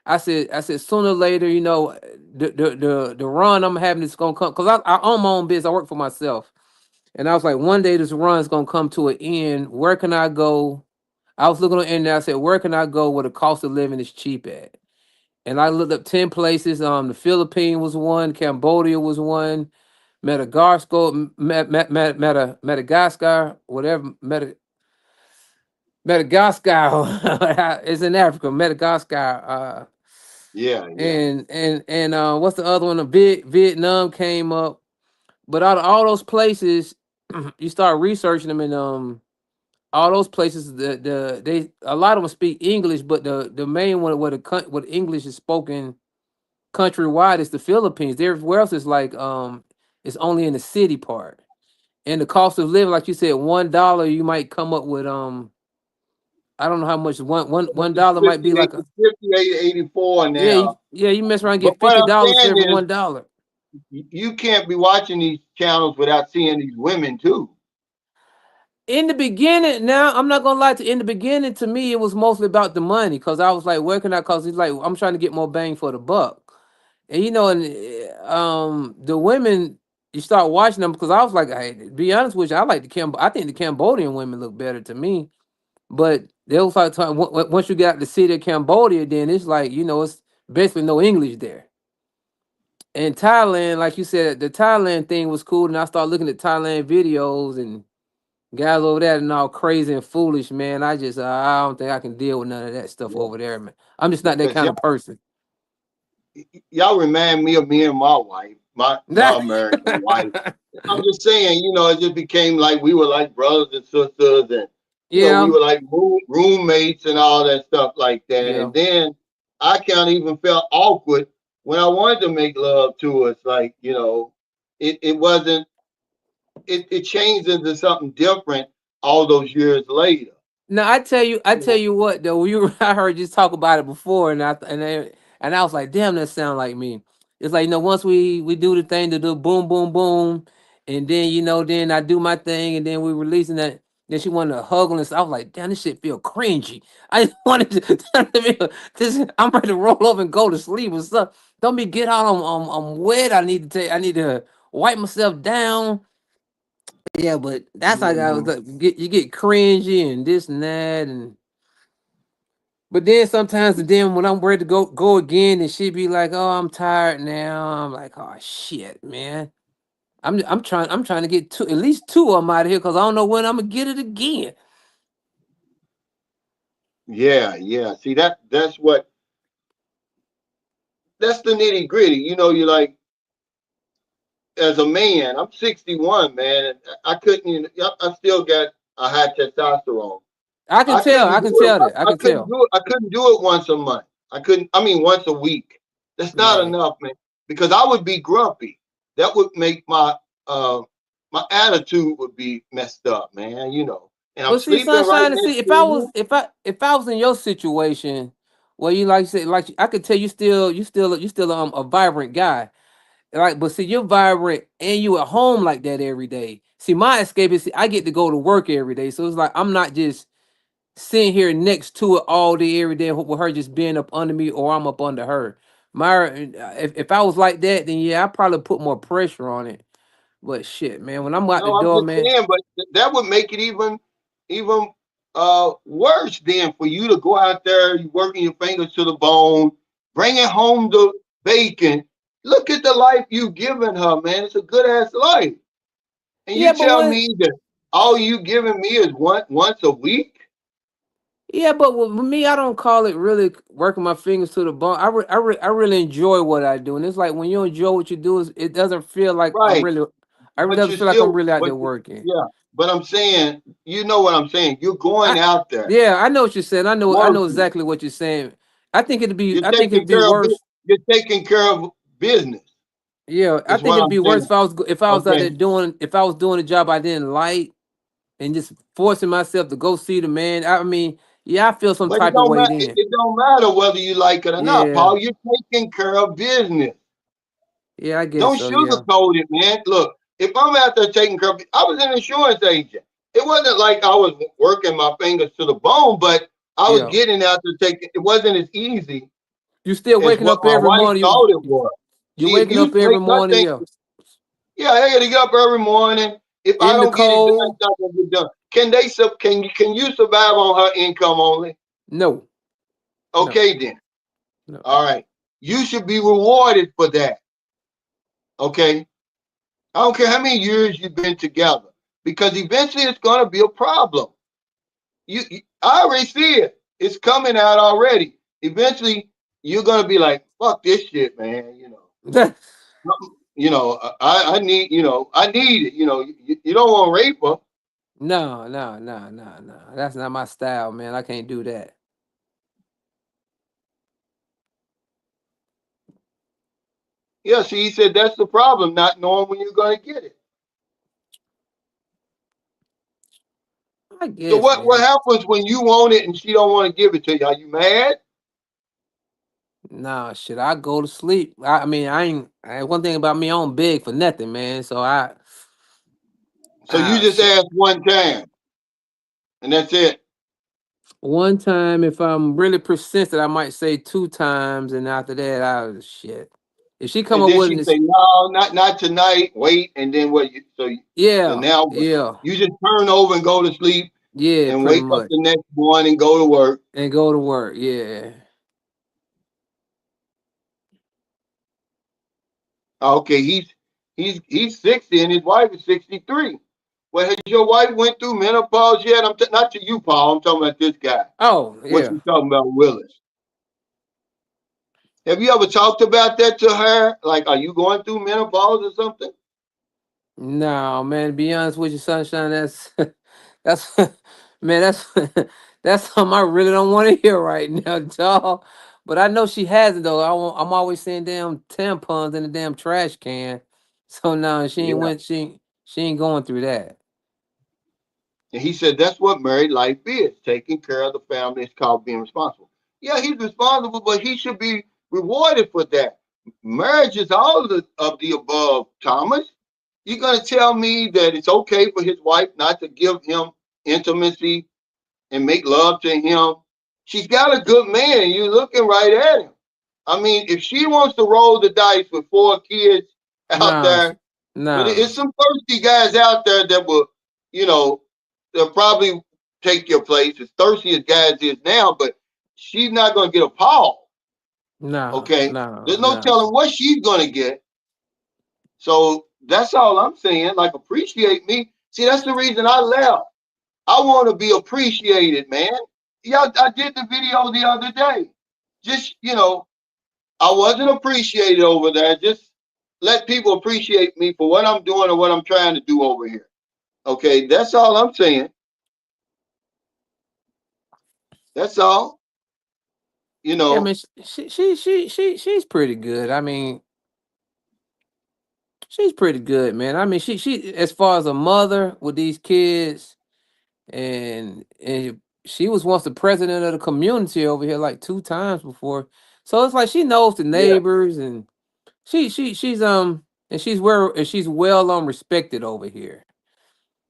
I said sooner or later, the run I'm having is gonna come because I own my own business. I work for myself, and I was like, one day this run is gonna come to an end. Where can I go? I was looking on the internet. I said, where can I go where the cost of living is cheap at? And I looked up 10 places. The Philippines was one, Cambodia was one, Madagascar, Madagascar, whatever, Madagascar is in Africa. Madagascar. Yeah, yeah, And what's the other one? The Vietnam came up, but out of all those places, you start researching them, and all those places, they a lot of them speak English, but the main one where the English is spoken countrywide is the Philippines. Everywhere else is like it's only in the city part, and the cost of living, like you said, $1 you might come up with I don't know how much it's $1 might be 58, like a. it's 84 Yeah, now. you mess around and But get what I'm $50 for saying every is, $1. you can't be watching these channels without seeing these women too. In the beginning, now I'm not gonna lie to you, in the beginning, to me, it was mostly about the money because I was like, where can I? Cause it's like I'm trying to get more bang for the buck, and the women you start watching them because I was like, hey, to be honest with you, I like I think the Cambodian women look better to me, but there was like once you get out the city of Cambodia, then it's like it's basically no English there. And Thailand, like you said, the Thailand thing was cool, and I started looking at Thailand videos and guys over there and all crazy and foolish, man. I don't think I can deal with none of that stuff Yeah, over there, man. I'm just not that because kind of person. y'all remind me of me and my wife, my American wife. I'm just saying, it just became like we were like brothers and sisters, and we Yeah, were like roommates and all that stuff like that. yeah. And then I kind of even felt awkward when I wanted to make love to us. Like, it wasn't. It changed into something different all those years later. No, I You tell know, you what though. I heard you talk about it before, and I was like, damn, that sound like me. It's like once we do the thing to do boom, boom, boom, and then then I do my thing, and then we releasing that. Then she wanted to hug on us. I was like, damn, this shit feel cringy. I just wanted to this, I'm ready to roll up and go to sleep or something. Don't be get out. I'm wet. I need to wipe myself down. Yeah, but that's how I was Mhm. like, you get cringy and this and that and but then sometimes and then when I'm ready to go again and she be like, oh, I'm tired now. I'm like, oh shit, man. I'm trying to get two at least two of them out of here because I don't know when I'm gonna get it again. Yeah, yeah. See that's the nitty gritty. You know, you're like as a man, I'm 61, man, and I couldn't. I still got a high testosterone. I couldn't I do can it. tell that. I I can couldn't tell. do it. I couldn't do it once a month. I couldn't. I mean, once a week. That's not Right. enough, man. Because I would be grumpy. That would make uh my attitude would be messed up, man. You know. And I'm But see, sleeping right sunshine, to next see to you. if I was in your situation, well, you like you said, like I could tell you still a vibrant guy. Like, but see, you're vibrant and you at home like that every day. See, my escape is I get to go to work every day, so it's like I'm not just sitting here next to it all day every day with her just being up under me or I'm up under her. My if I was like that, then yeah, I probably put more pressure on it. But shit, man, when I'm out the No, I'm door, just man, saying, but that would make it even worse then for you to go out there, you working your fingers to the bone, bringing home the bacon. Look at the life you've given her, man. It's a good ass life, and yeah, you but tell when me that all you giving me is once a week. yeah, but with me, I don't call it really working my fingers to the bone. I really enjoy what I do, and it's like when you enjoy what you do, it doesn't feel like I'm Right, really, it but doesn't you feel like I'm still, really out there working. yeah. But I'm saying, you know what I'm saying. You're I going out there yeah, I know what you're saying. I know working. exactly what you're saying. You're I think it'd taking be care of worse. you're taking care of business. Yeah, I Is think what it'd I'm be worse saying. if I was out there Okay. doing if I was doing a job I didn't like and just forcing myself to go see the man. I mean, yeah, I feel some But it type of don't way matter. then. It don't matter whether you like it or not, Yeah, Paul. You're taking care of business. yeah, I guess Don't so. Yeah, sugarcoat it, man. Look, if I'm out there taking care of, I was an insurance agent. It wasn't like I was working my fingers to the bone, but I was yeah. getting out to take. It wasn't as easy You still as waking what up my every wife morning. thought it was. You See, if waking you up every make that morning. thing, Yeah, yeah, I got to get up every morning. If I in the don't get it done, cold. it's not gonna get done. Can they? Can you survive on her income only? No, no, Okay, then. no. All right. You should be rewarded for that. Okay. I don't care how many years you've been together, because eventually it's going to be a problem. I already see it. It's coming out already. Eventually, you're going to be like, "Fuck this shit, man." I need. I need it. You don't want to rape her. No, no, no, no, no. That's not my style, man. I can't do that. Yeah. See, he said that's the problem, not knowing when you're going to get it. I So guess, what man. happens when you want it and she don't want to give it to you? Are you mad? Nah, shit. I go to sleep. I mean, one thing about me, I don't beg for nothing, man. So So you just shit. ask one time and that's it. One time, if I'm really persistent, I might say two times, and after that, shit. If she come And up then with she this, say, "No, not tonight. Wait." And then what? So yeah, now what? yeah, You just turn over and go to sleep yeah, and pretty wake up much, the next morning and go to work. and go to work. Yeah. Okay, he's 60 and his wife is 63. Well, has your wife went through menopause yet? Not to you, Paul. I'm talking about this guy. Oh, What yeah. you talking about, Willis? Have you ever talked about that to her? Like, are you going through menopause or something? No, man. To be honest with you, sunshine, that's man, that's something I really don't want to hear right now, dog. But I know she hasn't though. I'm always seeing damn tampons in the damn trash can. So no, Yeah. she ain't going through that. And he said that's what married life is, taking care of the family. It's called being responsible. Yeah, he's responsible, but he should be rewarded for that. Marriage is all of the above, Thomas. You're going to tell me that it's okay for his wife not to give him intimacy and make love to him. She's got a good man. You're looking right at him. I mean, if she wants to roll the dice with 4 kids out Nah, there, but nah, it's some thirsty guys out there that will, you know, they'll probably take your place as thirsty as guys is now, but she's not going to get a Paul. nah, Okay. nah, There's no nah. telling what she's going to get. So that's all I'm saying. Like, appreciate me. See, that's the reason I left. I want to be appreciated, man. Yeah, I did the video the other day. Just, I wasn't appreciated over there. Just let people appreciate me for what I'm doing or what I'm trying to do over here. Okay, that's all I'm saying. That's all. You Yeah, I know, mean, she's pretty good. I mean, she's pretty good, man. I mean, she as far as a mother with these kids, and she was once the president of the community over here like 2 times before. So it's like she knows the yeah, neighbors, and she's and she's well respected over here.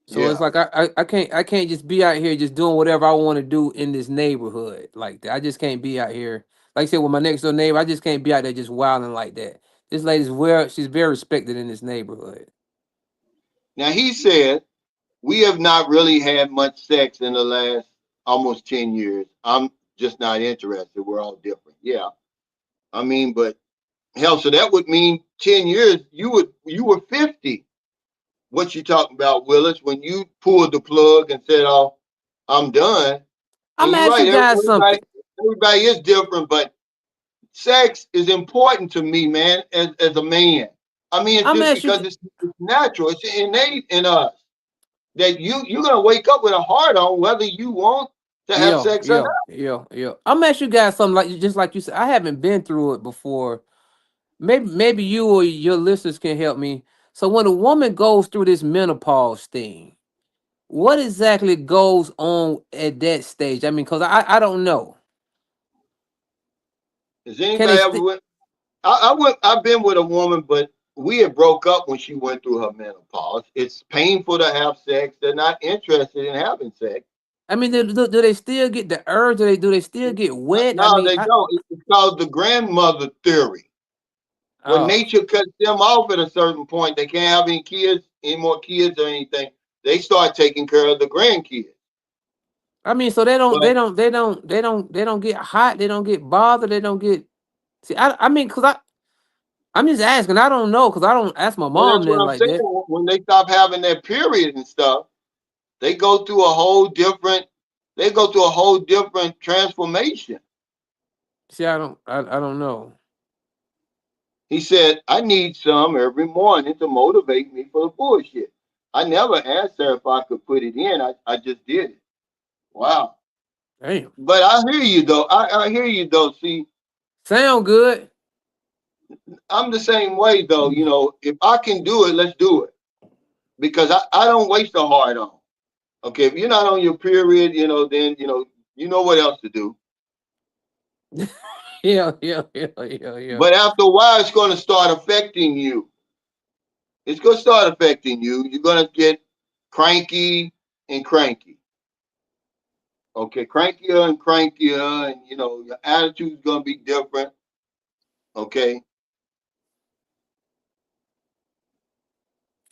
So it's yeah. like I can't just be out here just doing whatever I want to do in this neighborhood like that. I just can't be out here. Like I said, with my next door neighbor, I just can't be out there just wilding like that. This lady's she's very respected in this neighborhood. Now he said we have not really had much sex in the last almost 10 years. I'm just not interested. We're all different. Yeah, I mean, but hell, so that would mean 10 years. You were 50. What you talking about, Willis? When you pulled the plug and said, "Oh, I'm done." I'm And gonna you're ask right. you guys Everybody, something. everybody is different, but sex is important to me, man. As a man, I mean, it's I'm gonna just ask you. because it's natural. It's innate in us that you're gonna wake up with a heart on whether you want to have Yo, sex or not. yo, yo, yo. I'm gonna ask you guys something like just like you said. I haven't been through it before. Maybe you or your listeners can help me. So when a woman goes through this menopause thing, what exactly goes on at that stage? I mean, cause I don't know. Has Can they anybody ever st- went? I went. I've been with a woman, but we had broke up when she went through her menopause. It's painful to have sex. They're not interested in having sex. I mean, do they still get the urge? Do they still get wet? I No, mean, they don't. It's called the grandmother theory. When oh, nature cuts them off at a certain point, they can't have any kids, any more kids or anything. They start taking care of the grandkids. I mean, so they don't, But they don't, they don't, they don't, they don't get hot. They don't get bothered. They don't get. See, I mean, cause I'm just asking. I don't know, cause I don't ask my well, mom that's what then I'm like saying. that. When they stop having their period and stuff, they go through a whole different. They go through a whole different transformation. See, I don't know. He said, "I need some every morning to motivate me for the bullshit." I never asked her if I could put it in. I just did it. Wow. Damn, But I hear you though. I hear you though. See, sound good. I'm the same way though. If I can do it, let's do it. Because I don't waste a heart on. Okay, if you're not on your period, then you know what else to do. Yeah, yeah, yeah, yeah, yeah. But after a while, it's going to start affecting you. It's going to start affecting you. You're going to get cranky and cranky. Okay, crankier and crankier, and your attitude's going to be different. Okay,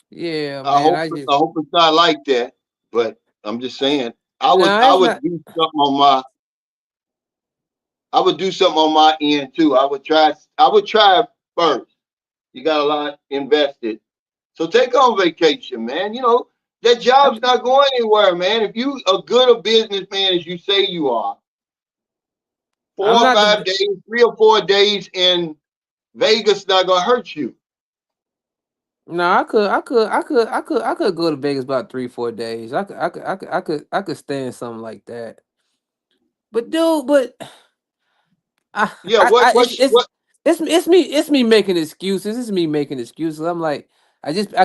Yeah, I man. hope I I just hope it's not like that. But I'm just saying, I would no, I it's would not. do something on my I would do something on my end too. I would try first. You got a lot invested. So take on vacation, man. That I'm, job's not going anywhere, man. If you a good a businessman as you say you are, four I'm or not five the. days, 3 or 4 days in Vegas not gonna hurt you. No, I could go to Vegas about 3, 4 days. I could stand something like that. But dude, but Yeah, it's me making excuses. It's me making excuses. I'm like,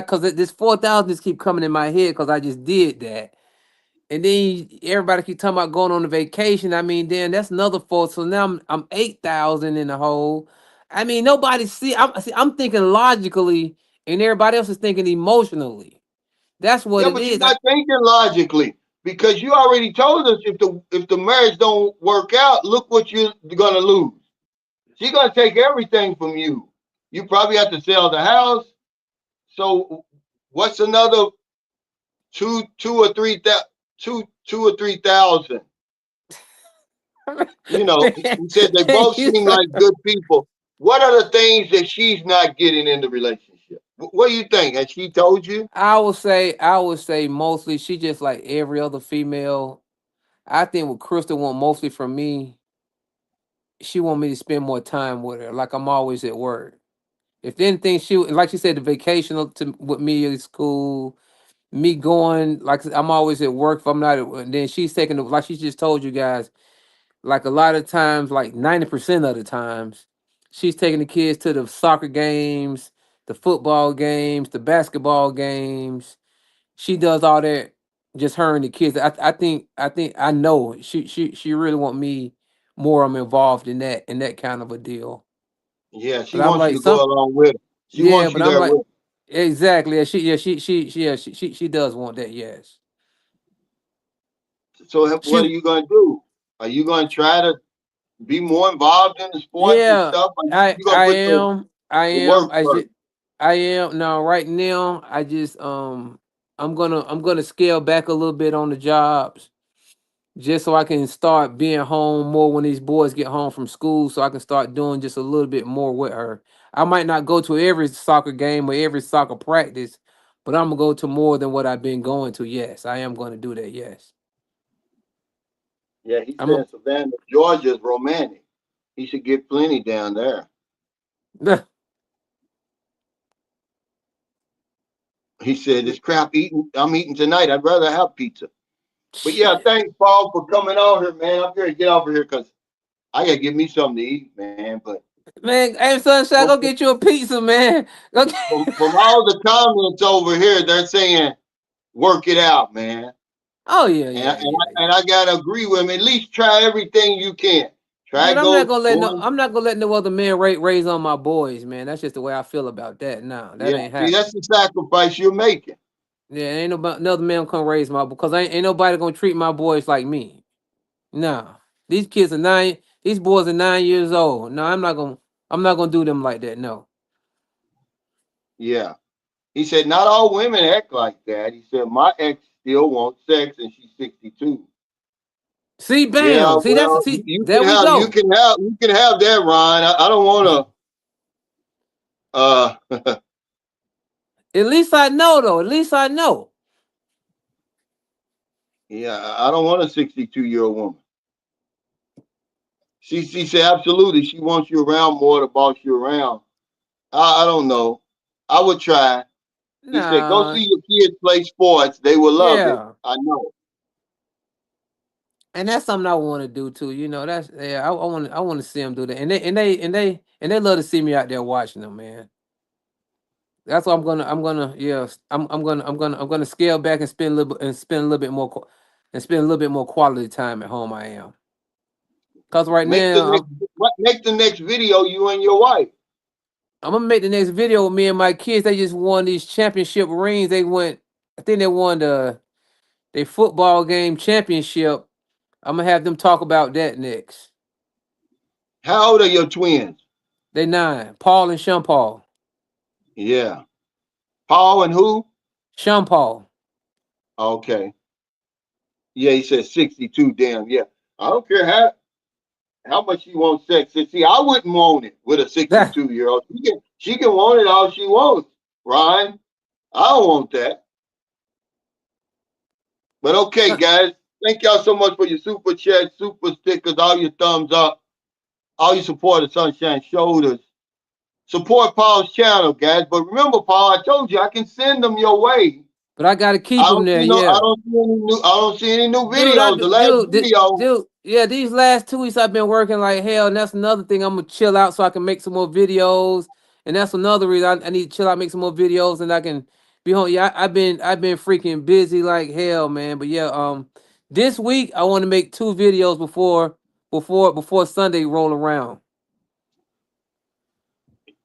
cause this 4,000 just keep coming in my head because I just did that. And then everybody keep talking about going on a vacation. I mean, then that's another four. So now I'm 8,000 in the hole. I mean, nobody I'm thinking logically, and everybody else is thinking emotionally. That's what yeah, it but you're is. not thinking logically because you already told us if the marriage don't work out, look what you're gonna lose. She's gonna take everything from you. You probably have to sell the house. So what's another two or three thousand two or 3,000? You know, Man, he said they both you seem so- like good people. What are the things that she's not getting in the relationship? What do you think? Has she told you? I would say mostly she just like every other female. I think what Crystal want mostly from me, she want me to spend more time with her. Like I'm always at work. If anything, like she said, the vacation with me is cool. Me going like I'm always at work. If I'm not, and then she's taking like she just told you guys. Like a lot of times, like 90% of the times, she's taking the kids to the soccer games, the football games, the basketball games. She does all that, just her and the kids. I think I know she really want me more. I'm involved in that kind of a deal. Yeah, But she I'm wants you like to go some along with her. She yeah, wants but you I'm there like with her. exactly. She does want that. Yes. So what are She you going to do? Are you going to try to be more involved in the sports and yeah. stuff? Or I you going to I put am. I the am. work I first? just I am now. Right now, I just I'm gonna scale back a little bit on the jobs just so I can start being home more when these boys get home from school, so I can start doing just a little bit more with her. I might not go to every soccer game or every soccer practice, but I'm gonna go to more than what I've been going to. Yes, I am going to do that. Yes, Yeah, he I'm. said Savannah, Georgia is romantic. He should get plenty down there. He said, "This crap eating, I'm eating tonight. I'd rather have pizza." But yeah, Shit, thanks, Paul, for coming on here, man. I'm going to get over here because I got to get me something to eat, man. But man. Hey, Sunshine, from, go get you a pizza, man. Go get- from all the comments over here, they're saying, work it out, man. Oh yeah, And, yeah, and, yeah, I, and yeah. I got to agree with him. At least try everything you can. Try Man, I'm not go, gonna let no. going. I'm not gonna let no other man raise on my boys, man. That's just the way I feel about that. No, that Yeah, ain't see, that's happening. the sacrifice you're making. Yeah, ain't nobody, another man come raise my because ain't nobody gonna treat my boys like me. No, these kids are 9. These boys are 9 years old. No, I'm not gonna do them like that. No. Yeah. He said, not all women act like that. He said, my ex still wants sex and she's 62. See, Yeah, bam. See, well, see. There we you go. can have that, Ron. I don't want to At least I know, though. At least I know. yeah, I don't want a 62-year-old woman. She said absolutely she wants you around more to boss you around. I don't know. I would try. He said, go Nah. see your kids play sports. They will love it. Yeah. I know. And that's something I want to do too. That's yeah. I want to see them do that, and they love to see me out there watching them, man. That's why I'm gonna yeah. I'm gonna scale back and spend a little bit more and spend a little bit more quality time at home. I am because right Make the now next make the next video you and your wife. I'm gonna make the next video with me and my kids. They just won these championship rings. They went. I think they won the football game championship. I'm gonna have them talk about that next. How old are your twins? They 9. Paul and Sean Paul. Yeah. Paul and who? Sean Paul. Okay. Yeah, he said 62. Damn, yeah. I don't care how much she wants sex. See, I wouldn't want it with a That 62-year-old. She can want it all she wants, Ryan. I don't want that. But okay, guys. Thank y'all so much for your super chat, super stickers, all your thumbs up, all your support of Sunshine Shoulders. Support Paul's channel, guys. But remember, Paul, I told you I can send them your way. but I gotta keep I them don't there. see no, I Yeah. don't see any new, I don't see any new Dude, videos. The last video, dude, yeah, these last 2 weeks I've been working like hell, and that's another thing. I'm gonna chill out so I can make some more videos, and that's another reason I need to chill out, make some more videos, and I can be home. Yeah, I've been freaking busy like hell, man. But yeah, this week I want to make 2 videos before Sunday roll around.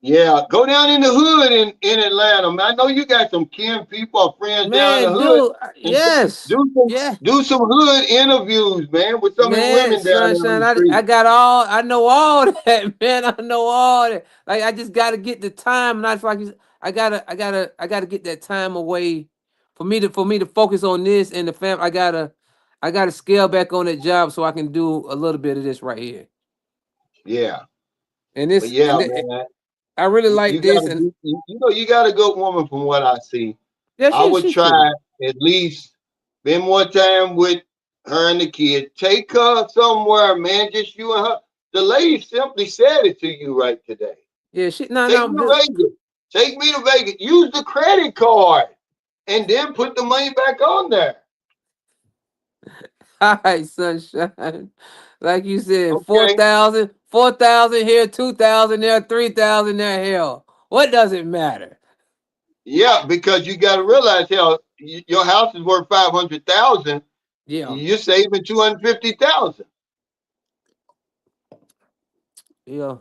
Yeah, go down in the hood in Atlanta, man. I know you got some kin people or friends down in the Man, hood, dude, and yes. do some Yeah. do some hood interviews, man, with some of the Man, women down there on sunshine, the I street. got all, I know all that, man. I know all that. Like I just gotta get the time, and I feel like I gotta get that time away for me to focus on this and the fam. I gotta scale back on that job so I can do a little bit of this right here. Yeah, And but this yeah, and man, I really you like this, gotta and do. You know, you got a good woman from what I see. yeah, I would she's pretty. try at least spend more time with her and the kid. Take her somewhere, man. Just you and her. The lady simply said it to you right today. Yeah, no, Take me to Vegas. Take me to Vegas. Use the credit card and then put the money back on there. all right, sunshine. Like you said, Okay. 4,000 here, 2,000 there, 3,000 there. Hell, what does it matter? Yeah, because you got to realize, hell, your house is worth 500,000. Yeah, You're saving 250,000. yeah.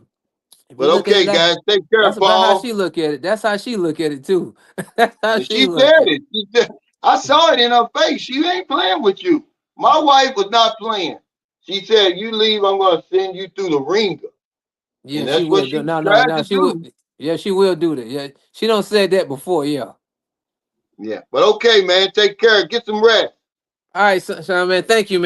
If we But look at it okay, that, guys, take care, that's about how Paul. she look at it. That's how she look at it too. That's how And she she look said at it. it. She said, I saw it in her face. She ain't playing with you. My wife was not playing. She said, "You leave, I'm going to send you through the ringer," Yeah, and she that's what will she do. No, no, tried no. to She do. would. Yeah, she will do that. Yeah, she don't said that before. Yeah. Yeah, but okay, man, take care. Get some rest. All right, Sunshine man. Thank you, man.